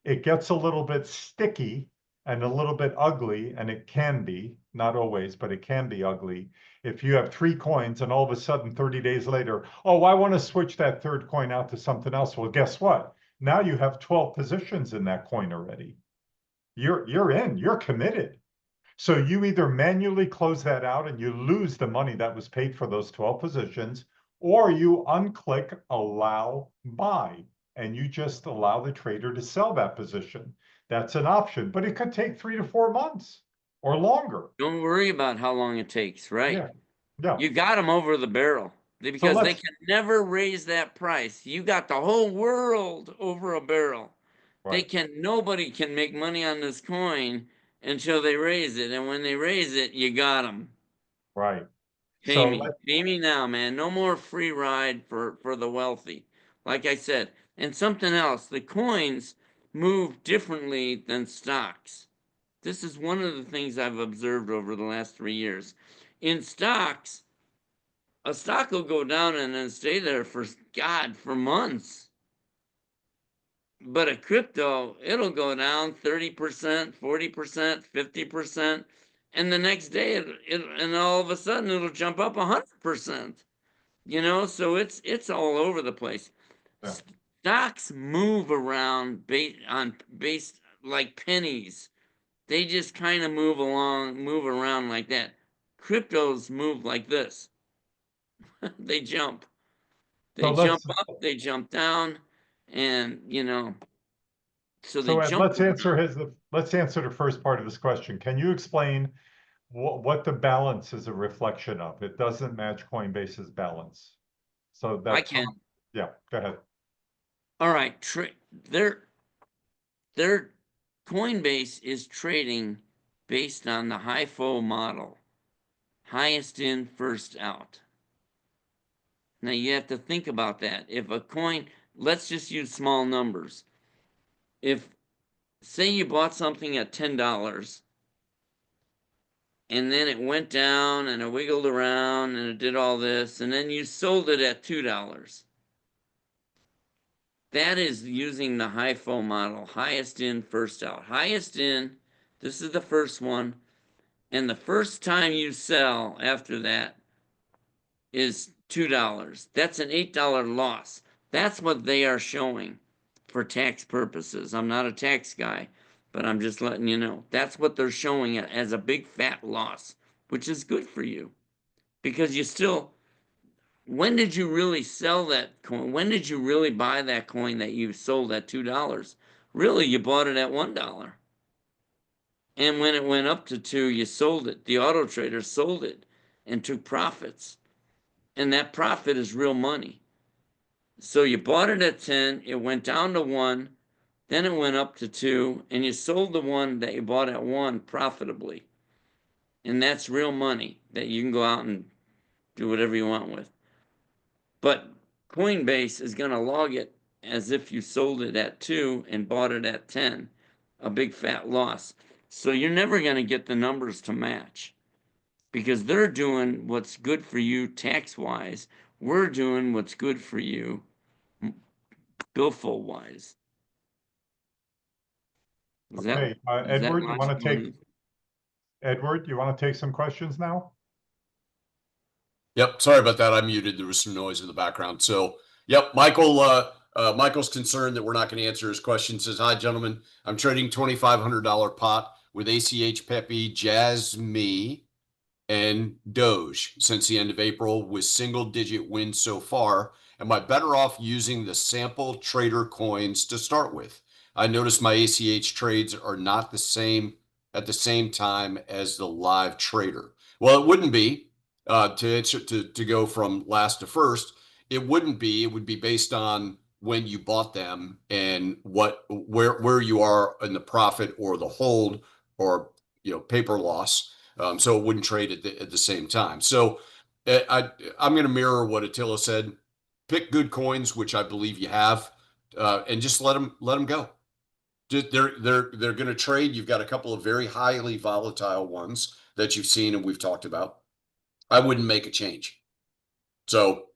it gets a little bit sticky and a little bit ugly, and it can be, not always, but it can be ugly. If you have 3 coins and all of a sudden 30 days later, oh, I want to switch that third coin out to something else. Well, guess what? Now you have 12 positions in that coin already. You're in, you're committed. So you either manually close that out and you lose the money that was paid for those 12 positions, or you unclick allow buy and you just allow the trader to sell that position. That's an option, but it could take 3 to 4 months or longer. Don't worry about how long it takes, right? Yeah. Yeah. You got them over the barrel because they let's can never raise that price. You got the whole world over a barrel. right. Nobody can make money on this coin until they raise it. And when they raise it, you got them. Right. Pay So me. Pay me now, man. No more free ride for the wealthy. Like I said. And something else, the coins move differently than stocks. This is one of the things I've observed over the last 3 years. In stocks, a stock will go down and then stay there for months. But a crypto, it'll go down 30%, 40%, 50%, and the next day and all of a sudden it'll jump up 100%. You know, so it's all over the place. Yeah. Stocks move around based like pennies. They just kind of move around like that. Cryptos move like this. They jump. so They jump let's up, they jump down, and so they so Ed, jump let's answer the first part of this question. Can you explain what the balance is a reflection of? It doesn't match Coinbase's balance. So I that can. yeah, go ahead. All right, their Coinbase is trading based on the HIFO model, highest in, first out. Now you have to think about that. If a coin, let's just use small numbers. If say you bought something at $10 and then it went down and it wiggled around and it did all this and then you sold it at $2. That is using the HIFO model, highest in, first out. Highest in, this is the first one, and the first time you sell after that is $2. That's an $8 loss. That's what they are showing for tax purposes. I'm not a tax guy, but I'm just letting you know. That's what they're showing it as a big fat loss, which is good for you because you still. When did you really sell that coin? When did you really buy that coin that you sold at $2? Really, you bought it at $1. And when it went up to 2, you sold it. The auto trader sold it and took profits. And that profit is real money. So you bought it at 10, it went down to 1, then it went up to 2, and you sold the one that you bought at 1 profitably. And that's real money that you can go out and do whatever you want with. But Coinbase is going to log it as if you sold it at 2 and bought it at 10, a big fat loss. So you're never going to get the numbers to match because they're doing what's good for you tax-wise. We're doing what's good for you billfold-wise. Okay, Edward, you want to take some questions now? Yep. Sorry about that. I muted. There was some noise in the background. So, yep. Michael's concerned that we're not going to answer his question. Says, "Hi, gentlemen. I'm trading $2,500 pot with ACH, Pepe, Jasmy, and Doge since the end of April with single-digit wins so far. Am I better off using the sample trader coins to start with? I noticed my ACH trades are not the same at the same time as the live trader." Well, it wouldn't be. To go from last to first, it wouldn't be. It would be based on when you bought them and where you are in the profit or the hold or paper loss. So it wouldn't trade at the same time. So I'm going to mirror what Attila said. Pick good coins, which I believe you have, and just let them go. They're going to trade. You've got a couple of very highly volatile ones that you've seen and we've talked about. I wouldn't make a change. So,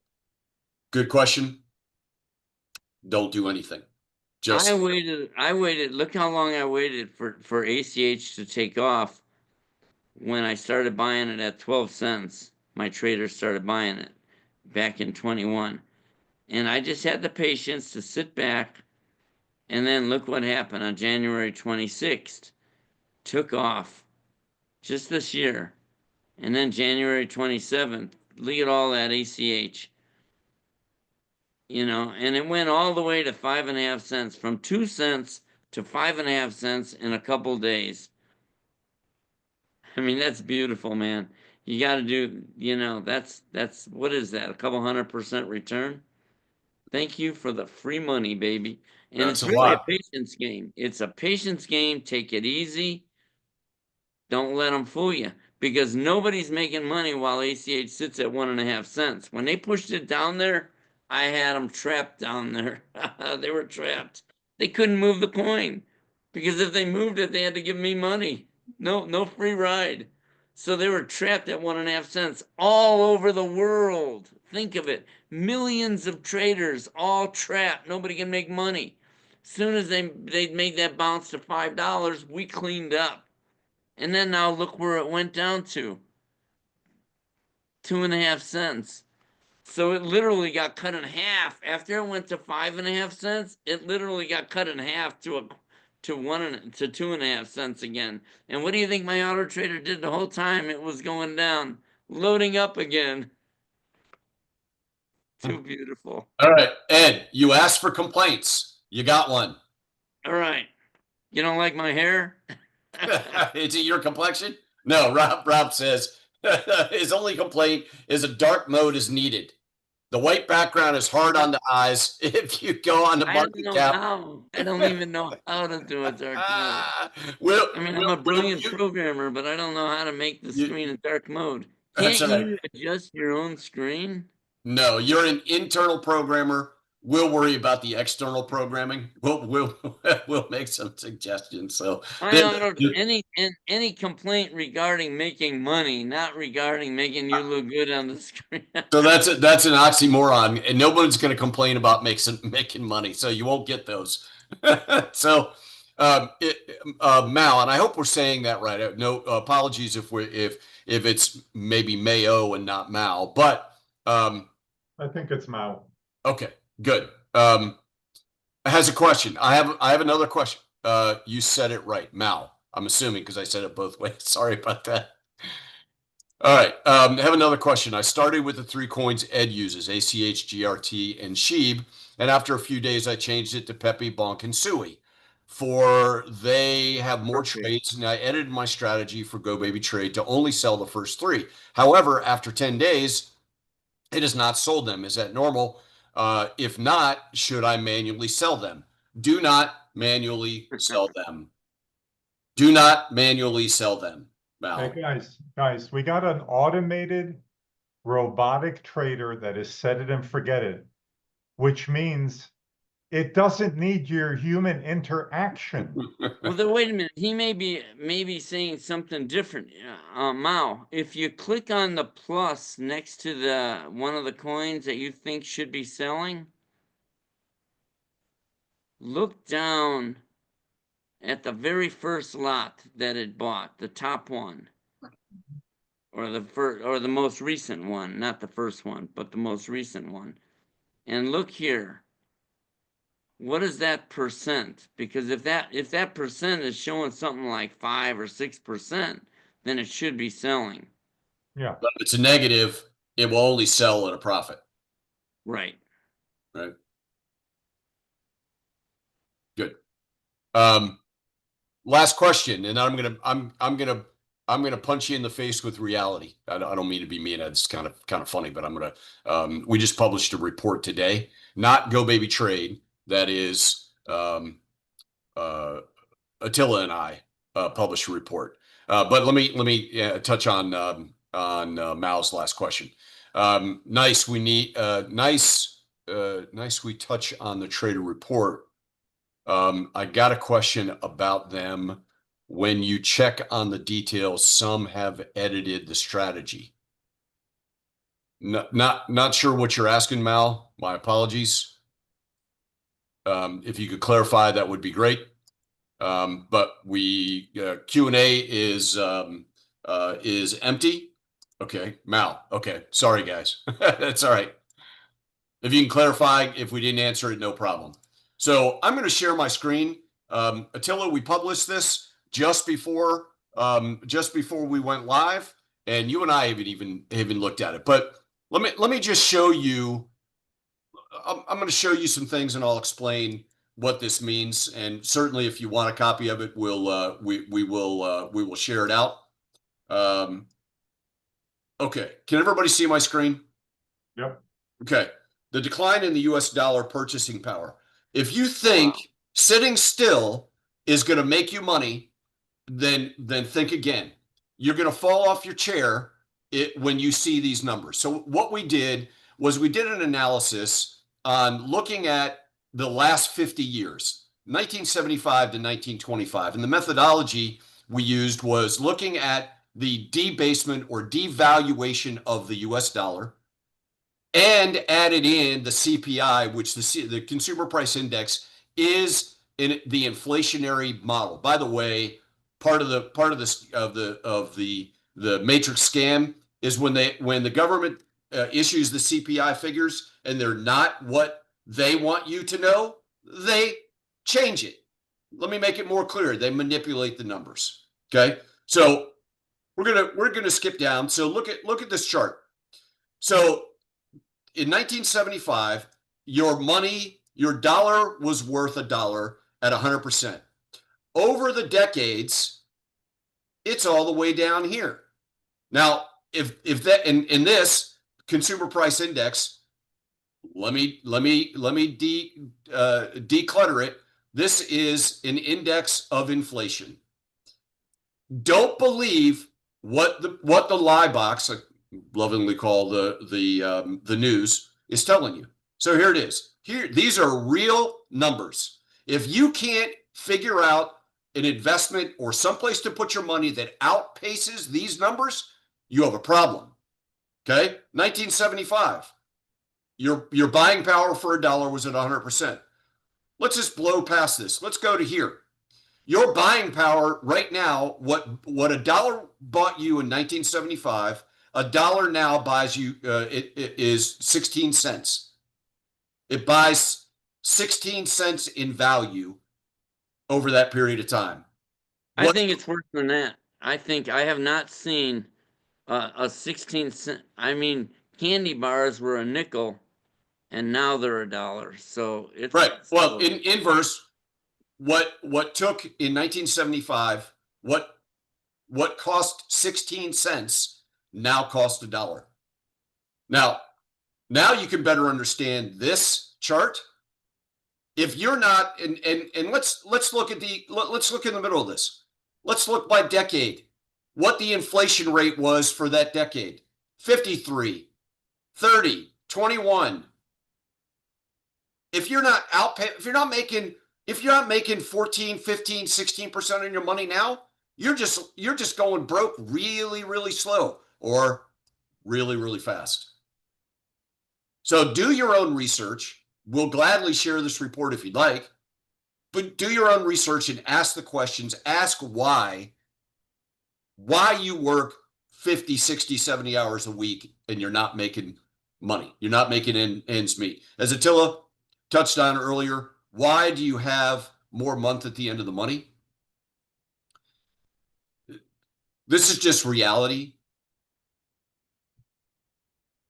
good question. Don't do anything. I waited. Look how long I waited for ACH to take off. When I started buying it at 12 cents, my traders started buying it back in 21. And I just had the patience to sit back, and then look what happened on January 26th. Took off just this year. And then January 27th, look at all that ACH. You know, and it went all the way to 5.5 cents, from 2 cents to 5.5 cents in a couple days. I mean, that's beautiful, man. You got to do, you know, that's what is that? A couple 100% return? Thank you for the free money, baby. And That's it's a really a lot. patience game. It's a patience game. Take it easy. Don't let them fool you, because nobody's making money while ACH sits at 1.5 cents. When they pushed it down there, I had them trapped down there. They were trapped. They couldn't move the coin, because if they moved it, they had to give me money. No free ride. So they were trapped at 1.5 cents all over the world. Think of it. Millions of traders all trapped. Nobody can make money. As soon as they made that bounce to $5, we cleaned up. And then now look where it went down to. 2.5 cents. So it literally got cut in half. After it went to 5.5 cents, it literally got cut in half to 2.5 cents again. And what do you think my auto trader did the whole time it was going down? Loading up again. Too beautiful. All right, Ed, you asked for complaints. You got one. All right. You don't like my hair? Is it your complexion? No, Rob says his only complaint is a dark mode is needed. The white background is hard on the eyes. If you go on the I don't market know cap, how. I don't even know how to do a dark mode. we'll, I mean, I'm we'll, a brilliant you, programmer, but I don't know how to make the you, screen in dark mode. that's Can't right. you adjust your own screen? No, you're an internal programmer. We'll worry about the external programming. We'll make some suggestions. So I ought any complaint regarding making money, not regarding making you look good on the screen. so that's an oxymoron, and nobody's going to complain about making money. So you won't get those. So Mal, and I hope we're saying that right. No apologies if it's maybe Mayo and not Mal, but I think it's Mao. okay, good. Has a question. I have another question. You said it right, Mal. I'm assuming because I said it both ways. Sorry about that. All right. I have another question. I started with the 3 coins Ed uses, ACH, GRT, and Sheeb. And after a few days, I changed it to Pepe, Bonk, and Sui. For they have more trades, and I edited my strategy for GoBabyTrade to only sell the first 3. However, after 10 days, it has not sold them. Is that normal? If not, should I manually sell them? Do not manually sell them. Do not manually sell them, Mal. Hey guys, we got an automated robotic trader that is set it and forget it, which means it doesn't need your human interaction. Well, then wait a minute. He may be saying something different. Mao, if you click on the plus next to the one of the coins that you think should be selling, look down at the very first lot that it bought, the top one, or the most recent one, not the first one, but the most recent one. And look here. What is that percent? Because if that percent is showing something like 5 or 6%, then it should be selling. Yeah. But if it's a negative, it will only sell at a profit. Right. Right. Good. Last question, and I'm gonna punch you in the face with reality. I don't mean to be mean. It's kind of funny, but I'm gonna. We just published a report today, not GoBabyTrade. That is Attila and I published a report. But let me touch on Mao's last question. Nice. We need nice. Nice. We touch on the trader report. I got a question about them. When you check on the details, some have edited the strategy. Not sure what you're asking, Mal. My apologies. If you could clarify, that would be great. But Q&A is empty. Okay, Mal. Okay, sorry guys. That's all right. If you can clarify, if we didn't answer it, no problem. So I'm going to share my screen. Attila, we published this just before just before we went live, and you and I haven't even looked at it. But let me just show you. I'm going to show you some things, and I'll explain what this means. And certainly, if you want a copy of it, we will share it out. Okay, can everybody see my screen? Yep. Okay, the decline in the U.S. dollar purchasing power. If you think sitting still is going to make you money, then think again. You're going to fall off your chair when you see these numbers. So what we did was we did an analysis on looking at the last 50 years, 1975 to 1925. And the methodology we used was looking at the debasement or devaluation of the US dollar and added in the CPI, which the Consumer Price Index is in the inflationary model. By the way, part of the matrix scam is when the government issues the CPI figures and they're not what they want you to know, they change it. Let me make it more clear. They manipulate the numbers. Okay, so we're gonna skip down. So look at this chart. So in 1975, your dollar was worth $1 at 100%. Over the decades, it's all the way down here. Now, if that in this consumer price index, let me declutter it. This is an index of inflation. Don't believe what the lie box, I lovingly call the news, is telling you. So here it is. These are real numbers. If you can't figure out an investment or someplace to put your money that outpaces these numbers, you have a problem. Okay, 1975, your buying power for $1 was at 100%. Let's just blow past this. Let's go to here. Your buying power right now, what $1 bought you in 1975, $1 now buys you. It is 16 cents. It buys 16 cents in value over that period of time. I think it's worse than that. I think I have not seen a 16 cent. I mean, candy bars were a nickel, and now they're $1. So it's right. Well, in inverse, what took in 1975, what cost 16 cents now costs $1. Now you can better understand this chart. If you're not, and let's look in the middle of this. Let's look by decade. What the inflation rate was for that decade: 53, 30, 21. If you're not making 14, 15, 16% on your money now, you're just going broke really, really slow or really, really fast. So do your own research. We'll gladly share this report if you'd like, but do your own research and ask the questions. Ask why you work 50, 60, 70 hours a week and you're not making money. You're not making ends meet. As Attila touched on earlier, why do you have more month at the end of the money? This is just reality.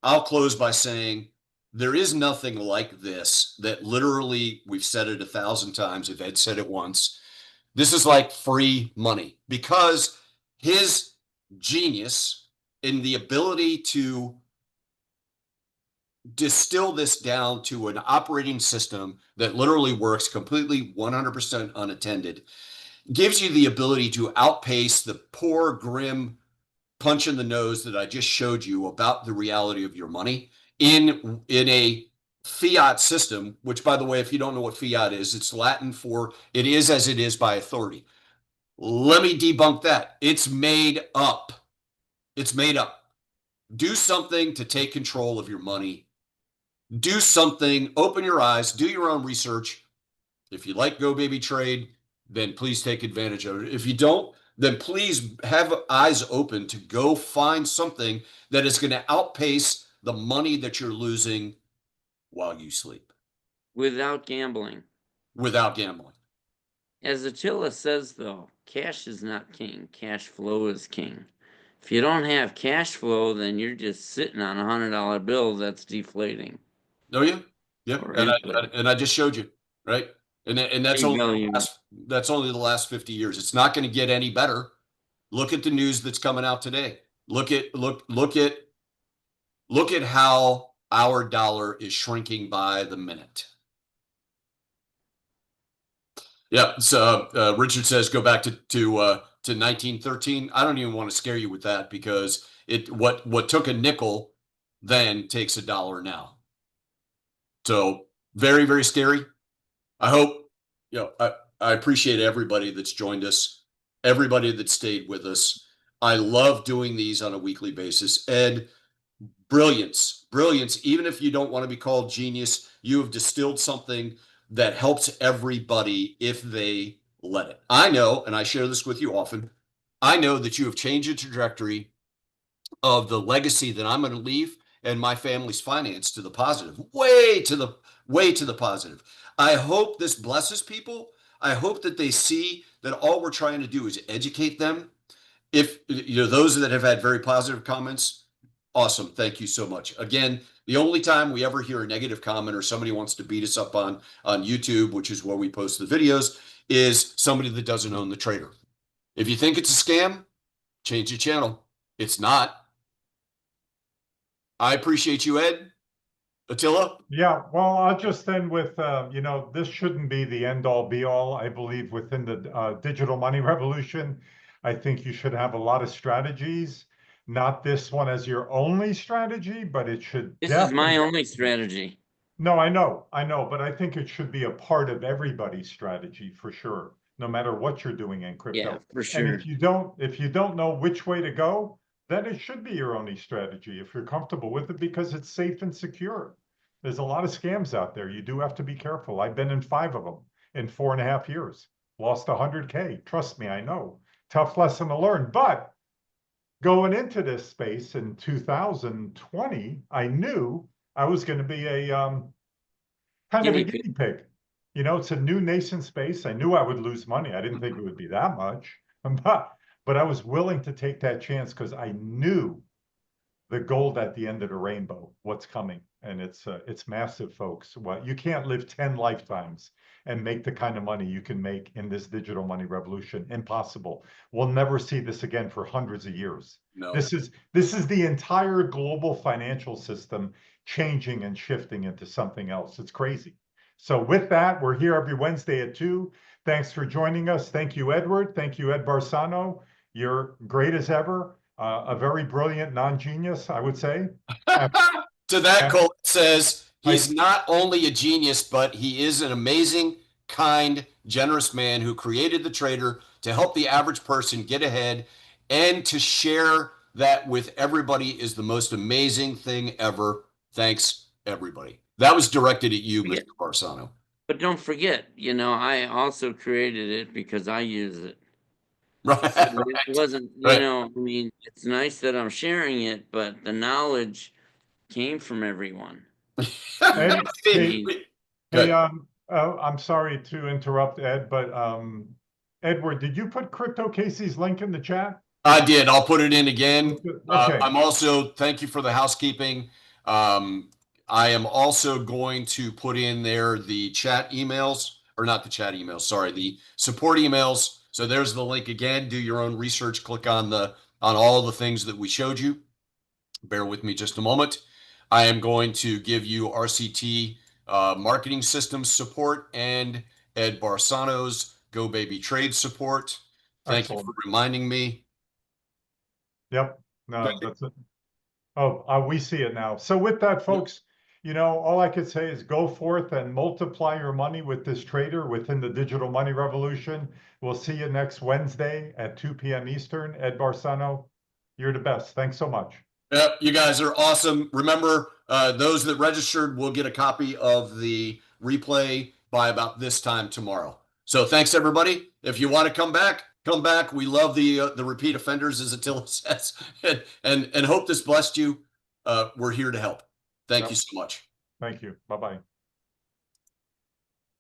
I'll close by saying there is nothing like this that literally, we've said it 1,000 times, if Ed said it once, this is like free money, because his genius in the ability to distill this down to an operating system that literally works completely 100% unattended gives you the ability to outpace the poor, grim punch in the nose that I just showed you about the reality of your money in a fiat system, which, by the way, if you don't know what fiat is, it's Latin for it is as it is by authority. Let me debunk that. It's made up. It's made up. Do something to take control of your money. Do something, open your eyes, do your own research. If you like GoBabyTrade, then please take advantage of it. If you don't, then please have eyes open to go find something that is going to outpace the money that you're losing while you sleep. Without gambling. Without gambling. As Attila says, though, cash is not king. Cash flow is king. If you don't have cash flow, then you're just sitting on $100 bill that's deflating. Oh yeah, yeah, Or and I just showed you, right? And that's only the last 50 years. It's not going to get any better. Look at the news that's coming out today. Look at how our dollar is shrinking by the minute. Yeah. So Richard says go back to 1913. I don't even want to scare you with that because what took a nickel then takes $1 now. So very, very scary. I hope, I appreciate everybody that's joined us, everybody that stayed with us. I love doing these on a weekly basis. Ed, brilliance. Even if you don't want to be called genius, you have distilled something that helps everybody if they let it. I know, and I share this with you often, I know that you have changed the trajectory of the legacy that I'm going to leave and my family's finance to the positive, way to the positive. I hope this blesses people. I hope that they see that all we're trying to do is educate them. If those that have had very positive comments, awesome. Thank you so much. Again, the only time we ever hear a negative comment or somebody wants to beat us up on YouTube, which is where we post the videos, is somebody that doesn't own the trader. If you think it's a scam, change the channel. It's not. I appreciate you, Ed. Attila? Yeah, well, I'll just end with, this shouldn't be the end all be all. I believe within the digital money revolution, I think you should have a lot of strategies, not this one as your only strategy, but it should This is my only strategy. No, I know, but I think it should be a part of everybody's strategy for sure, no matter what you're doing in crypto. Yeah, for And sure. if you don't know which way to go, then it should be your only strategy if you're comfortable with it because it's safe and secure. There's a lot of scams out there. You do have to be careful. I've been in 5 of them in 4.5 years. Lost 100K. Trust me, I know. Tough lesson to learn. But going into this space in 2020, I knew I was going to be a kind of a guinea pig. It's a new nascent space. I knew I would lose money. I didn't think it would be that much, but I was willing to take that chance because I knew the gold at the end of the rainbow, what's coming. And it's massive, folks. Well, you can't live 10 lifetimes and make the kind of money you can make in this digital money revolution. Impossible. We'll never see this again for hundreds of years. No. This is the entire global financial system changing and shifting into something else. It's crazy. So with that, we're here every Wednesday at 2. Thanks for joining us. Thank you, Edward. Thank you, Ed Barsano. You're great as ever. A very brilliant non-genius, I would say. To that, Colt says he's not only a genius, but he is an amazing, kind, generous man who created the trader to help the average person get ahead, and to share that with everybody is the most amazing thing ever. Thanks, everybody. That was directed at you, Mr. Barsano. But don't forget, I also created it because I use it. Right. So it wasn't, it's nice that I'm sharing it, but the knowledge came from everyone. Hey, I'm sorry to interrupt, Ed, but Edward, did you put Crypto Casey's link in the chat? I did. I'll put it in again. Okay. I'm also, thank you for the housekeeping. I am also going to put in there the chat emails, or not the chat emails, sorry, the support emails. So there's the link again. Do your own research. Click on all the things that we showed you. Bear with me just a moment. I am going to give you RCT marketing systems support and Ed Barsano's GoBabyTrade support. Thank you for reminding me. Yep. No, that's it. Oh, we see it now. So with that, folks, all I could say is go forth and multiply your money with this trader within the digital money revolution. We'll see you next Wednesday at 2 p.m. Eastern. Ed Barsano, you're the best. Thanks so much. Yep, you guys are awesome. Remember, those that registered will get a copy of the replay by about this time tomorrow. So thanks, everybody. If you want to come back, come back. We love the repeat offenders, as Attila says, and hope this blessed you. We're here to help. Thank you so much. Thank you. Bye-bye.